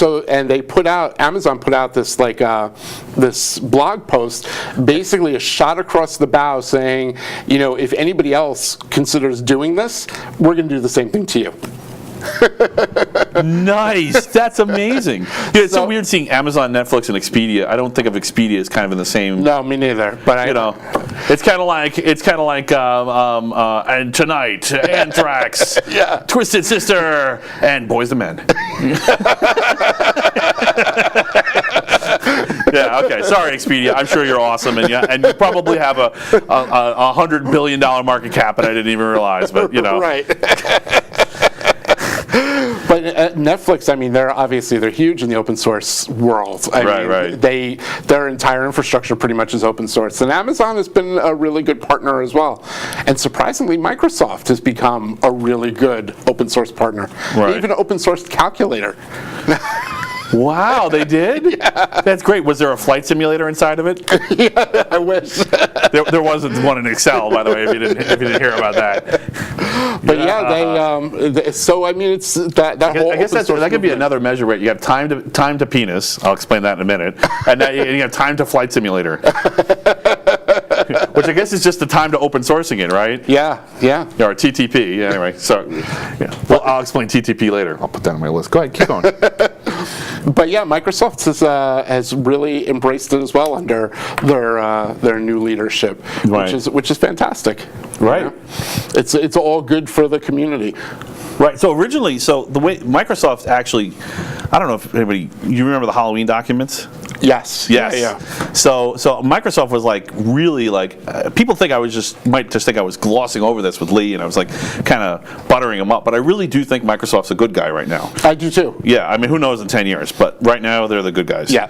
Amazon put out this this blog post, basically a shot across the bow saying, you know, if anybody else considers doing this, we're going to do the same thing to you. Nice. That's amazing. Yeah, it's so weird seeing Amazon, Netflix, and Expedia. I don't think of Expedia as kind of in the same. No, me neither. But it's kind of like and Tonight, Anthrax, yeah, Twisted Sister, and Boys the Men. Yeah. Okay. Sorry, Expedia. I'm sure you're awesome, and you probably have a $100 billion market cap, and I didn't even realize. But right. But Netflix, I mean, they're huge in the open source world. I mean, their entire infrastructure pretty much is open source. And Amazon has been a really good partner as well. And surprisingly, Microsoft has become a really good open source partner. Right. They even open sourced calculator. Wow, they did? Yeah. That's great. Was there a flight simulator inside of it? Yeah, I wish. There wasn't one in Excel, by the way, if you didn't hear about that. But they so I mean, it's that whole. I guess that could be another measure, right? You have time to penis. I'll explain that in a minute. And now you have time to flight simulator. Which I guess is just the time to open sourcing it, right? Yeah. Or TTP. Yeah, anyway, so yeah. Well, I'll explain TTP later. I'll put that on my list. Go ahead, keep going. But yeah, Microsoft has really embraced it as well under their new leadership, which is fantastic. Right. You know? It's all good for the community. Right. So originally, the way Microsoft actually, I don't know if anybody, you remember the Halloween documents? Yes. Yeah. So Microsoft was really people think might just think I was glossing over this with Lee, and I was kind of buttering him up, but I really do think Microsoft's a good guy right now. I do too. Yeah. I mean, who knows in 10 years, but right now they're the good guys. Yeah.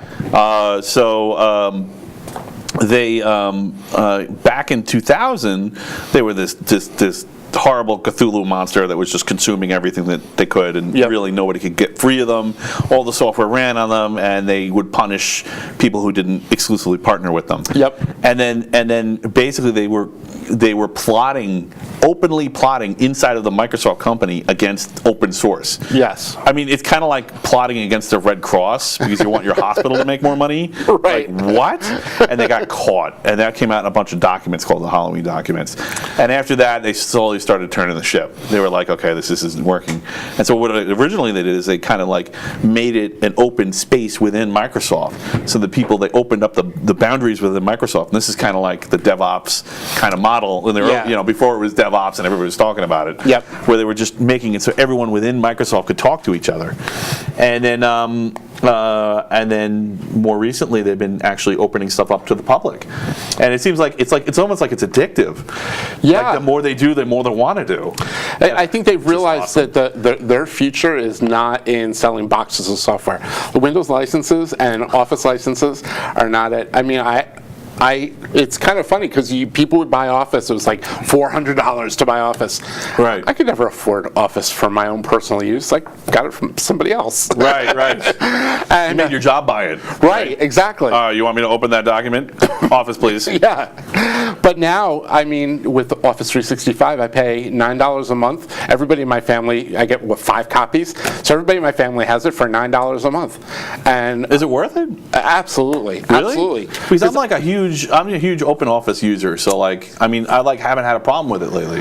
They back in 2000 they were this horrible Cthulhu monster that was just consuming everything that they could, and really nobody could get free of them. All the software ran on them, and they would punish people who didn't exclusively partner with them. Yep. And then basically they were openly plotting inside of the Microsoft company against open source. Yes. I mean, it's kind of like plotting against the Red Cross because you want your hospital to make more money. Right. What? And they got caught, and that came out in a bunch of documents called the Halloween documents. And after that, they slowly started turning the ship. They were like, okay, this isn't working. And so what originally they did is they kind of made it an open space within Microsoft. So they opened up the boundaries within Microsoft. And this is kind of like the DevOps kind of model. And before it was DevOps and everybody was talking about it. Yep. Where they were just making it so everyone within Microsoft could talk to each other. And then more recently they've been actually opening stuff up to the public. And it seems like it's almost like it's addictive. Yeah. The more they do, the more they want to do. I think they've realized that their future is not in selling boxes of software. The Windows licenses and Office licenses are not it. I mean, it's kind of funny because people would buy Office. It was like $400 to buy Office. Right. I could never afford Office for my own personal use. I got it from somebody else. Right. And, You made your job buy it. right, exactly. You want me to open that document? Office, please. Yeah. But now, I mean, with Office 365, I pay $9 a month. Everybody in my family, I get, 5 copies? So everybody in my family has it for $9 a month. And Is it worth it? absolutely. Really? Absolutely. Because I'm a huge open office user, so I haven't had a problem with it lately.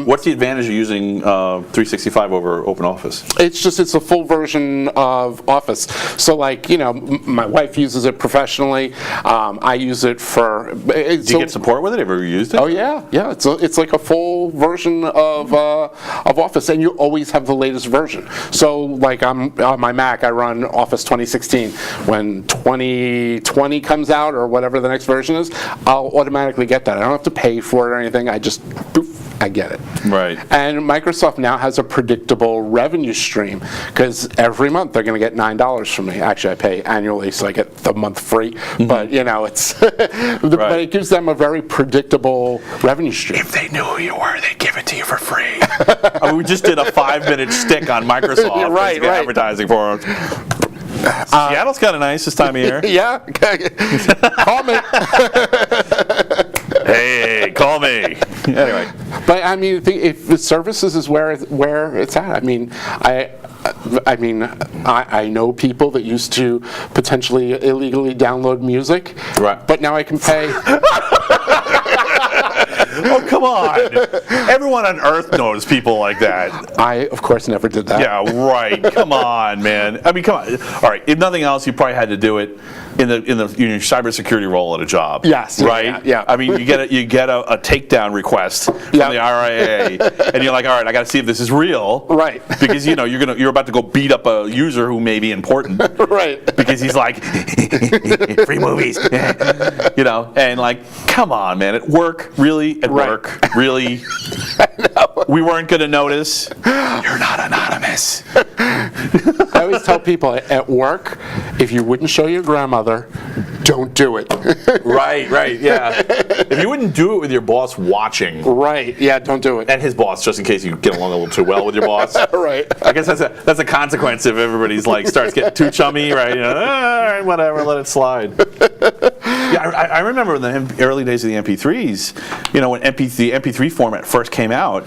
What's the advantage of using 365 over open office? It's a full version of Office. So my wife uses it professionally. I use it for. Do you get support with it? Have you ever used it? Oh yeah. It's like a full version of Office, and you always have the latest version. So I'm on my Mac, I run Office 2016. When 2020 comes out or whatever the next version is, I'll automatically get that. I don't have to pay for it or anything. I just I get it. Right. And Microsoft now has a predictable revenue stream because every month they're going to get $9 from me. Actually, I pay annually, so I get the month free. Mm-hmm. But it's but it gives them a very predictable revenue stream. If they knew who you were, they'd give it to you for free. We just did a 5-minute stick on Microsoft Right. advertising for them. Seattle's kind of nice this time of year. Yeah. Call me. Hey, call me. Anyway. But I mean, if the services is where it's at. I mean, I know people that used to potentially illegally download music. Right. But now I can pay. Oh, come on. Everyone on Earth knows people like that. I, of course, never did that. Yeah, right. Come on, man. I mean, come on. All right. If nothing else, you probably had to do it in your cybersecurity role at a job. Yes. Right. Yeah. I mean, you get a takedown request from the RIA, and you're like, all right, I got to see if this is real. Right. Because you're about to go beat up a user who may be important. Right. Because he's like, free movies. And come on, man. At work, really? At work, really? We weren't going to notice. You're not anonymous. I always tell people at work, if you wouldn't show your grandmother, don't do it. Right, yeah. If you wouldn't do it with your boss watching. Right, yeah, don't do it. And his boss, just in case you get along a little too well with your boss. Right. I guess that's a consequence if everybody's starts getting too chummy, right? All right, whatever, let it slide. Yeah, I remember in the early days of the MP3s, when the MP3 format first came out,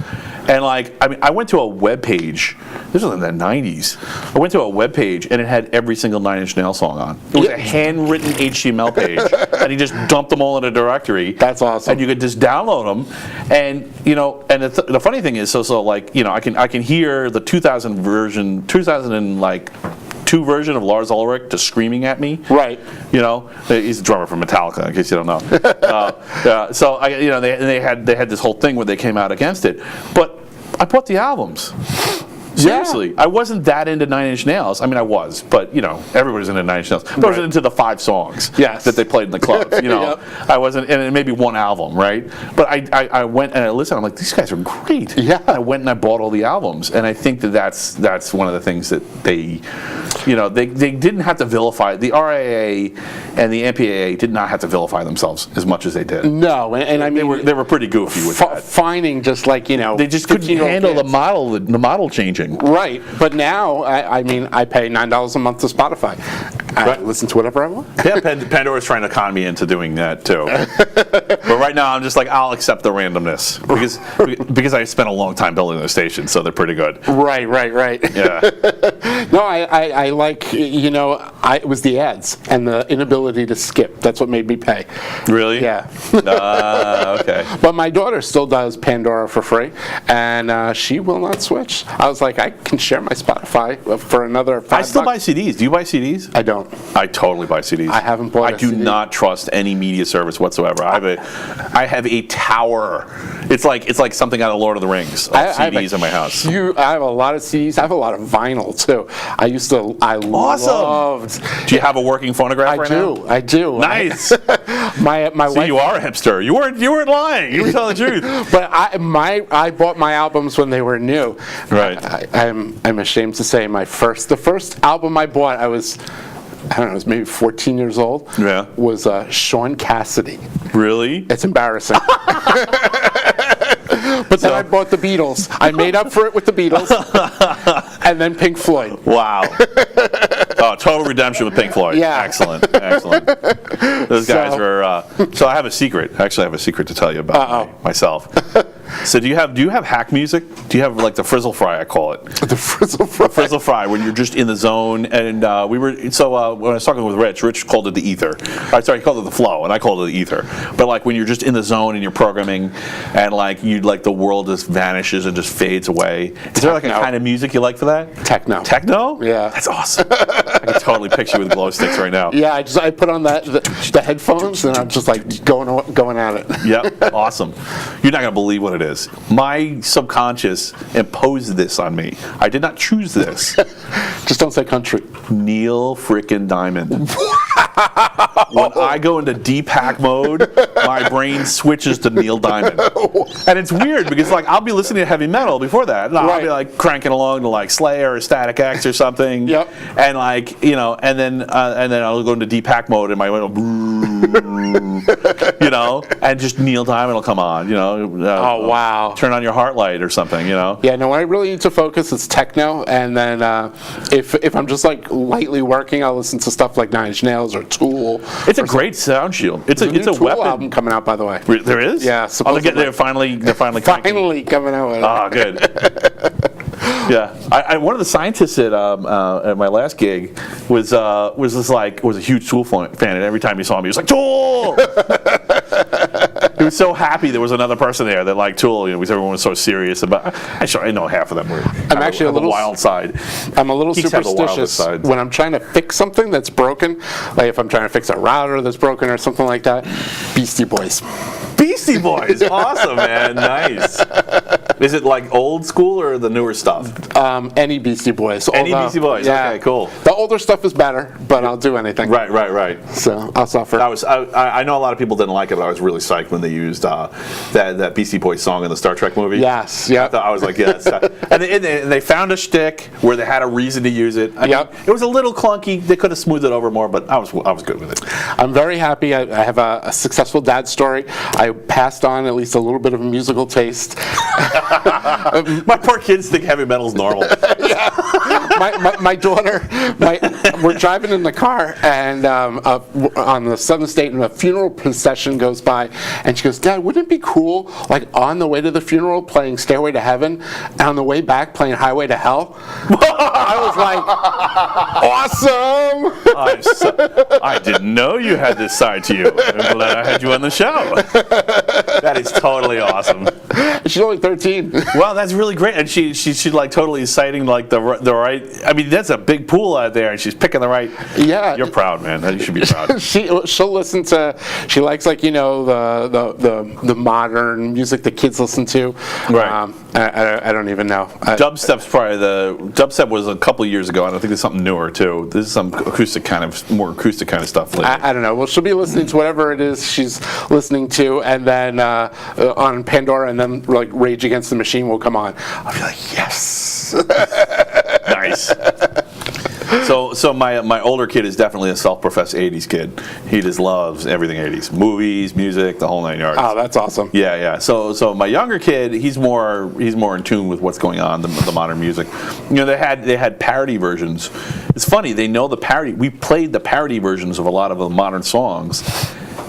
and I went to a web page. This was in the 90s. I went to a web page and it had every single Nine Inch Nails song on. It was a handwritten HTML page, and he just dumped them all in a directory. That's awesome. And you could just download them, and and the funny thing is, I can hear the 2002 version of Lars Ulrich just screaming at me. Right. He's a drummer from Metallica, in case you don't know. So they had this whole thing where they came out against it, but I bought the albums. Seriously, I wasn't that into Nine Inch Nails. I mean, I was, but everybody's into Nine Inch Nails. But I wasn't into the 5 songs that they played in the clubs. Yep. I wasn't, and maybe one album, right? But I went and I listened. I'm like, these guys are great. Yeah. And I went and I bought all the albums, and I think that's one of the things that they didn't have to vilify. The RIA and the MPAA did not have to vilify themselves as much as they did. No, and I mean they were pretty goofy with that. Finding just they just couldn't handle the model changing. Right, but now I pay $9 a month to Spotify. I listen to whatever I want. Yeah, Pandora's trying to con me into doing that too. But right now I'm just I'll accept the randomness because I spent a long time building those stations, so they're pretty good. Right. Yeah. No, I like it was the ads and the inability to skip. That's what made me pay. Really? Yeah. Okay. But my daughter still does Pandora for free, and she will not switch. I was like, I can share my Spotify for another $5. I still buy CDs. Do you buy CDs? I don't. I totally buy CDs. I haven't bought I do not trust any media service whatsoever. I have a tower. It's like something out of Lord of the Rings of CDs in my house. I have a lot of CDs. I have a lot of vinyl too. I loved. Do you have a working phonograph right now? I do. Nice. My wife. You are a hipster. You weren't lying. You were telling the truth. But I bought my albums when they were new. Right. I'm ashamed to say the first album I bought, I don't know, it was maybe 14 years old. Yeah. Was Sean Cassidy. Really? It's embarrassing. But then I bought the Beatles. I made up for it with the Beatles, and then Pink Floyd. Wow. Oh, total redemption with Pink Floyd. Yeah. Excellent. Those guys are. So I have a secret. Actually, I have a secret to tell you about myself. So do you have hack music? Do you have like the frizzle fry? I call it The Frizzle Fry. frizzle fry when you're just in the zone. And when I was talking with Rich called it the ether. Sorry, he called it the flow, and I called it the ether. But like when you're just in the zone and you're programming, and like the world just vanishes and just fades away. Is there like a kind of music you like for that? Techno. Techno? Yeah. That's awesome. I can totally picture you with glow sticks right now. Yeah, I put on the headphones, and I'm just like going at it. Yep, awesome. You're not going to believe what it is. My subconscious imposed this on me. I did not choose this. Just don't say country. Neil frickin' Diamond. When I go into deep hack mode, my brain switches to Neil Diamond. And it's weird because like I'll be listening to heavy metal before that. And I'll be like cranking along to like Slayer or Static X or something. Yep. And like, and then I'll go into deep hack mode and my and just Neil Diamond will come on, Oh, wow. Turn on your heart light or something, Yeah, no, when I really need to focus, it's techno, and then if I'm just like lightly working, I'll listen to stuff like Nine Inch Nails or Tool. It's a great sound shield. It's There's a new Tool weapon. album coming out, by the way. There is? Yeah, Oh, supposedly. they're finally cranking. Finally coming out with it. Oh, good. Yeah, one of the scientists at my last gig was a huge Tool fan, and every time he saw me, he was like, Tool. He was so happy there was another person there that liked Tool. Because everyone was so serious about. I know half of them were. I'm actually a little wild side. I'm a little Each have the wildest superstitious sides. when I'm trying to fix something that's broken. Like if I'm trying to fix a router that's broken or something like that. Beastie Boys. Beastie Boys, awesome, man, nice. Is it like old school or the newer stuff? Any Beastie Boys. Any Beastie Boys, okay, cool. The older stuff is better, but I'll do anything. Right. So I'll suffer. I know a lot of people didn't like it, but I was really psyched when they used that Beastie Boys song in the Star Trek movie. Yes, yeah. I was like, yes. And they found a shtick where they had a reason to use it. I mean, it was a little clunky. They could have smoothed it over more, but I was good with it. I'm very happy. I have a successful dad story. I passed on at least a little bit of a musical taste. My poor kids think heavy metal's normal. My daughter, we're driving in the car, and on the Southern State, and a funeral procession goes by, and she goes, Dad, wouldn't it be cool, like on the way to the funeral playing Stairway to Heaven, and on the way back playing Highway to Hell? I was like, awesome! I didn't know you had this side to you. I'm glad I had you on the show. That is totally awesome. She's only 13. Well, that's really great, and she's like totally citing like the right. I mean, that's a big pool out there, and she's picking the right. Yeah, you're proud, man. You should be proud. She'll listen to. She likes like the modern music that kids listen to. Right. I don't even know. Dubstep was a couple years ago, and I think there's something newer too. This is some more acoustic kind of stuff lately. I don't know. Well, she'll be listening to whatever it is she's listening to, and then on Pandora, and then like Rage Against the Machine will come on. I'll be like, yes. Nice. So my older kid is definitely a self-professed 80s kid. He just loves everything 80s. Movies, music, the whole 9 yards. Oh, that's awesome. Yeah. So my younger kid, he's more in tune with what's going on, the modern music. They had parody versions. It's funny, they know the parody. We played the parody versions of a lot of the modern songs.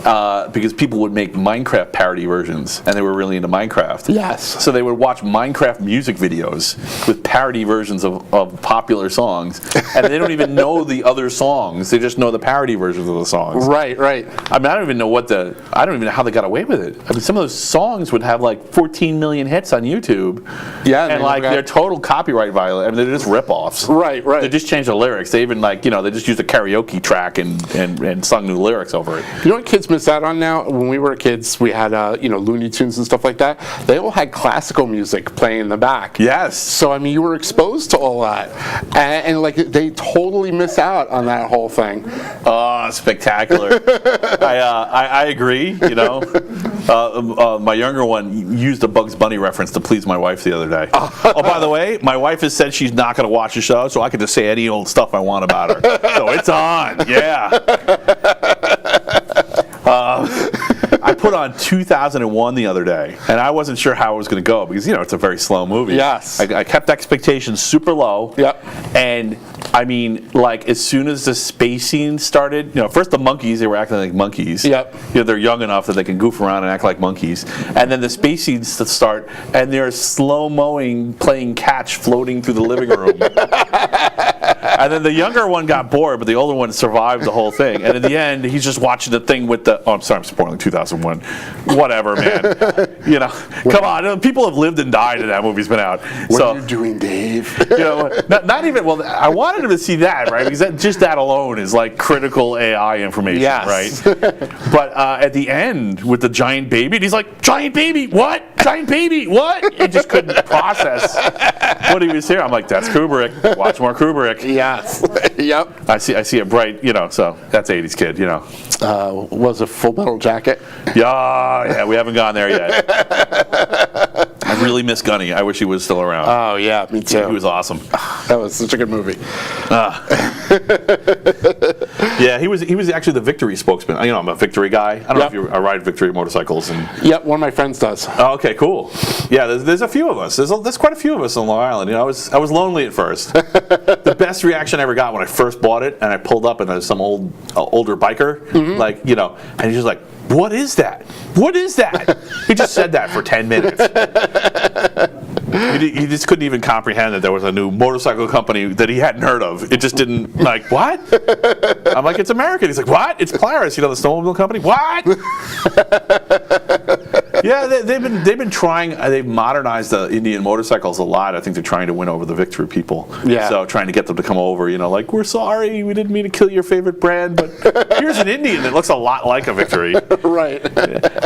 Because people would make Minecraft parody versions, and they were really into Minecraft. Yes. So they would watch Minecraft music videos with parody versions of popular songs, and they don't even know the other songs. They just know the parody versions of the songs. Right. I mean, I don't even know how they got away with it. I mean, some of those songs would have like 14 million hits on YouTube. Yeah. And like they're total copyright violation. I mean, they're just rip-offs. Right. They just changed the lyrics. They even they just used a karaoke track and sung new lyrics over it. You know what kids miss out on now. When we were kids, we had Looney Tunes and stuff like that. They all had classical music playing in the back. Yes. So I mean, you were exposed to all that, and like they totally miss out on that whole thing. Oh, spectacular. I agree, my younger one used a Bugs Bunny reference to please my wife the other day. Oh, by the way, my wife has said she's not going to watch the show, so I can just say any old stuff I want about her. So it's on, yeah. I put on 2001 the other day, and I wasn't sure how it was going to go because, it's a very slow movie. Yes. I kept expectations super low. Yep. And, I mean, like, as soon as the space scene started, first the monkeys, they were acting like monkeys. Yep. They're young enough that they can goof around and act like monkeys. And then the space scenes start, and they're slow-mowing, playing catch, floating through the living room. And then the younger one got bored, but the older one survived the whole thing. And in the end, he's just watching the thing with the... Oh, I'm sorry, I'm spoiling 2001. Whatever, man. Come on. People have lived and died and that movie's been out. What are you doing, Dave? Not even... Well, I wanted him to see that, right? Because just that alone is like critical AI information, yes. Right? But at the end, with the giant baby, and he's like, giant baby, what? Giant baby, what? He just couldn't process what he was hearing. I'm like, that's Kubrick. Watch more Kubrick. Yes. Yep. I see it bright, so that's 80s kid, Was a Full Metal Jacket? Yeah, we haven't gone there yet. I really miss Gunny. I wish he was still around. Oh, yeah, me too. He was awesome. That was such a good movie. Yeah, he was actually the Victory spokesman. I'm a Victory guy. I don't know if I ride Victory motorcycles. Yep, one of my friends does. Oh, okay, cool. Yeah, there's a few of us. There's quite a few of us on Long Island. I was lonely at first. The best reaction I ever got when I first bought it, and I pulled up, and there's some older biker, and he's just like, "What is that? What is that?" He just said that for 10 minutes. He just couldn't even comprehend that there was a new motorcycle company that he hadn't heard of. It just didn't, what? I'm like, it's American. He's like, what? It's Polaris, the snowmobile company? What? Yeah, they've been trying. They've modernized the Indian motorcycles a lot. I think they're trying to win over the Victory people. Yeah. So trying to get them to come over. Like, we're sorry, we didn't mean to kill your favorite brand, but here's an Indian that looks a lot like a Victory. Right.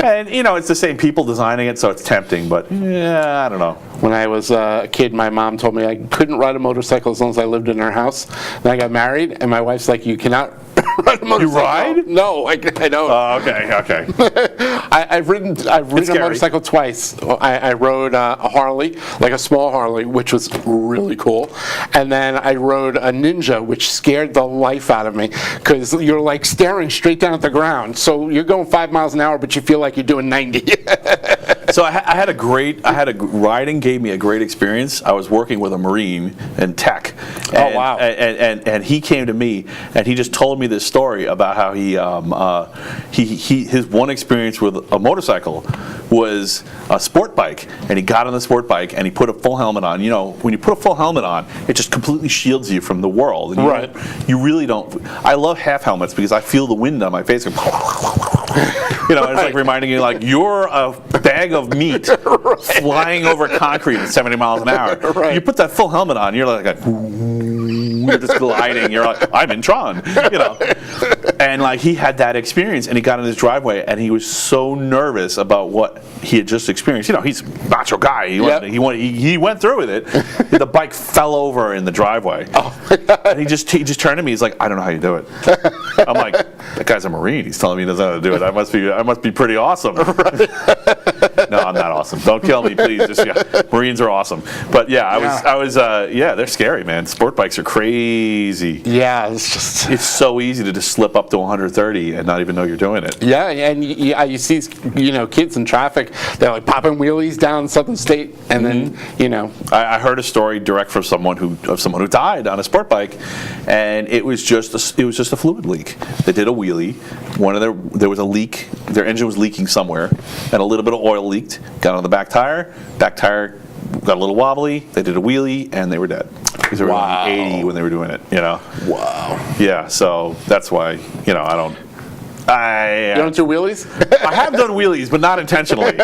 And it's the same people designing it, so it's tempting. But I don't know. When I was a kid, my mom told me I couldn't ride a motorcycle as long as I lived in her house. Then I got married, and my wife's like, "You cannot ride a motorcycle." You ride? No, I don't. Oh, okay. I've ridden a motorcycle twice. I rode a Harley, like a small Harley, which was really cool. And then I rode a Ninja, which scared the life out of me because you're like staring straight down at the ground. So you're going 5 miles an hour, but you feel like you're doing 90. So riding gave me a great experience. I was working with a Marine in tech. Oh, wow. And he came to me and he just told me this story about how his one experience with a motorcycle was a sport bike, and he got on the sport bike and he put a full helmet on. When you put a full helmet on, it just completely shields you from the world. And you really don't. I love half helmets because I feel the wind on my face. It's like reminding you, like, you're a bag of meat flying over concrete at 70 miles an hour. Right. You put that full helmet on, you're like you're just gliding. You're like, I'm in Tron, And like he had that experience, and he got in his driveway, and he was so nervous about what he had just experienced. He's a macho guy. He went through with it. The bike fell over in the driveway. Oh my God. And he just turned to me. He's like, I don't know how you do it. I'm like, that guy's a Marine. He's telling me he doesn't know how to do it. I must be pretty awesome. No, I'm not awesome. Don't kill me, please. Marines are awesome. But they're scary, man. Sport bikes are crazy. Yeah, it's so easy to just slip up to 130 and not even know you're doing it. Yeah, and you see, kids in traffic, they're like popping wheelies down Southern State, and then, I heard a story direct from someone who died on a sport bike, and it was just a fluid leak. They did a wheelie. There was a leak. Their engine was leaking somewhere, and a little bit of oil leaked. Got on the back tire. Back tire got a little wobbly. They did a wheelie, and they were dead. Because they were going 80 when they were doing it. Wow. Yeah. So that's why I don't. You don't do wheelies? I have done wheelies, but not intentionally.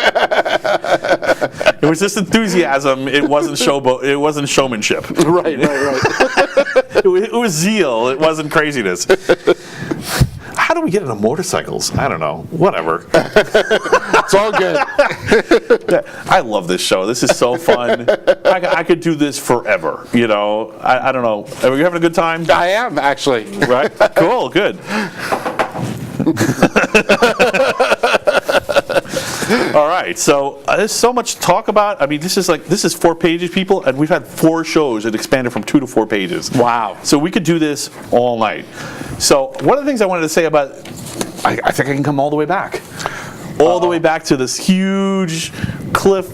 It was just enthusiasm. It wasn't It wasn't showmanship. Right. It was zeal. It wasn't craziness. How do we get into motorcycles? I don't know. Whatever. It's all good. I love this show. This is so fun. I could do this forever. You know, I don't know. Are you having a good time? I am, actually. Right? Cool, good. All right, so there's so much to talk about. I mean, this is 4 pages, people, and we've had 4 shows that expanded from 2 to 4 pages. Wow. So we could do this all night. So one of the things I wanted to say about, I think I can come all the way back. All the way back to this huge cliff,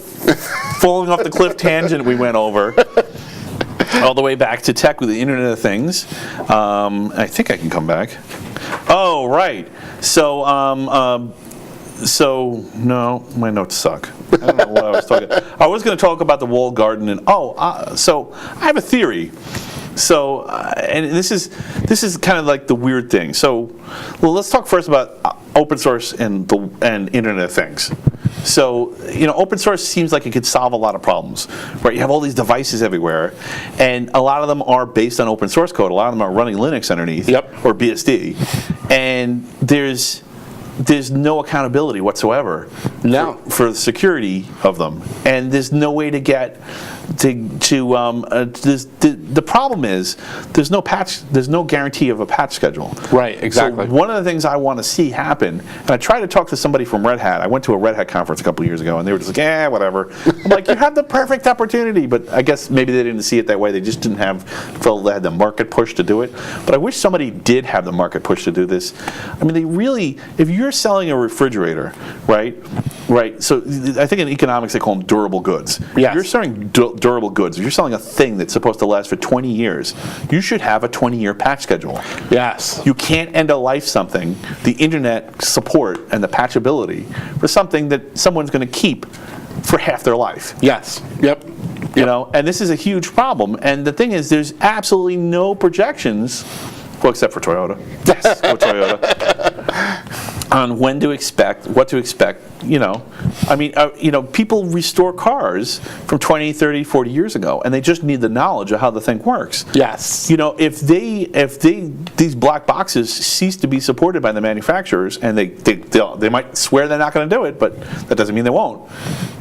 falling off the cliff tangent we went over. All the way back to tech with the Internet of Things. I think I can come back. Oh, right. So no, my notes suck. I don't know what I was talking about. I was going to talk about the walled garden, and so I have a theory. So, and this is kind of like the weird thing. So, well, let's talk first about open source and Internet of Things. So, you know, open source seems like it could solve a lot of problems, right? You have all these devices everywhere, and a lot of them are based on open source code. A lot of them are running Linux underneath, or BSD, and there's no accountability whatsoever for the security of them, and there's no way to get the problem is there's no guarantee of a patch schedule. Right, exactly. So one of the things I want to see happen, and I tried to talk to somebody from Red Hat. I went to a Red Hat conference a couple years ago, and they were just like, whatever. I'm like, you have the perfect opportunity, but I guess maybe they didn't see it that way. They just didn't felt they had the market push to do it. But I wish somebody did have the market push to do this. I mean, they really, if you're selling a refrigerator, right? So I think in economics they call them durable goods. Yes. If you're selling durable goods, if you're selling a thing that's supposed to last for 20 years, you should have a 20-year patch schedule. Yes. You can't end of life something, the internet support and the patchability, for something that someone's going to keep for half their life. Yes. Yep. You know, and this is a huge problem. And the thing is, there's absolutely no projections, well, except for Toyota. Yes, go Toyota. On what to expect, you know. I mean, people restore cars from 20, 30, 40 years ago, and they just need the knowledge of how the thing works. Yes. You know, if these black boxes cease to be supported by the manufacturers, and they might swear they're not going to do it, but that doesn't mean they won't,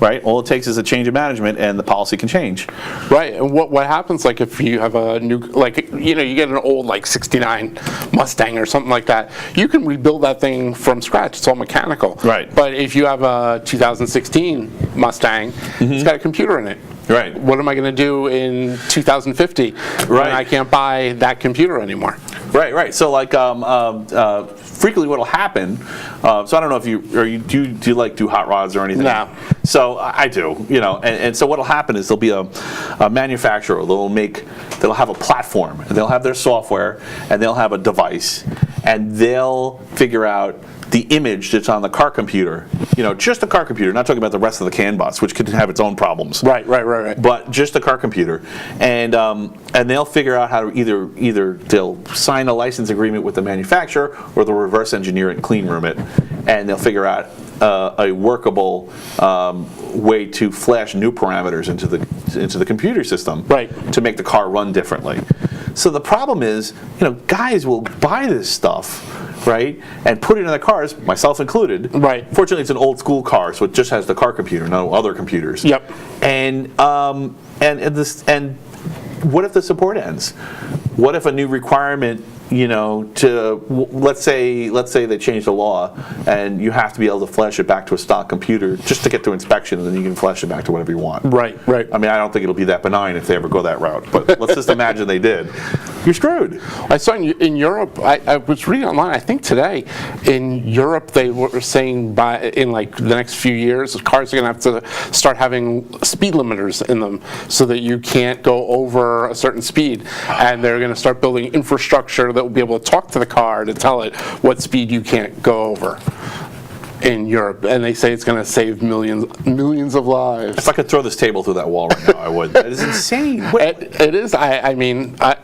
right? All it takes is a change of management, and the policy can change. Right, and what happens, like, if you have a new, like, you know, you get an old, like, 69 Mustang or something like that, you can rebuild that thing from scratch. It's all mechanical. Right. But if you have a 2016 Mustang, it's got a computer in it. Right. What am I going to do in 2050 when I can't buy that computer anymore? Right. So, like, frequently what'll happen, so I don't know if do you like do hot rods or anything? No. So I do, you know, and so what'll happen is there'll be a manufacturer, they'll have a platform, and they'll have their software, and they'll have a device, and they'll figure out the image that's on the car computer, you know, just the car computer, not talking about the rest of the CAN bus, which could have its own problems. Right. But just the car computer, and they'll figure out how to either they'll sign a license agreement with the manufacturer, or they'll reverse engineer it and clean room it, and they'll figure out a workable way to flash new parameters into the computer system, to make the car run differently. So the problem is, you know, guys will buy this stuff, right, and put it in their cars, myself included. Right. Fortunately, it's an old school car, so it just has the car computer, no other computers. Yep. And what if the support ends? What if a new requirement, you know, let's say they change the law and you have to be able to flash it back to a stock computer just to get to inspection, and then you can flash it back to whatever you want. Right. I mean, I don't think it'll be that benign if they ever go that route, but let's just imagine they did. You're screwed. I saw in Europe, I was reading online, I think today, in Europe they were saying in like the next few years, cars are going to have to start having speed limiters in them so that you can't go over a certain speed, and they're going to start building infrastructure that will be able to talk to the car to tell it what speed you can't go over in Europe, and they say it's going to save millions of lives. If I could throw this table through that wall right now, I would. That is insane. It is. I mean, I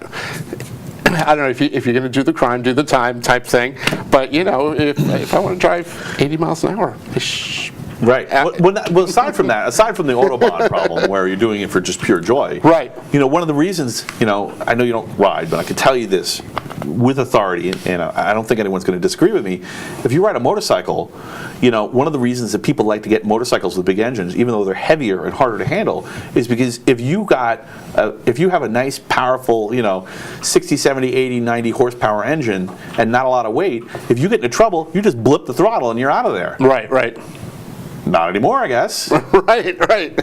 don't know if you're going to do the crime, do the time type thing, but you know, if I want to drive 80 miles an hour. Right. Well, aside from the Autobahn problem, where you're doing it for just pure joy, right? You know, one of the reasons, you know, I know you don't ride, but I can tell you this with authority, and I don't think anyone's going to disagree with me. If you ride a motorcycle, one of the reasons that people like to get motorcycles with big engines, even though they're heavier and harder to handle, is because if you have a nice, powerful, 60, 70, 80, 90 horsepower engine and not a lot of weight, if you get into trouble, you just blip the throttle and you're out of there. Right. Not anymore, I guess. Right. Right?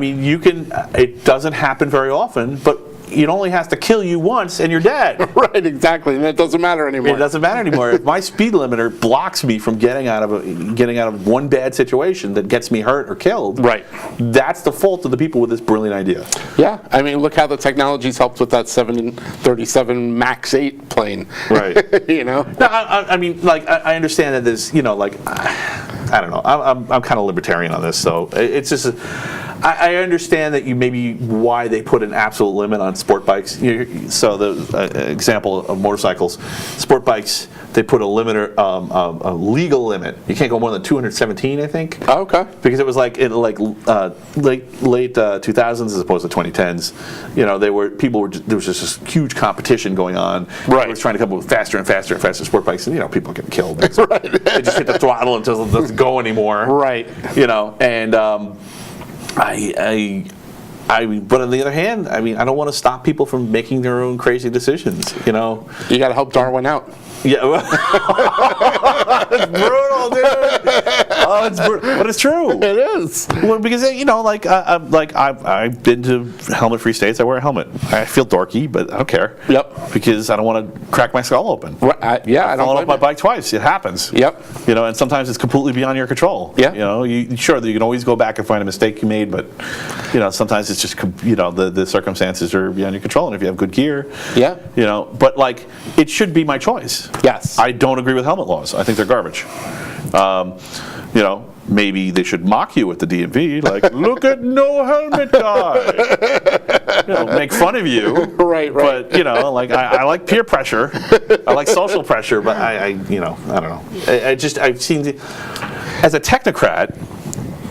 You can, it doesn't happen very often, but it only has to kill you once and you're dead. Right, exactly, and that doesn't matter anymore. It doesn't matter anymore. If my speed limiter blocks me from getting out of one bad situation that gets me hurt or killed, right, that's the fault of the people with this brilliant idea. Yeah, I mean, look how the technology's helped with that 737 MAX 8 plane. Right. No, I understand that there's, I don't know. I'm kind of libertarian on this, so it's just. I understand that maybe why they put an absolute limit on sport bikes. So the example of motorcycles, sport bikes, they put a limiter, a legal limit. You can't go more than 217, I think. Oh, okay. Because it was late 2000s as opposed to 2010s. There was just this huge competition going on. Right. They were trying to come up with faster and faster and faster sport bikes, and people get killed. Right. They just hit the throttle until it doesn't go anymore. Right. And. But on the other hand, I don't want to stop people from making their own crazy decisions. You got to help Darwin out. Yeah, it's brutal, dude. Oh, it's brutal, but it's true. It is. Well, because I've been to helmet-free states. I wear a helmet. I feel dorky, but I don't care. Yep. Because I don't want to crack my skull open. I don't. Fallen off my bike twice. It happens. Yep. And sometimes it's completely beyond your control. Yeah. Sure, you can always go back and find a mistake you made, but sometimes it's just the circumstances are beyond your control. And if you have good gear, yeah. But it should be my choice. Yes. I don't agree with helmet laws. I think they're garbage. Maybe they should mock you at the DMV, like, look at no helmet guy. Make fun of you. Right. But, I like peer pressure. I like social pressure, but I don't know. I've seen, as a technocrat,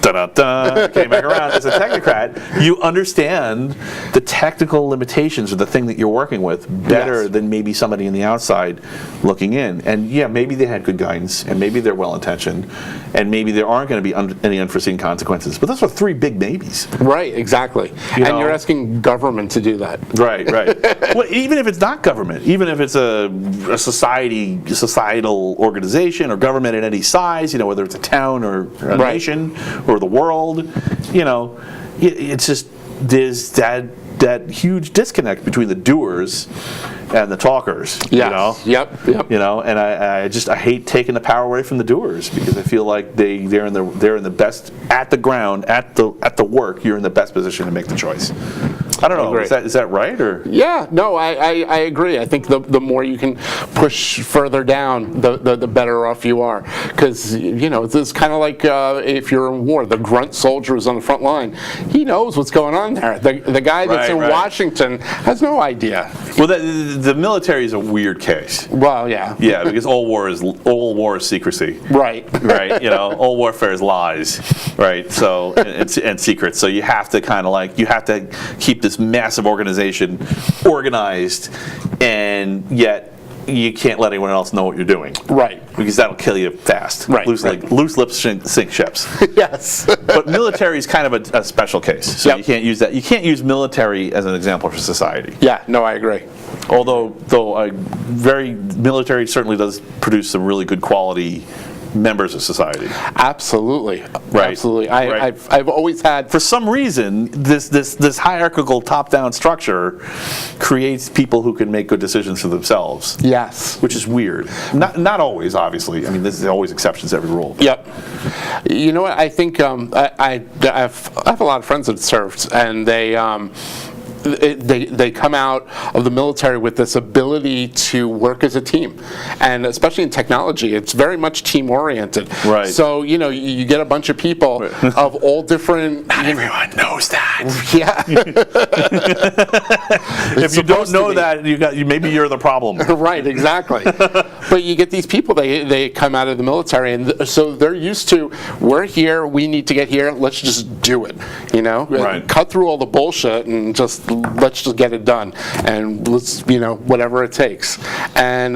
came back around. As a technocrat, you understand the technical limitations of the thing that you're working with better than maybe somebody on the outside looking in. And maybe they had good guidance, and maybe they're well-intentioned, and maybe there aren't going to be any unforeseen consequences. But those are three big maybes. Right, exactly. And you're asking government to do that. Right. Well, even if it's not government, even if it's a societal organization or government at any size, whether it's a town or a nation or the world, it's just there's that huge disconnect between the doers and the talkers. Yes. Yep. And I hate taking the power away from the doers, because I feel like they're in the best at the ground at the work. You're in the best position to make the choice. I don't know. Is that right, or? Yeah. No, I agree. I think the more you can push further down, the better off you are. Because it's kind of like if you're in war, the grunt soldier is on the front line. He knows what's going on there. The guy that's in Washington has no idea. Well, the military is a weird case. Well, yeah. Yeah, because all war is secrecy. Right. Right. All warfare is lies. Right. So and secrets. So you have to keep this massive organization organized, and yet you can't let anyone else know what you're doing. Right. Because that'll kill you fast. Right. Loose lips sink ships. Yes. But military is kind of a special case. So you can't use that. You can't use military as an example for society. Yeah. No, I agree. Although military certainly does produce some really good quality members of society. Absolutely. Right. Absolutely. I've always had, for some reason, this hierarchical top-down structure creates people who can make good decisions for themselves. Yes. Which is weird. Not always, obviously. There's always exceptions to every rule. Yep. You know what? I think I have a lot of friends that served, and they come out of the military with this ability to work as a team, and especially in technology, it's very much team oriented. Right. So you get a bunch of people of all different. Not everyone knows that. Yeah. If you don't know that, maybe you're the problem. Right. Exactly. But you get these people. They come out of the military, and so they're used to, we're here. We need to get here. Let's just do it. Right. Cut through all the bullshit and just let's just get it done, and let's, whatever it takes. And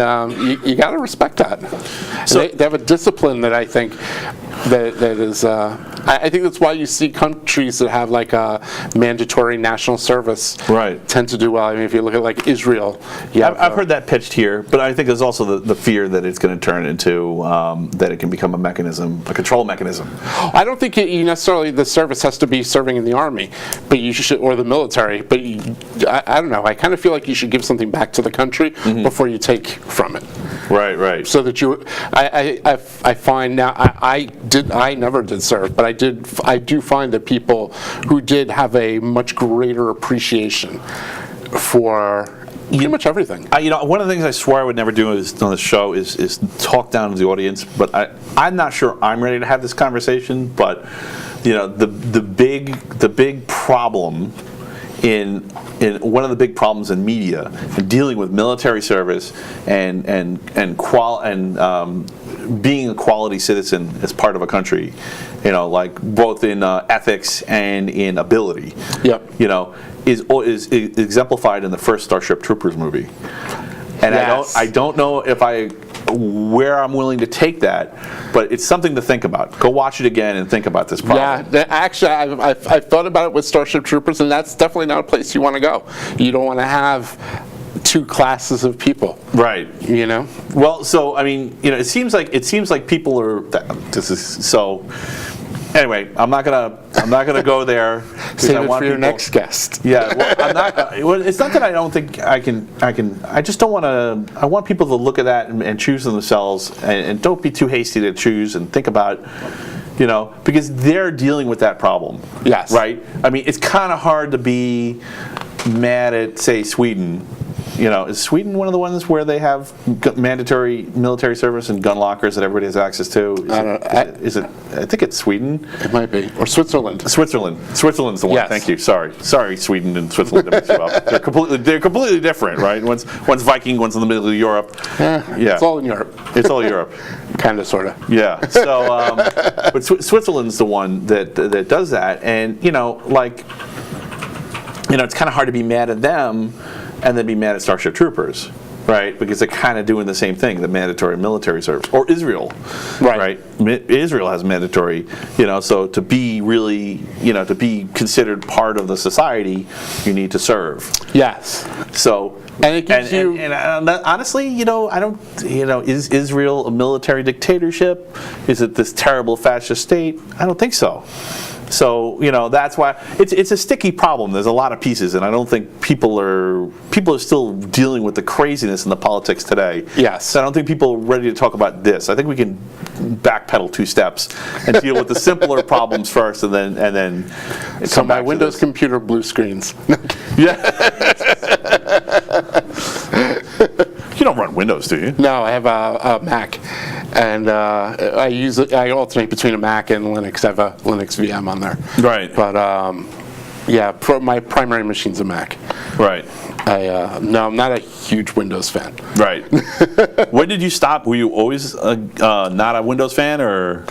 you got to respect that. So they have a discipline that I think that is. I think that's why you see countries that have like a mandatory national service tend to do well. I mean, if you look at like Israel, I've heard that pitched here, but I think there's also the fear that it's going to turn into that it can become a mechanism, a control mechanism. I don't think necessarily the service has to be serving in the army, but you should, or the military. But I don't know. I kind of feel like you should give something back to the country before you take from it. Right. So that I find now I never did serve, but I do find that people who did have a much greater appreciation for pretty much everything. One of the things I swore I would never do on this show is talk down to the audience, but I'm not sure I'm ready to have this conversation. But the big problem in one of the big problems in media in dealing with military service and being a quality citizen as part of a country, like both in ethics and in ability. Is exemplified in the first Starship Troopers movie. And yes. I don't know where I'm willing to take that, but it's something to think about. Go watch it again and think about this problem. Yeah, actually, I've thought about it with Starship Troopers, and that's definitely not a place you want to go. You don't want to have two classes of people. Right. Well, so I mean, it seems like people are. This is so. Anyway, I'm not gonna go there. Save it for your next guest. Yeah, well, I'm not. It's not that I don't think I can. I just don't want to. I want people to look at that and choose for themselves, and don't be too hasty to choose and think about. Because they're dealing with that problem. Yes. Right. I mean, it's kind of hard to be mad at, say, Sweden. Is Sweden one of the ones where they have mandatory military service and gun lockers that everybody has access to? I think it's Sweden. It might be. Or Switzerland. Switzerland's the one. Yes. Thank you. Sorry, Sweden and Switzerland. They're completely different, right? One's Viking, one's in the middle of Europe. Yeah. It's all in Europe. It's all Europe. Kind of, sort of. Yeah. So, but Switzerland's the one that does that, and it's kind of hard to be mad at them and then be mad at Starship Troopers, right? Because they're kind of doing the same thing, the mandatory military service. Or Israel, right? Israel has mandatory, so to be really, to be considered part of the society, you need to serve. Yes. So, and it gives you... And honestly, I don't, is Israel a military dictatorship? Is it this terrible fascist state? I don't think so. So that's why it's a sticky problem. There's a lot of pieces, and I don't think people are still dealing with the craziness in the politics today. Yes. So I don't think people are ready to talk about this. I think we can backpedal 2 steps and deal with the simpler problems first, and then. So my Windows computer blue screens. Yeah. You don't run Windows, do you? No, I have a Mac, and I alternate between a Mac and Linux. I have a Linux VM on there. Right. But my primary machine's a Mac. Right. No, I'm not a huge Windows fan. Right. When did you stop? Were you always not a Windows fan, or?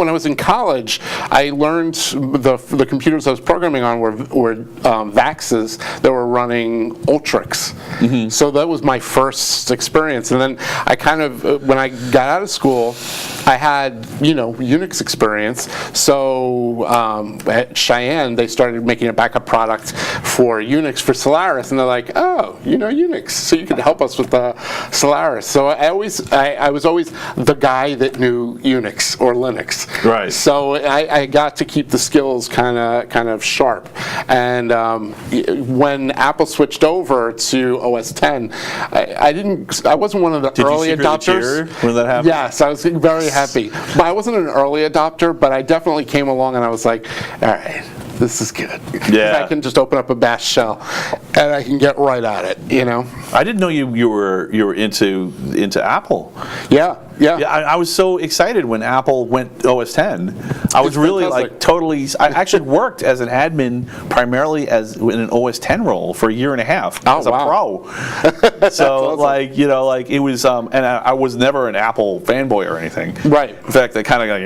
When I was in college, I learned the computers I was programming on were VAXs that were running Ultrix. Mm-hmm. So that was my first experience. And then I kind of, when I got out of school, I had, Unix experience. So at Cheyenne, they started making a backup product for Unix for Solaris, and they're like, oh, Unix, so you can help us with the Solaris. So I was always the guy that knew Unix or Linux. Right. So I got to keep the skills kind of sharp. And when Apple switched over to OS X, I wasn't one of the early adopters. Did you when that happened? Yes, I was very happy. But I wasn't an early adopter, but I definitely came along and I was like, all right, this is good. Yeah. I can just open up a bash shell and I can get right at it, I didn't know you were into Apple. Yeah. Yeah. I was so excited when Apple went OS 10. I was really fantastic. like totally. I actually worked as an admin primarily as in an OS 10 role for a year and a half as a pro. So awesome. it was, and I was never an Apple fanboy or anything. Right. In fact, I kind of like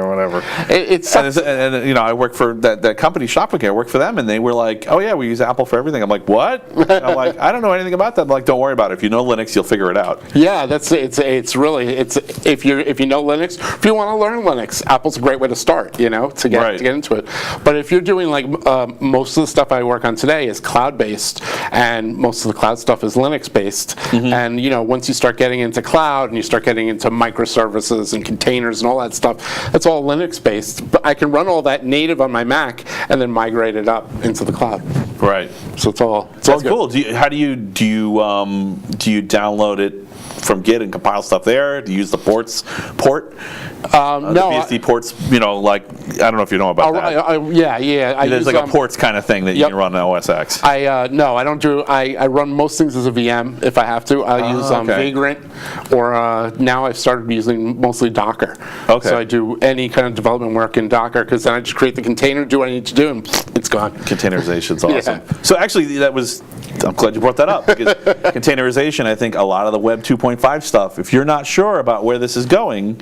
whatever. And I worked for that company ShopWiki. I worked for them, and they were like, "Oh yeah, we use Apple for everything." I'm like, "What?" And I'm like, "I don't know anything about that." I'm like, "Don't worry about it. If you know Linux, you'll figure it out." Yeah, it's really if you know Linux, if you want to learn Linux, Apple's a great way to start, to get into it. But if you're doing most of the stuff I work on today is cloud based, and most of the cloud stuff is Linux based. And once you start getting into cloud and you start getting into microservices and containers and all that stuff, it's all Linux based. But I can run all that native on my Mac and then migrate it up into the cloud. Right. So it's all That's good. cool. Do you download it from Git and compile stuff there? Do you use the port? The BSD ports, I don't know if you know about that. Yeah. There's like a ports kind of thing that you can run on OS X. No, I don't do. I run most things as a VM if I have to. I use Vagrant, or now I've started using mostly Docker. Okay. So I do any kind of development work in Docker because then I just create the container, do what I need to do, and it's gone. Containerization's awesome. Yeah. So actually, I'm glad you brought that up because containerization, I think a lot of the Web 2.5 stuff, if you're not sure about where this is going,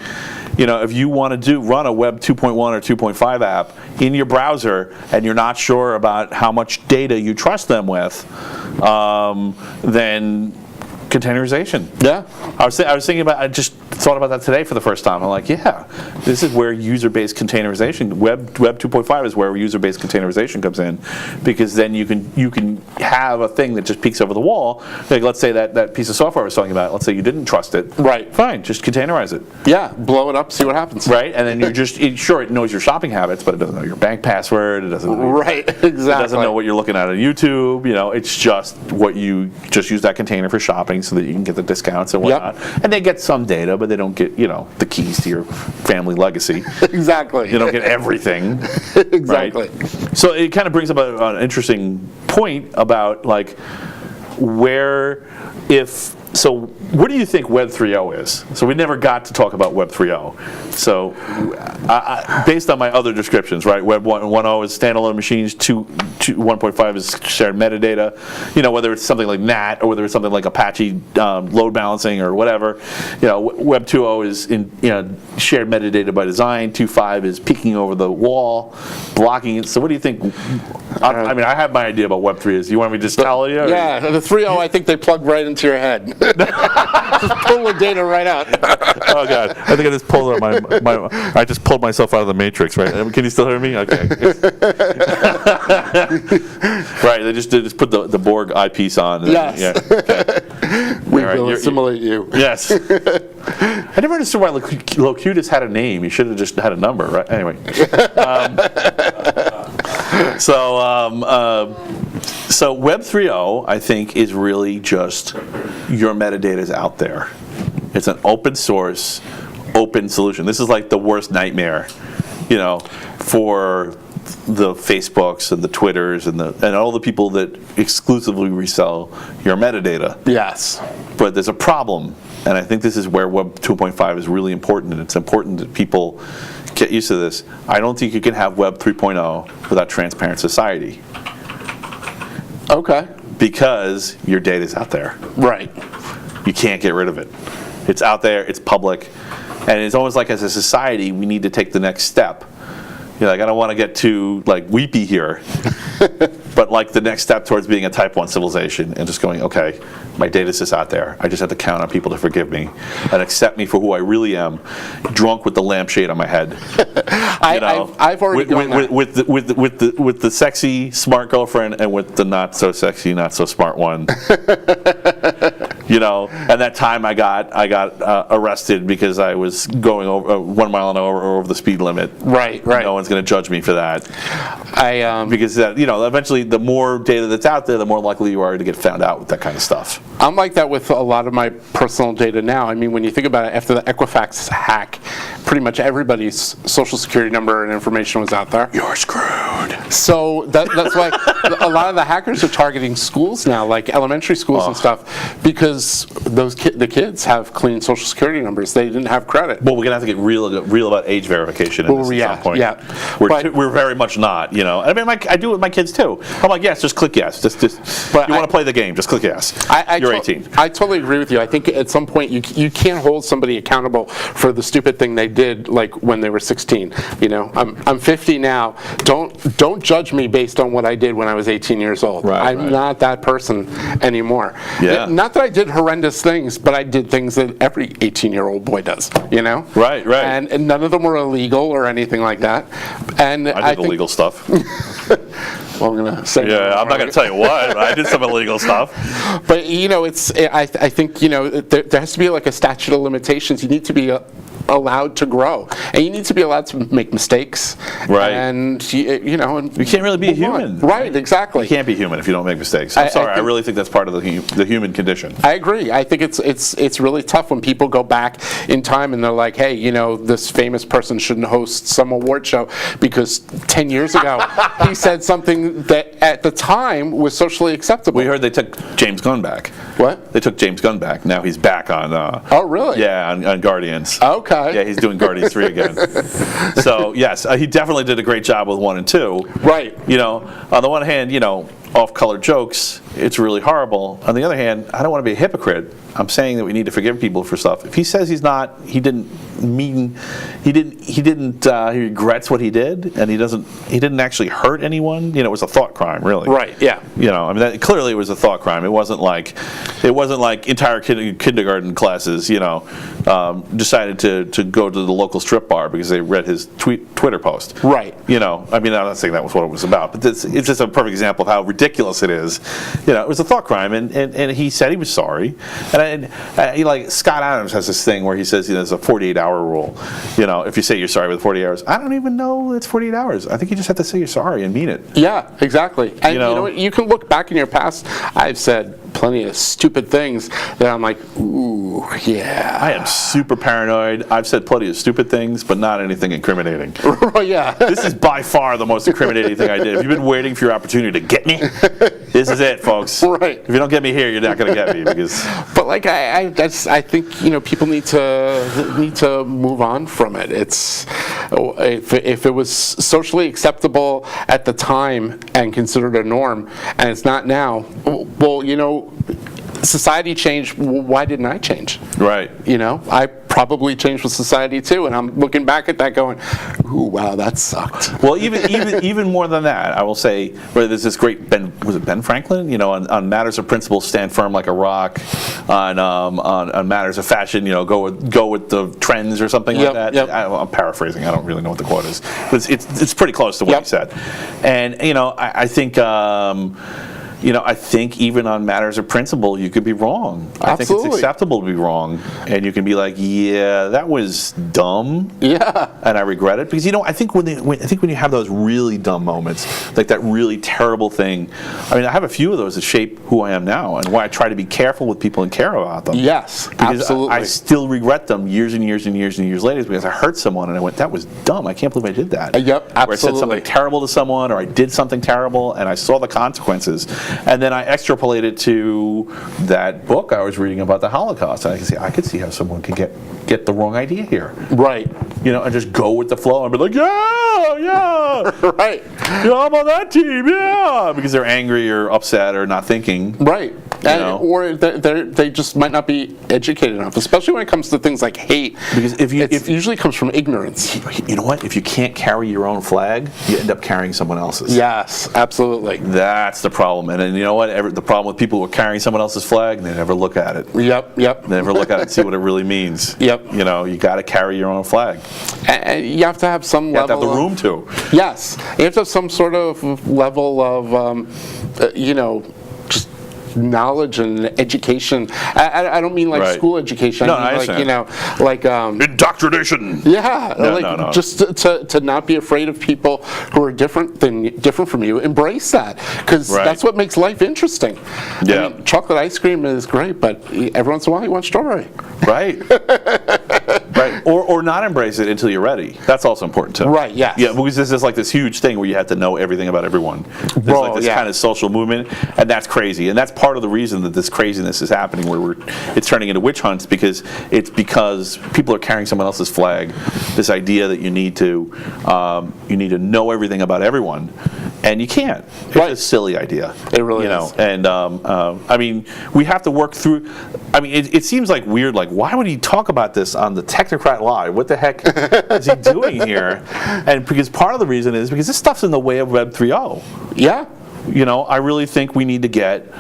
if you want to run a Web 2.1 or 2.5 app in your browser and you're not sure about how much data you trust them with, then containerization. Yeah. I was thinking about, I just thought about that today for the first time. I'm like, this is where user-based containerization, Web 2.5 is where user-based containerization comes in, because then you can have a thing that just peeks over the wall. Like, let's say that piece of software I was talking about, let's say you didn't trust it. Right. Fine, just containerize it. Yeah, blow it up, see what happens. Right, and then it knows your shopping habits, but it doesn't know your bank password, it doesn't know exactly. It doesn't know what you're looking at on YouTube, it's just what you just use that container for shopping so that you can get the discounts and whatnot. Yep. And they get some data, but they don't get, the keys to your family legacy. Exactly. You don't get everything. Exactly. Right? So it kind of brings up an interesting point about what do you think Web 3.0 is? So we never got to talk about Web 3.0. So based on my other descriptions, right? Web 1.0 is standalone machines, 1.5 is shared metadata, whether it's something like NAT or whether it's something like Apache load balancing or whatever. Web 2.0 is shared metadata by design. 2.5 is peeking over the wall, blocking it. So what do you think? I have my idea about Web 3 is. You want me to just tell you? Yeah, the 3.0 I think they plug right into your head. Just pull the data right out. Oh God! I think I just pulled I just pulled myself out of the matrix. Right? Can you still hear me? Okay. Right. They just put the Borg eyepiece on. Yes. Okay. We will assimilate you. Yes. I never understood why Locutus had a name. He should have just had a number, right? Anyway. So Web 3.0, I think, is really just your metadata is out there. It's an open source, open solution. This is like the worst nightmare, for the Facebooks and the Twitters and all the people that exclusively resell your metadata. Yes. But there's a problem, and I think this is where Web 2.5 is really important, and it's important that people get used to this. I don't think you can have Web 3.0 without transparent society. Okay. Because your data's out there. Right. You can't get rid of it. It's out there, it's public, and it's almost like as a society, we need to take the next step. I don't want to get too weepy here, but the next step towards being a type 1 civilization and just going, okay, my data's just out there. I just have to count on people to forgive me and accept me for who I really am, drunk with the lampshade on my head. I've already done that. With the sexy smart girlfriend and with the not so sexy, not so smart one. And that time I got arrested because I was going over 1 mile an hour over the speed limit. Right. No one's going to judge me for that. Because eventually the more data that's out there, the more likely you are to get found out with that kind of stuff. I'm like that with a lot of my personal data now. When you think about it, after the Equifax hack, pretty much everybody's social security number and information was out there. You're screwed. So that's why a lot of the hackers are targeting schools now, like elementary schools and stuff, because because the kids have clean Social Security numbers. They didn't have credit. Well, we're gonna have to get real about age verification in this at some point. Yeah. We're very much not. I mean, I do it with my kids too. I'm like, yes, just click yes. Just you want to play the game, just click yes. You're 18. I totally agree with you. I think at some point you can't hold somebody accountable for the stupid thing they did, like when they were 16. I'm 50 now. Don't judge me based on what I did when I was 18 years old. I'm not that person anymore. Yeah. Not that I did horrendous things, but I did things that every 18-year-old boy does. Right. And none of them were illegal or anything like that. And I did illegal stuff. Well, I'm gonna say. Yeah, I'm not gonna tell you what. But I did some illegal stuff. But I think there has to be like a statute of limitations. You need to be allowed to grow, and you need to be allowed to make mistakes. Right. And you can't really be a human. Right. Exactly. You can't be human if you don't make mistakes. I'm sorry. I really think that's part of the human condition. I agree. I think it's really tough when people go back in time and they're like, hey, this famous person shouldn't host some award show because 10 years ago he said something that at the time was socially acceptable. We heard they took James Gunn back. What? They took James Gunn back. Now he's back on. Oh, really? Yeah, on Guardians. Okay. Yeah, he's doing Guardians 3 again. So yes, he definitely did a great job with 1 and 2. Right. On the one hand, off-color jokes, it's really horrible. On the other hand, I don't want to be a hypocrite. I'm saying that we need to forgive people for stuff. If he says he regrets what he did, and he didn't actually hurt anyone. It was a thought crime, really. Right. Yeah. I mean, clearly it was a thought crime. It wasn't like entire kindergarten classes, decided to go to the local strip bar because they read his Twitter post. Right. I mean, I'm not saying that was what it was about, but it's just a perfect example of how ridiculous it is. It was a thought crime, and he said he was sorry. And Scott Adams has this thing where he says there's a 48-hour rule. If you say you're sorry with 48 hours, I don't even know it's 48 hours. I think you just have to say you're sorry and mean it. Yeah, exactly. And you can look back in your past. I've said plenty of stupid things that I'm like, ooh, yeah. I am super paranoid. I've said plenty of stupid things, but not anything incriminating. Yeah. This is by far the most incriminating thing I did. If you've been waiting for your opportunity to get me, this is it, folks. Right. If you don't get me here, you're not going to get me because. But I think people need to move on from it. It's if it was socially acceptable at the time and considered a norm, and it's not now. Well, society changed. Why didn't I change? Right. I probably changed with society too, and I'm looking back at that going, ooh, wow, that sucked. Well, even more than that, I will say, where there's this great Ben Franklin, on matters of principle, stand firm like a rock. On matters of fashion, go with the trends or something like that. Yep. I'm paraphrasing. I don't really know what the quote is, but it's pretty close to what he said. And I think. I think even on matters of principle, you could be wrong. Absolutely. I think it's acceptable to be wrong, and you can be like, "Yeah, that was dumb." Yeah. And I regret it because I think when you have those really dumb moments, like that really terrible thing. I mean, I have a few of those that shape who I am now and why I try to be careful with people and care about them. Yes, because absolutely. I still regret them years and years and years and years later because I hurt someone and I went, "That was dumb. I can't believe I did that." Yep, absolutely. Or I said something terrible to someone, or I did something terrible, and I saw the consequences. And then I extrapolated to that book I was reading about the Holocaust. And I could see how someone could get the wrong idea here. Right. And just go with the flow and be like, yeah. Right. I'm on that team, yeah. Because they're angry or upset or not thinking. Right. Or they just might not be educated enough, especially when it comes to things like hate. Because it usually comes from ignorance. You know what? If you can't carry your own flag, you end up carrying someone else's. Yes, absolutely. That's the problem. And then you know what? The problem with people who are carrying someone else's flag, they never look at it. Yep. They never look at it and see what it really means. Yep. You got to carry your own flag. And you have to have some level. You have to have the room to. Yes. You have to have some sort of level of, just knowledge and education. I don't mean like school education. I mean like indoctrination. Yeah, no. Just to not be afraid of people who are different from you. Embrace that, because that's what makes life interesting. Yeah. I mean, chocolate ice cream is great, but every once in a while you want strawberry. Right. Right. or not embrace it until you're ready. That's also important too. Right, yes. Yeah, because this is like this huge thing where you have to know everything about everyone. There's like this kind of social movement, and that's crazy. And that's part of the reason that this craziness is happening, where it's turning into witch hunts, because people are carrying someone else's flag. This idea that you need to know everything about everyone, and you can't. It's a silly idea. It really is. And I mean, we have to work through. I mean, it seems like weird. Like, why would he talk about this on the Technocrat Live? What the heck is he doing here? And because part of the reason is because this stuff's in the way of Web 3.0. Yeah. I really think we need to get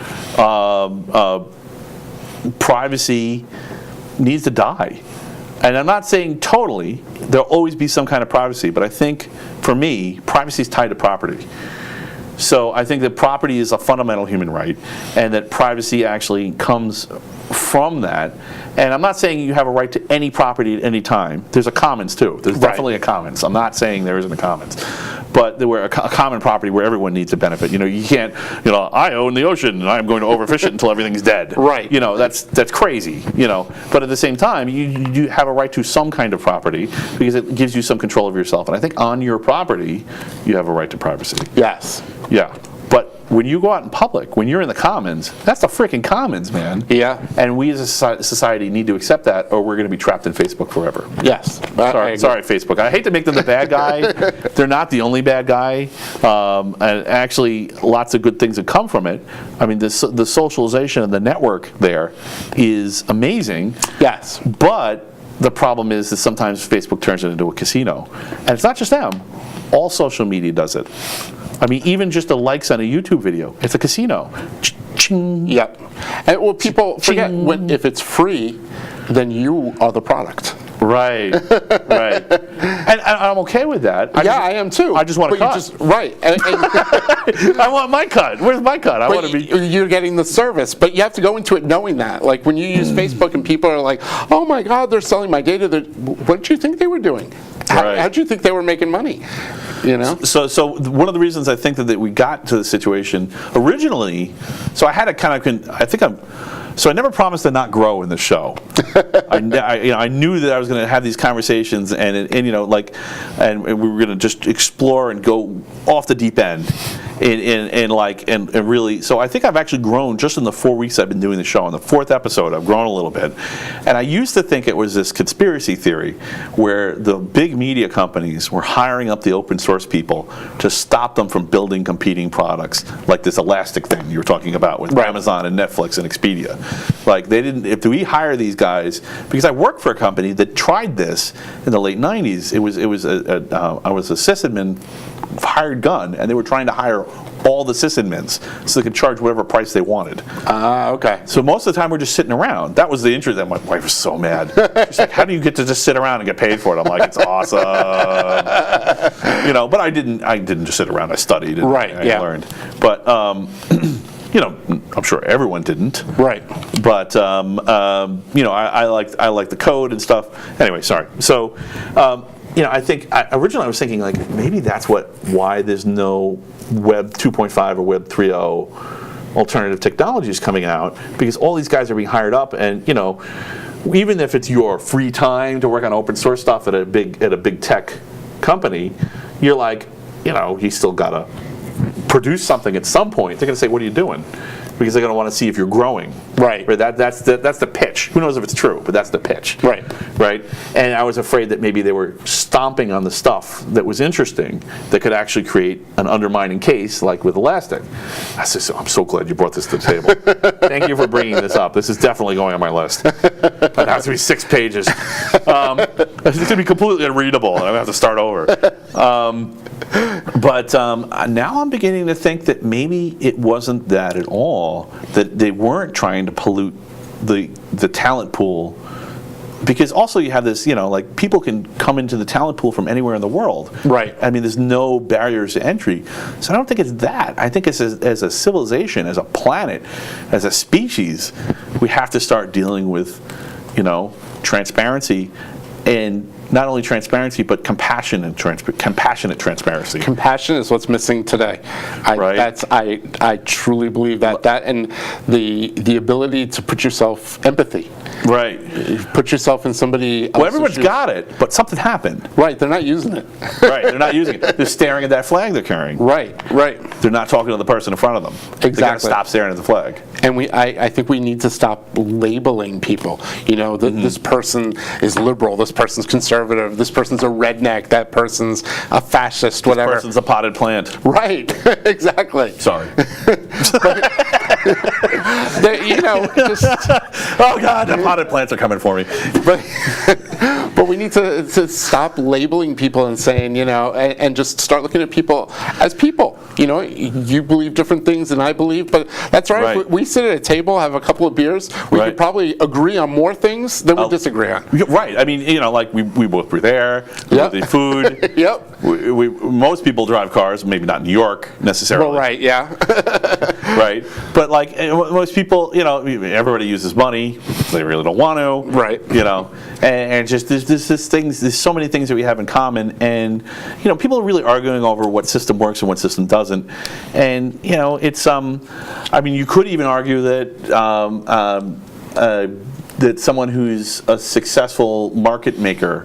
privacy needs to die. And I'm not saying totally. There'll always be some kind of privacy, but I think, for me, privacy is tied to property. So I think that property is a fundamental human right, and that privacy actually comes from that. And I'm not saying you have a right to any property at any time. There's a commons too. There's definitely a commons. I'm not saying there isn't a commons, but there were a common property where everyone needs to benefit. You can't. I own the ocean and I'm going to overfish it until everything's dead. Right. That's crazy. But at the same time, you have a right to some kind of property because it gives you some control of yourself. And I think on your property, you have a right to privacy. Yes. Yeah. But when you go out in public, when you're in the commons, that's the freaking commons, man. Yeah. And we as a society need to accept that, or we're going to be trapped in Facebook forever. Yes. Sorry, Facebook. I hate to make them the bad guy. They're not the only bad guy. And actually, lots of good things have come from it. I mean, the socialization and the network there is amazing. Yes. But the problem is that sometimes Facebook turns it into a casino. And it's not just them. All social media does it. I mean, even just the likes on a YouTube video, it's a casino. Ching. Yep. And people forget, if it's free, then you are the product. Right. And I'm okay with that. I am too. I just want to cut. I want my cut. Where's my cut? I want to be. You're getting the service, but you have to go into it knowing that. Like when you use Facebook and people are like, "Oh my God, they're selling my data." What did you think they were doing? How did you think they were making money? So one of the reasons I think that we got to the situation originally, so I had a kind of, so I never promised to not grow in the show. I knew that I was going to have these conversations, and we were going to just explore and go off the deep end, and really. So I think I've actually grown just in the 4 weeks I've been doing the show. On the 4th episode, I've grown a little bit, and I used to think it was this conspiracy theory where the big media companies were hiring up the open source people to stop them from building competing products, like this Elastic thing you were talking about with Amazon and Netflix and Expedia. Like they didn't. If we hire these guys, because I worked for a company that tried this in the late '90s. I was a sysadmin, hired gun, and they were trying to hire all the sysadmins so they could charge whatever price they wanted. Okay. So most of the time we're just sitting around. That was the interest. That my wife was so mad. She's like, "How do you get to just sit around and get paid for it?" I'm like, "It's awesome." But I didn't just sit around. I studied and I learned. But I'm sure everyone didn't. Right. But I like the code and stuff. Anyway, sorry. So I think originally I was thinking like maybe that's why there's no Web 2.5 or Web 3.0 alternative technologies coming out, because all these guys are being hired up, and even if it's your free time to work on open source stuff at a big tech company, you're like, you still gotta produce something at some point. They're gonna say, "What are you doing?" Because they're going to want to see if you're growing. Right. That's the pitch. Who knows if it's true, but that's the pitch. Right. And I was afraid that maybe they were stomping on the stuff that was interesting that could actually create an undermining case, like with Elastic. I'm so glad you brought this to the table. Thank you for bringing this up. This is definitely going on my list. It has to be 6 pages. It's going to be completely unreadable, and I'm going to have to start over. But now I'm beginning to think that maybe it wasn't that at all, that they weren't trying to pollute the talent pool, because also you have this, people can come into the talent pool from anywhere in the world. Right. I mean, there's no barriers to entry. So I don't think it's that. I think it's as a civilization, as a planet, as a species, we have to start dealing with, transparency, and not only transparency, but compassionate transparency. Compassion is what's missing today. I truly believe that and the ability to put yourself, empathy. Right. Put yourself in somebody else's Well, everyone's shoes. got it, but something happened. Right, they're not using it. Right, they're not using it. They're staring at that flag they're carrying. Right. They're not talking to the person in front of them. They gotta Exactly. stop staring at the flag. And I think we need to stop labeling people. You know, this person is liberal, this person's conservative, this person's a redneck, that person's a fascist, whatever. This person's a potted plant. Right, exactly. Sorry. You know, just, Oh God, the potted plants are coming for me. but we need to stop labeling people and saying, you know, and just start looking at people as people. You know, you believe different things than I believe, but that's all right. Right. We sit at a table, have a couple of beers, we Right. could probably agree on more things than we disagree on. Right. I mean, you know, like we both breathe air, we Yep. both eat food. Yep. Most people drive cars, maybe not in New York necessarily. Well, right, yeah. Right. But like most people, you know, everybody uses money. They really don't want to. Right. You know, and just there's so many things that we have in common, and you know, people are really arguing over what system works and what system doesn't, and you know, it's I mean, you could even argue that that someone who's a successful market maker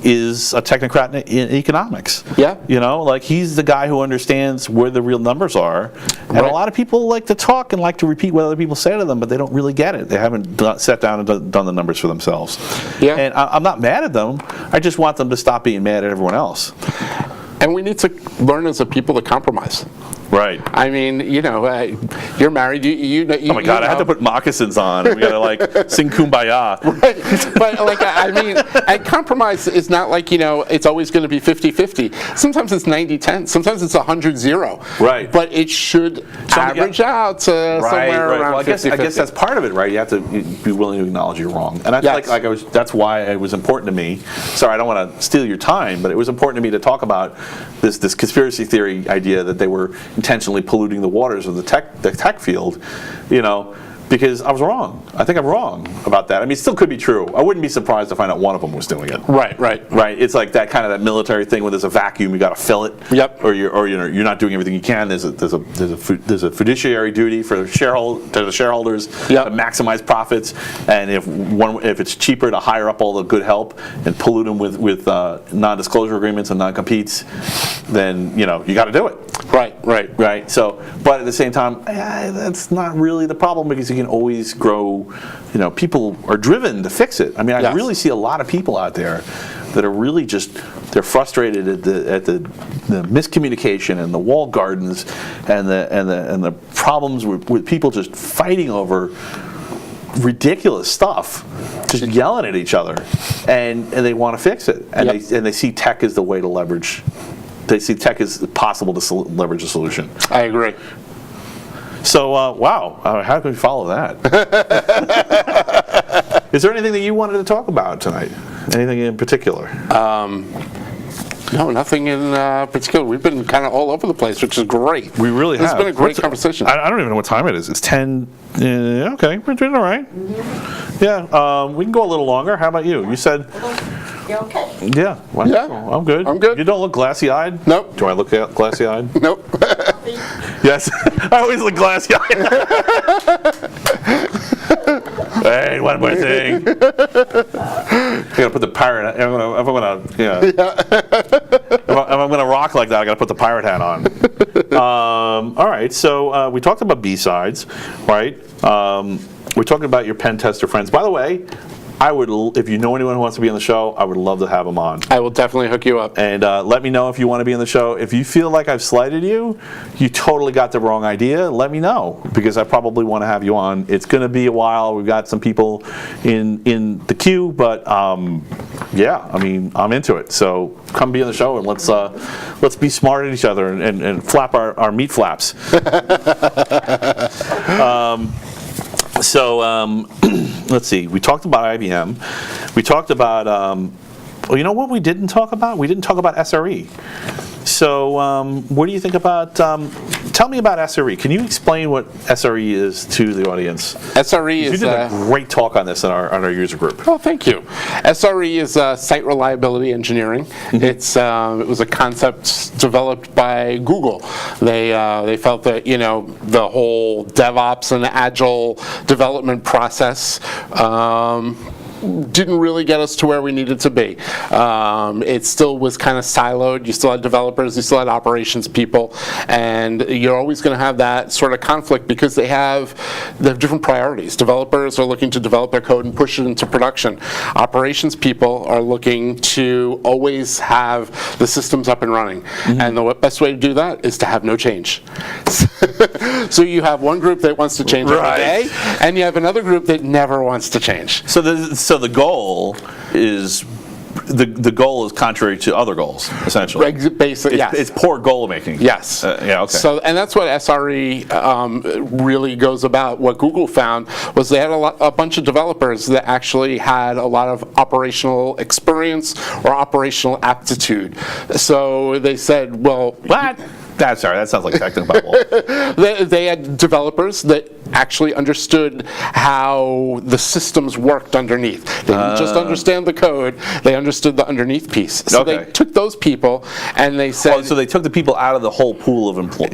is a technocrat in economics. Yeah. You know, like he's the guy who understands where the real numbers are. And Right. a lot of people like to talk and like to repeat what other people say to them, but they don't really get it. They haven't sat down and done the numbers for themselves. Yeah. And I'm not mad at them. I just want them to stop being mad at everyone else. And we need to learn as a people to compromise. Right. I mean, you know, you're married. You Oh my God, I had to put moccasins on. And we got to like sing Kumbaya. But like, I mean, and compromise is not like, you know, it's always going to be 50-50. Sometimes it's 90-10. Sometimes it's 100-0. Right. But it should average out to somewhere around Well, 50-50. I guess that's part of it, right? You have to be willing to acknowledge you're wrong, and that's Yes. that's why it was important to me. Sorry, I don't want to steal your time, but it was important to me to talk about this conspiracy theory idea that they were intentionally polluting the waters of the tech field, you know. Because I was wrong. I think I'm wrong about that. I mean, it still could be true. I wouldn't be surprised to find out one of them was doing it. Right. Right. It's like that kind of that military thing where there's a vacuum, you got to fill it. Yep. Or you're not doing everything you can. There's a fiduciary duty for the shareholders Yep. to maximize profits. And if it's cheaper to hire up all the good help and pollute them with non-disclosure agreements and non-competes, then you got to do it. Right. So, but at the same time, that's not really the problem because you can always grow. People are driven to fix it. I mean, I really see a lot of people out there that are really they're frustrated at the miscommunication and the walled gardens and the problems with people just fighting over ridiculous stuff, just yelling at each other, and they want to fix it, and they see tech as the way to leverage. They see tech as possible to leverage a solution. I agree. So, wow, how can we follow that? Is there anything that you wanted to talk about tonight? Anything in particular? No, nothing in particular. We've been kind of all over the place, which is great. We really have. It's been a great conversation. I don't even know what time it is. It's 10. Okay, we're doing all right. Mm-hmm. Yeah, we can go a little longer. How about you? You said... You okay? Yeah, wonderful. Yeah, I'm good. I'm good. You don't look glassy-eyed? Nope. Do I look glassy-eyed? Nope. Yes. I always look glassy-eyed. Hey, one more thing. I'm gonna put the pirate. If I'm gonna rock like that, I gotta put the pirate hat on. All right. So we talked about B-sides, right? We're talking about your pen tester friends. By the way, if you know anyone who wants to be on the show, I would love to have them on. I will definitely hook you up. And let me know if you want to be on the show. If you feel like I've slighted you, you totally got the wrong idea, let me know, because I probably want to have you on. It's going to be a while. We've got some people in the queue, but yeah, I mean, I'm into it. So come be on the show and let's be smart at each other and flap our meat flaps. So let's see. We talked about IBM. We talked about. Well, you know what we didn't talk about? We didn't talk about SRE. So, what do you think about? Tell me about SRE. Can you explain what SRE is to the audience? SRE You is did a great talk on this on our user group. Oh, thank you. SRE is site reliability engineering. It was a concept developed by Google. They felt that the whole DevOps and agile development process didn't really get us to where we needed to be. It still was kind of siloed. You still had developers, you still had operations people, and you're always going to have that sort of conflict because they have different priorities. Developers are looking to develop their code and push it into production. Operations people are looking to always have the systems up and running. And the best way to do that is to have no change. So you have one group that wants to change every day, and you have another group that never wants to change. So the goal is the goal is contrary to other goals, essentially. Basically, yes. It's poor goal making. Yes. Yeah. Okay. So, and that's what SRE really goes about. What Google found was they had a bunch of developers that actually had a lot of operational experience or operational aptitude. So they said, well, what? Sorry, that sounds like technical bubble. They had developers that actually understood how the systems worked underneath. They didn't just understand the code, they understood the underneath piece. So they took those people and they said... so they took the people out of the whole pool of employed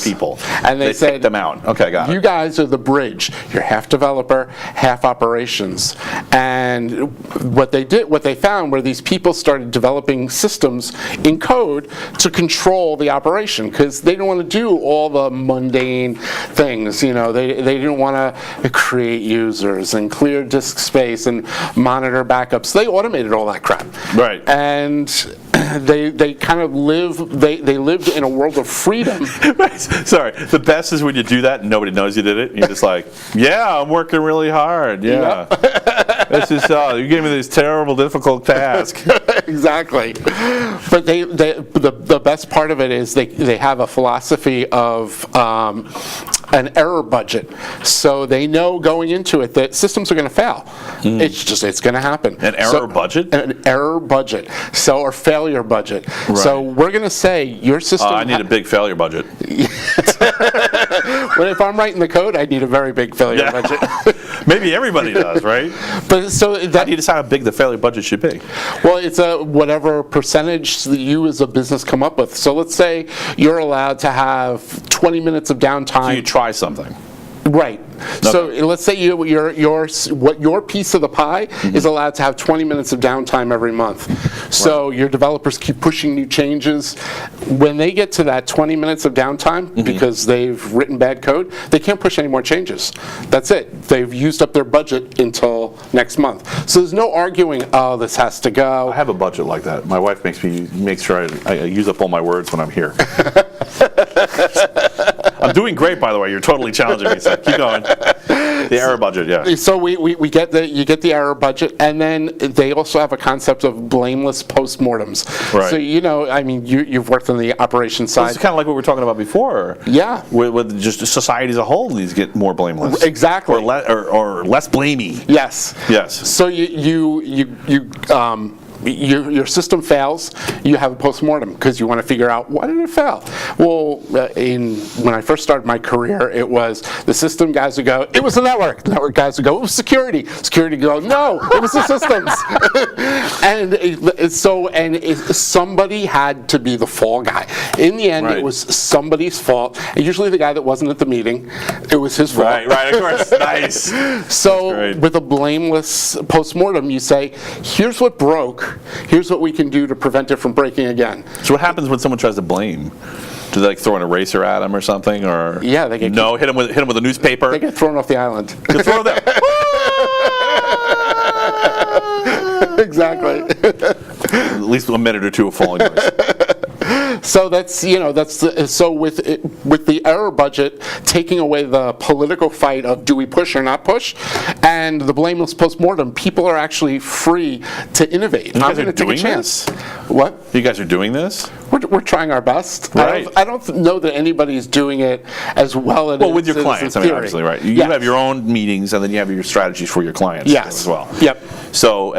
people. And they said, picked them out. Okay, got it. You guys are the bridge. You're half developer, half operations. And what they found were these people started developing systems in code to control the operation, because they didn't want to do all the mundane things. They didn't want to create users and clear disk space and monitor backups. They automated all that crap. Right. And they kind of lived in a world of freedom. Right. Sorry. The best is when you do that and nobody knows you did it. You're just like, yeah, I'm working really hard. Yeah. This is you gave me this terrible, difficult task. Exactly. But the best part of it is they have a philosophy of an error budget. So they know going into it that systems are going to fail. It's going to happen. An error budget? An error budget. Or failure budget. Right. So we're going to say your system... I need a big failure budget. Well, if I'm writing the code, I need a very big failure budget. Maybe everybody does, right? But so how do you decide how big the failure budget should be? Well, it's whatever percentage that you as a business come up with. So let's say you're allowed to have 20 minutes of downtime. So you try something. Right. Okay. So let's say your piece of the pie is allowed to have 20 minutes of downtime every month. So your developers keep pushing new changes. When they get to that 20 minutes of downtime, because they've written bad code, they can't push any more changes. That's it. They've used up their budget until next month. So there's no arguing, oh, this has to go. I have a budget like that. My wife makes sure I use up all my words when I'm here. I'm doing great, by the way. You're totally challenging me, so keep going. The error budget, yeah. So you get the error budget, and then they also have a concept of blameless postmortems. Right. So you've worked on the operations side. It's kind of like what we were talking about before. Yeah. With just society as a whole needs to get more blameless. Exactly. Or less blamey. Yes. Yes. So your system fails, you have a postmortem because you want to figure out why did it fail. Well, when I first started my career, it was the system guys would go, it was the network. The network guys would go, it was security. Security would go, no, it was the systems. Somebody had to be the fall guy. In the end, It was somebody's fault. And usually the guy that wasn't at the meeting, it was his fault. Right, of course. Nice. So with a blameless postmortem, you say, here's what broke. Here's what we can do to prevent it from breaking again. So what happens when someone tries to blame? Do they throw an eraser at him or something? Or yeah, they get hit him with a newspaper. They get thrown off the island. Get thrown there. Exactly. At least a minute or two of falling noise. So with the error budget taking away the political fight of do we push or not push, and the blameless postmortem, people are actually free to innovate. You guys are doing this? What? You guys are doing this? we're trying our best. Right. I don't know that anybody's doing it as well as with your clients, I mean, obviously, right? You Yes. have your own meetings, and then you have your strategies for your clients Yes. as well. Yep. So,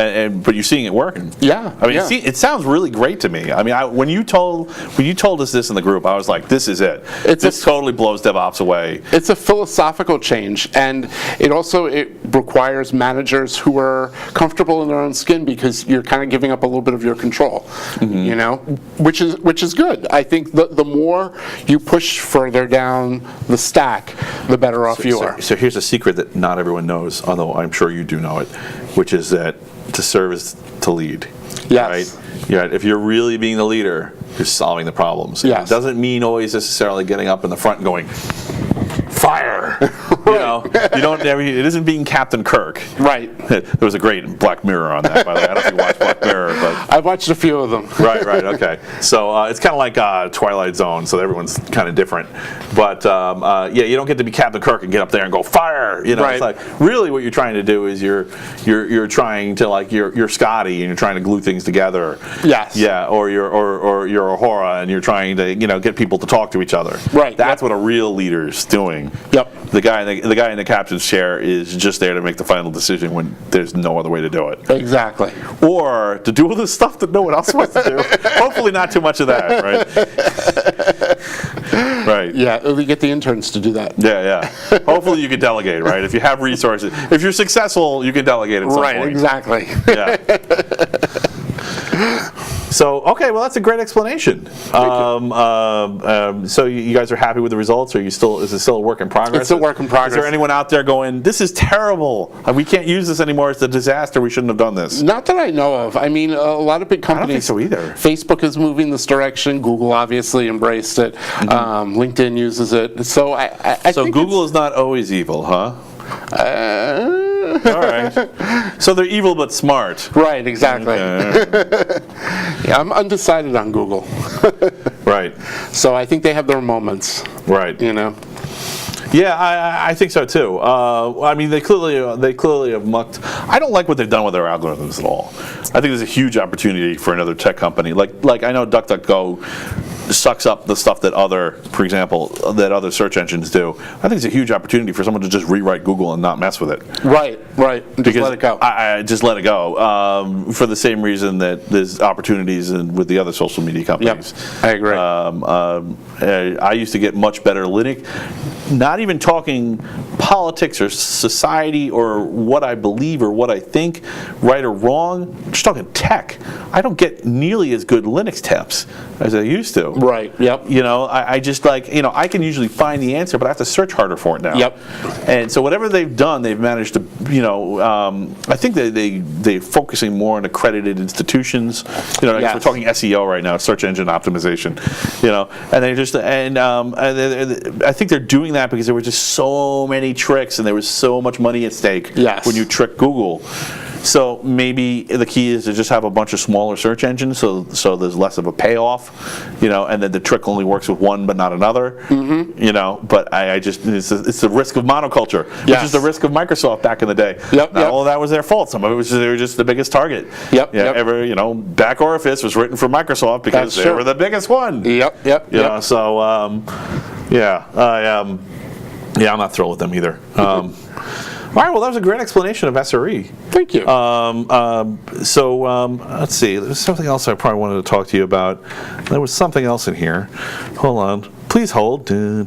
but you're seeing it working. Yeah, I mean, yeah. it sounds really great to me. I mean, when you told us this in the group, I was like, this is it. This totally blows DevOps away. It's a philosophical change, and it requires managers who are comfortable in their own skin, because you're kind of giving up a little bit of your control, you know, which is good. I think the more you push further down the stack, the better off you are. So here's a secret that not everyone knows, although I'm sure you do know it, which is that to serve is to lead. Yes. Right? Yeah. If you're really being the leader, you're solving the problems. Yes. It doesn't mean always necessarily getting up in the front and going, fire. You know, you don't. I mean, it isn't being Captain Kirk. Right. There was a great Black Mirror on that, by the way. I don't know if you watched Black Mirror, but I've watched a few of them. right, okay. So it's kind of like Twilight Zone, so everyone's kind of different. But yeah, you don't get to be Captain Kirk and get up there and go fire. You know, Right. it's like really what you're trying to do is you're trying to, like, you're Scotty and you're trying to glue things together. Yes. Yeah, or you're Ahura and you're trying to get people to talk to each other. Right. That's what a real leader's doing. Yep. The guy in the captain's chair is just there to make the final decision when there's no other way to do it. Exactly. Or to do all this stuff that no one else wants to do. Hopefully not too much of that, right? Right. Yeah, we get the interns to do that. Yeah. Hopefully you can delegate, right? If you have resources. If you're successful, you can delegate at some Right, point. exactly. Yeah. So, okay, well, that's a great explanation. So you guys are happy with the results, or is it still a work in progress? It's a work in progress. Is there anyone out there going, this is terrible, we can't use this anymore, it's a disaster, we shouldn't have done this? Not that I know of. I mean, a lot of big companies. I don't think so either. Facebook is moving this direction. Google obviously embraced it. LinkedIn uses it. So I So think Google is not always evil, huh? All right. So they're evil but smart. Right, exactly. Okay. Yeah, I'm undecided on Google. Right. So I think they have their moments. Right. You know. Yeah, I think so too. I mean, they clearly have mucked. I don't like what they've done with their algorithms at all. I think there's a huge opportunity for another tech company. Like I know DuckDuckGo sucks up the stuff that for example, that other search engines do. I think it's a huge opportunity for someone to just rewrite Google and not mess with it. Right. Just let it go. I just let it go. For the same reason that there's opportunities with the other social media companies. Yep, I agree. I used to get much better Linux. Not even talking politics or society or what I believe or what I think, right or wrong, just talking tech. I don't get nearly as good Linux tips as I used to. Right, yep. You know, I just I can usually find the answer, but I have to search harder for it now. Yep. And so whatever they've done, they've managed to, I think they're focusing more on accredited institutions. I guess we're talking SEO right now, search engine optimization. And they just, and I think they're doing that because there were just so many tricks and there was so much money at stake when you trick Google. So maybe the key is to just have a bunch of smaller search engines, so there's less of a payoff, and then the trick only works with one but not another. But I just it's the risk of monoculture, which is the risk of Microsoft back in the day. Not all of that was their fault. Some of it was they were just the biggest target. Back Orifice was written for Microsoft because they were the biggest one. So I'm not thrilled with them either. All right, well, that was a great explanation of SRE. Thank you. Let's see. There's something else I probably wanted to talk to you about. There was something else in here. Hold on. Please hold. Oh,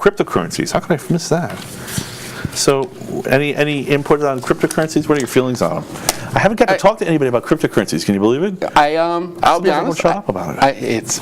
cryptocurrencies. How could I miss that? So, any input on cryptocurrencies? What are your feelings on them? I haven't got to talk to anybody about cryptocurrencies. Can you believe it? I'll be honest. Shut up about it.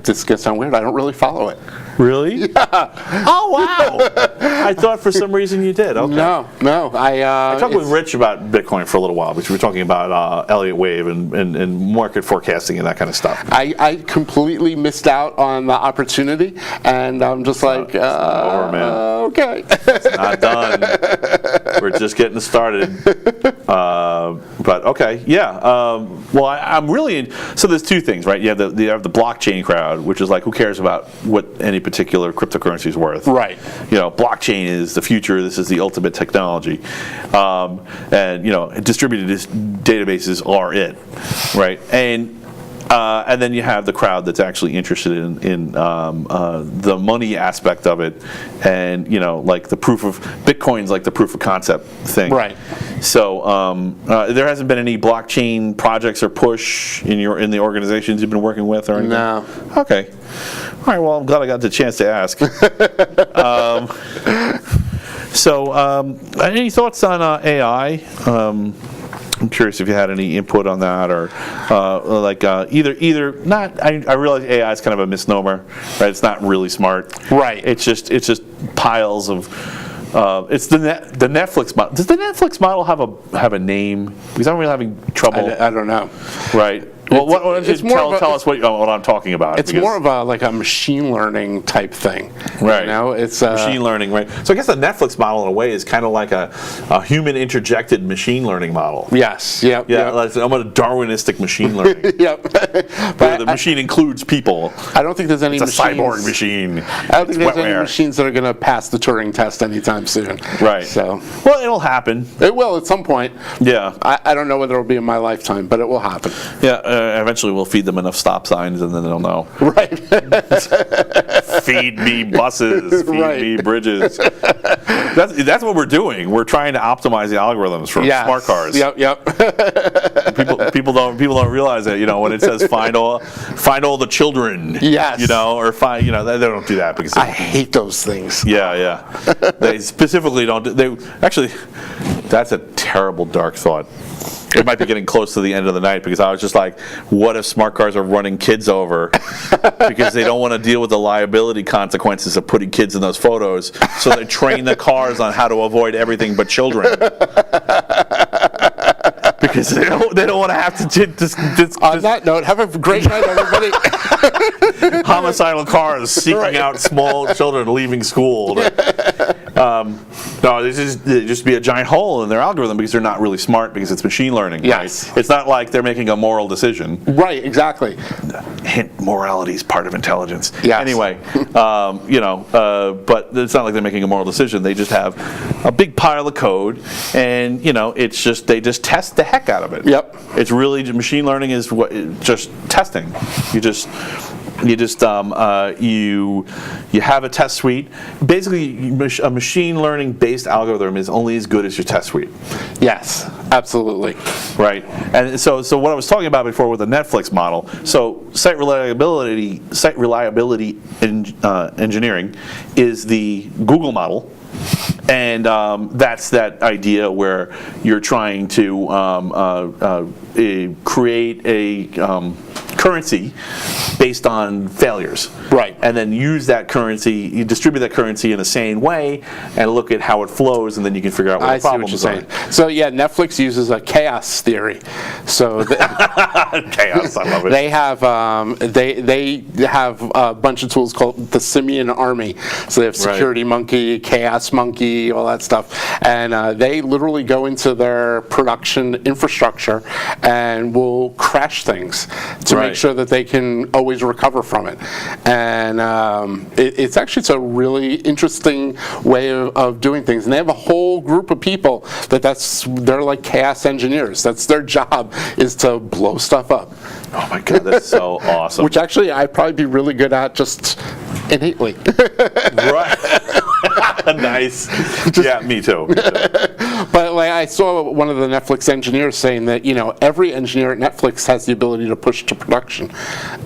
This gonna sound weird. I don't really follow it. Really? Yeah. Oh, wow. I thought for some reason you did. Okay. No. I talked with Rich about Bitcoin for a little while, because we were talking about Elliott Wave and market forecasting and that kind of stuff. I completely missed out on the opportunity, and I'm just like, it's not over, man. Okay. It's not done. We're just getting started. But okay, yeah. Well, I'm really so there's two things, right? You have the blockchain crowd, which is like, who cares about what any particular cryptocurrency is worth. Right. Blockchain is the future. This is the ultimate technology, and distributed databases are it, right? And then you have the crowd that's actually interested in the money aspect of it, and like the proof of Bitcoin's like the proof of concept thing. Right. So there hasn't been any blockchain projects or push in the organizations you've been working with or anything? No. Okay. All right. Well, I'm glad I got the chance to ask. Any thoughts on AI? I'm curious if you had any input on that, or either not. I realize AI is kind of a misnomer, right? It's not really smart, right? It's just piles of. It's the Netflix model. Does the Netflix model have a name? Because I'm really having trouble. I don't know. Right. Well, why don't you tell us what I'm talking about? It's more of a machine learning type thing, right? It's machine learning, right? So I guess the Netflix model, in a way, is kind of like a human interjected machine learning model. Yes. Yep. Yeah. Yep. I'm a Darwinistic machine learning. Yep. Where the machine includes people. I don't think there's any. It's a cyborg machine. I don't think there's any machines that are going to pass the Turing test anytime soon. Right. So. Well, it'll happen. It will at some point. Yeah. I don't know whether it'll be in my lifetime, but it will happen. Yeah. Eventually, we'll feed them enough stop signs, and then they'll know. Right. Feed me buses. Feed me bridges. That's what we're doing. We're trying to optimize the algorithms for smart cars. Yep. People don't realize that. When it says find all the children. Yes. Or find. They don't do that because I hate those things. Yeah. They specifically don't. They actually. That's a terrible dark thought. It might be getting close to the end of the night, because I was just like, what if smart cars are running kids over because they don't want to deal with the liability consequences of putting kids in those photos, so they train the cars on how to avoid everything but children. Because they don't want to have to on that note, have a great night, everybody. Homicidal cars seeking out small children leaving school. No, this is just be a giant hole in their algorithm, because they're not really smart, because it's machine learning. Yes. Right? It's not like they're making a moral decision. Right, exactly. Hint, morality is part of intelligence. Yes. Anyway, but it's not like they're making a moral decision. They just have a big pile of code, and they just test the heck out of it. Yep. It's really, machine learning is just testing. You have a test suite. Basically, a machine learning based algorithm is only as good as your test suite. Yes, absolutely. Right. And so what I was talking about before with the Netflix model. So site reliability engineering is the Google model. And that's that idea where you're trying to create a currency based on failures. Right. And then use that currency, you distribute that currency in a sane way, and look at how it flows, and then you can figure out what the problems are. So yeah, Netflix uses a chaos theory. So chaos, I love it. They have a bunch of tools called the Simian Army. So they have Security Monkey, Chaos Monkey, all that stuff, and they literally go into their production infrastructure and will crash things to make sure that they can always recover from it. And it's a really interesting way of doing things. And they have a whole group of people they're like chaos engineers. That's their job, is to blow stuff up. Oh my God, that's so awesome. Which actually I'd probably be really good at just innately. Right. Nice. Yeah, me too. But I saw one of the Netflix engineers saying that every engineer at Netflix has the ability to push to production,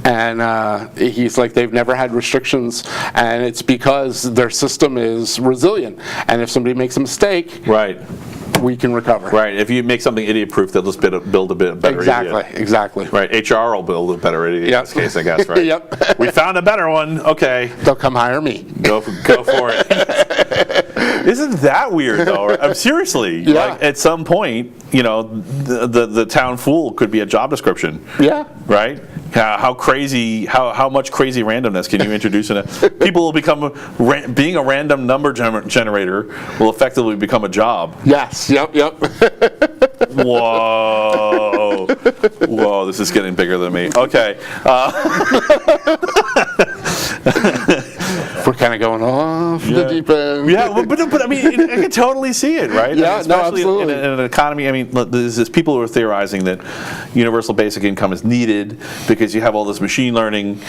and he's like, they've never had restrictions, and it's because their system is resilient, and if somebody makes a mistake, we can recover. Right. If you make something idiot-proof, they'll just build a bit better idiot. Exactly. Right. HR will build a better idiot in this case, I guess. Right. Yep. We found a better one. Okay. They'll come hire me. Go for it. Isn't that weird though? Seriously. Yeah. Like, at some point, the town fool could be a job description. Yeah. Right. How much crazy randomness can you introduce in it? People will become being a random number generator will effectively become a job. Yes. Yep. Whoa, this is getting bigger than me. Okay. We're kind of going off the deep end. Yeah, but I mean, I can totally see it, right? Yeah, I mean, especially absolutely. in an economy. I mean, there's people who are theorizing that universal basic income is needed because you have all this machine learning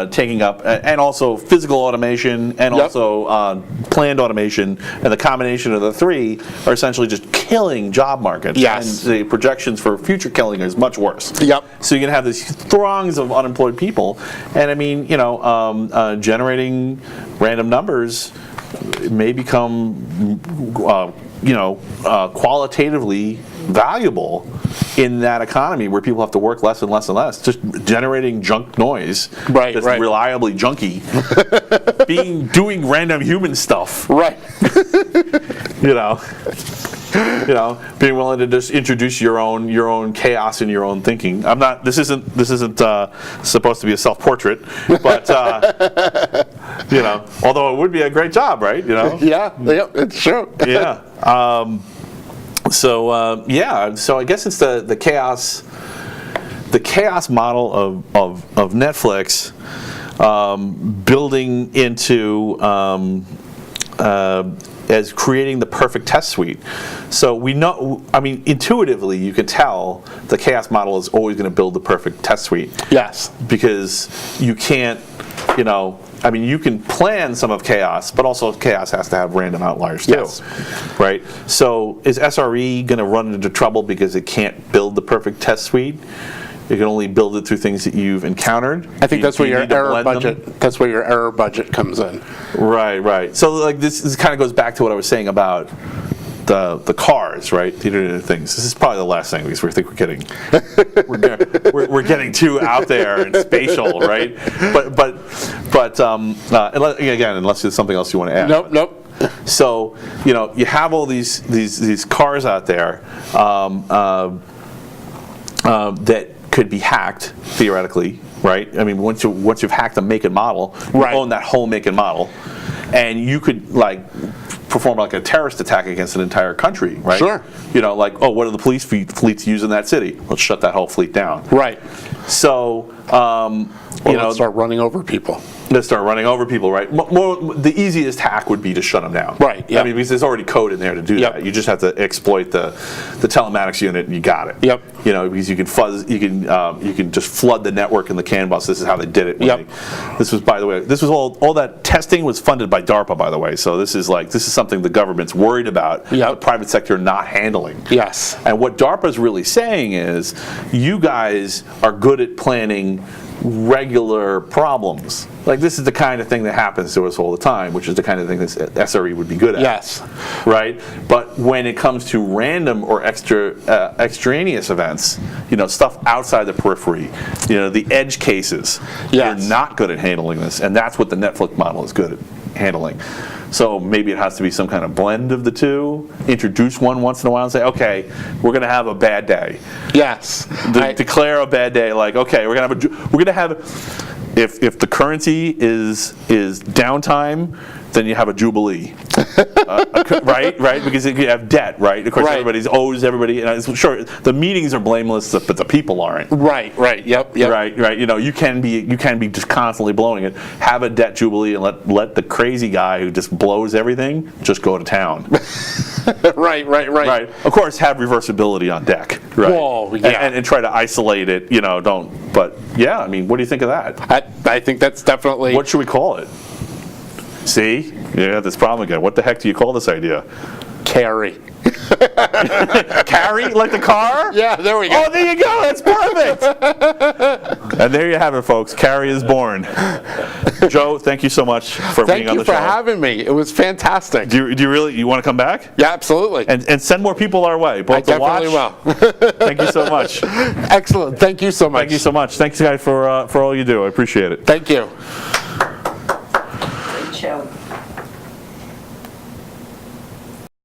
taking up, and also physical automation, and also planned automation, and the combination of the three are essentially just killing job markets. Yes. And the projections for future killing is much worse. Yep. So you're going to have these throngs of unemployed people, and I mean, generating random numbers may become, qualitatively valuable in that economy where people have to work less and less and less. Just generating junk noise that's reliably junky, doing random human stuff. Right. Being willing to just introduce your own chaos and your own thinking. This isn't supposed to be a self-portrait, but although it would be a great job, right? Yeah, it's true. Yeah. So I guess it's the chaos model of Netflix building into as creating the perfect test suite. So we know, intuitively you can tell the chaos model is always going to build the perfect test suite. Yes. Because you can't, you can plan some of chaos, but also chaos has to have random outliers too. Yes. Right? So is SRE going to run into trouble because it can't build the perfect test suite? You can only build it through things that you've encountered. I think that's where your error budget. That's where your error budget comes in. Right. So this kind of goes back to what I was saying about the cars, right? The Internet of Things. This is probably the last thing because we're getting we're getting too out there and spatial, right? But unless there's something else you want to add. Nope. So you have all these cars out there that could be hacked theoretically, right? I mean, once you've hacked a make and model, you own that whole make and model, and you could perform like a terrorist attack against an entire country, right? Sure. What are the police fleets use in that city? Let's shut that whole fleet down. Right. So, let's start running over people. Let's start running over people, right? The easiest hack would be to shut them down. Right. Yep. Because there's already code in there to do that. You just have to exploit the telematics unit, and you got it. Yep. Because you can just flood the network in the CAN bus. This is how they did it. This was, by the way, all that testing was funded by DARPA, by the way. So this is something the government's worried about. The private sector not handling. Yes. And what DARPA's really saying is, you guys are good at planning regular problems. This is the kind of thing that happens to us all the time, which is the kind of thing that SRE would be good at. Yes. Right? But when it comes to random or extraneous events, stuff outside the periphery, the edge cases, you're not good at handling this, and that's what the Netflix model is good at handling. So maybe it has to be some kind of blend of the two. Introduce one once in a while and say, okay, we're going to have a bad day. Yes. Declare a bad day. Okay, we're going to have if the currency is downtime, then you have a jubilee, right? Because you have debt, right? Of course, everybody owes everybody. And sure, the meetings are blameless, but the people aren't. Right. Yep. Right. You can be just constantly blowing it. Have a debt jubilee and let the crazy guy who just blows everything just go to town. Right. Of course, have reversibility on deck. Right. Whoa, yeah. And try to isolate it. Don't. But yeah, what do you think of that? I think that's definitely. What should we call it? See? You have this problem again. What the heck do you call this idea? Carry. Carry? Like the car? Yeah, there we go. Oh, there you go. That's perfect. And there you have it, folks. Carry is born. Joe, thank you so much for being on the show. Thank you for having me. It was fantastic. Do you really want to come back? Yeah, absolutely. And send more people our way. Both I definitely will. Thank you so much. Excellent. Thank you so much. Thank you so much. Thanks, guys, for all you do. I appreciate it. Thank you.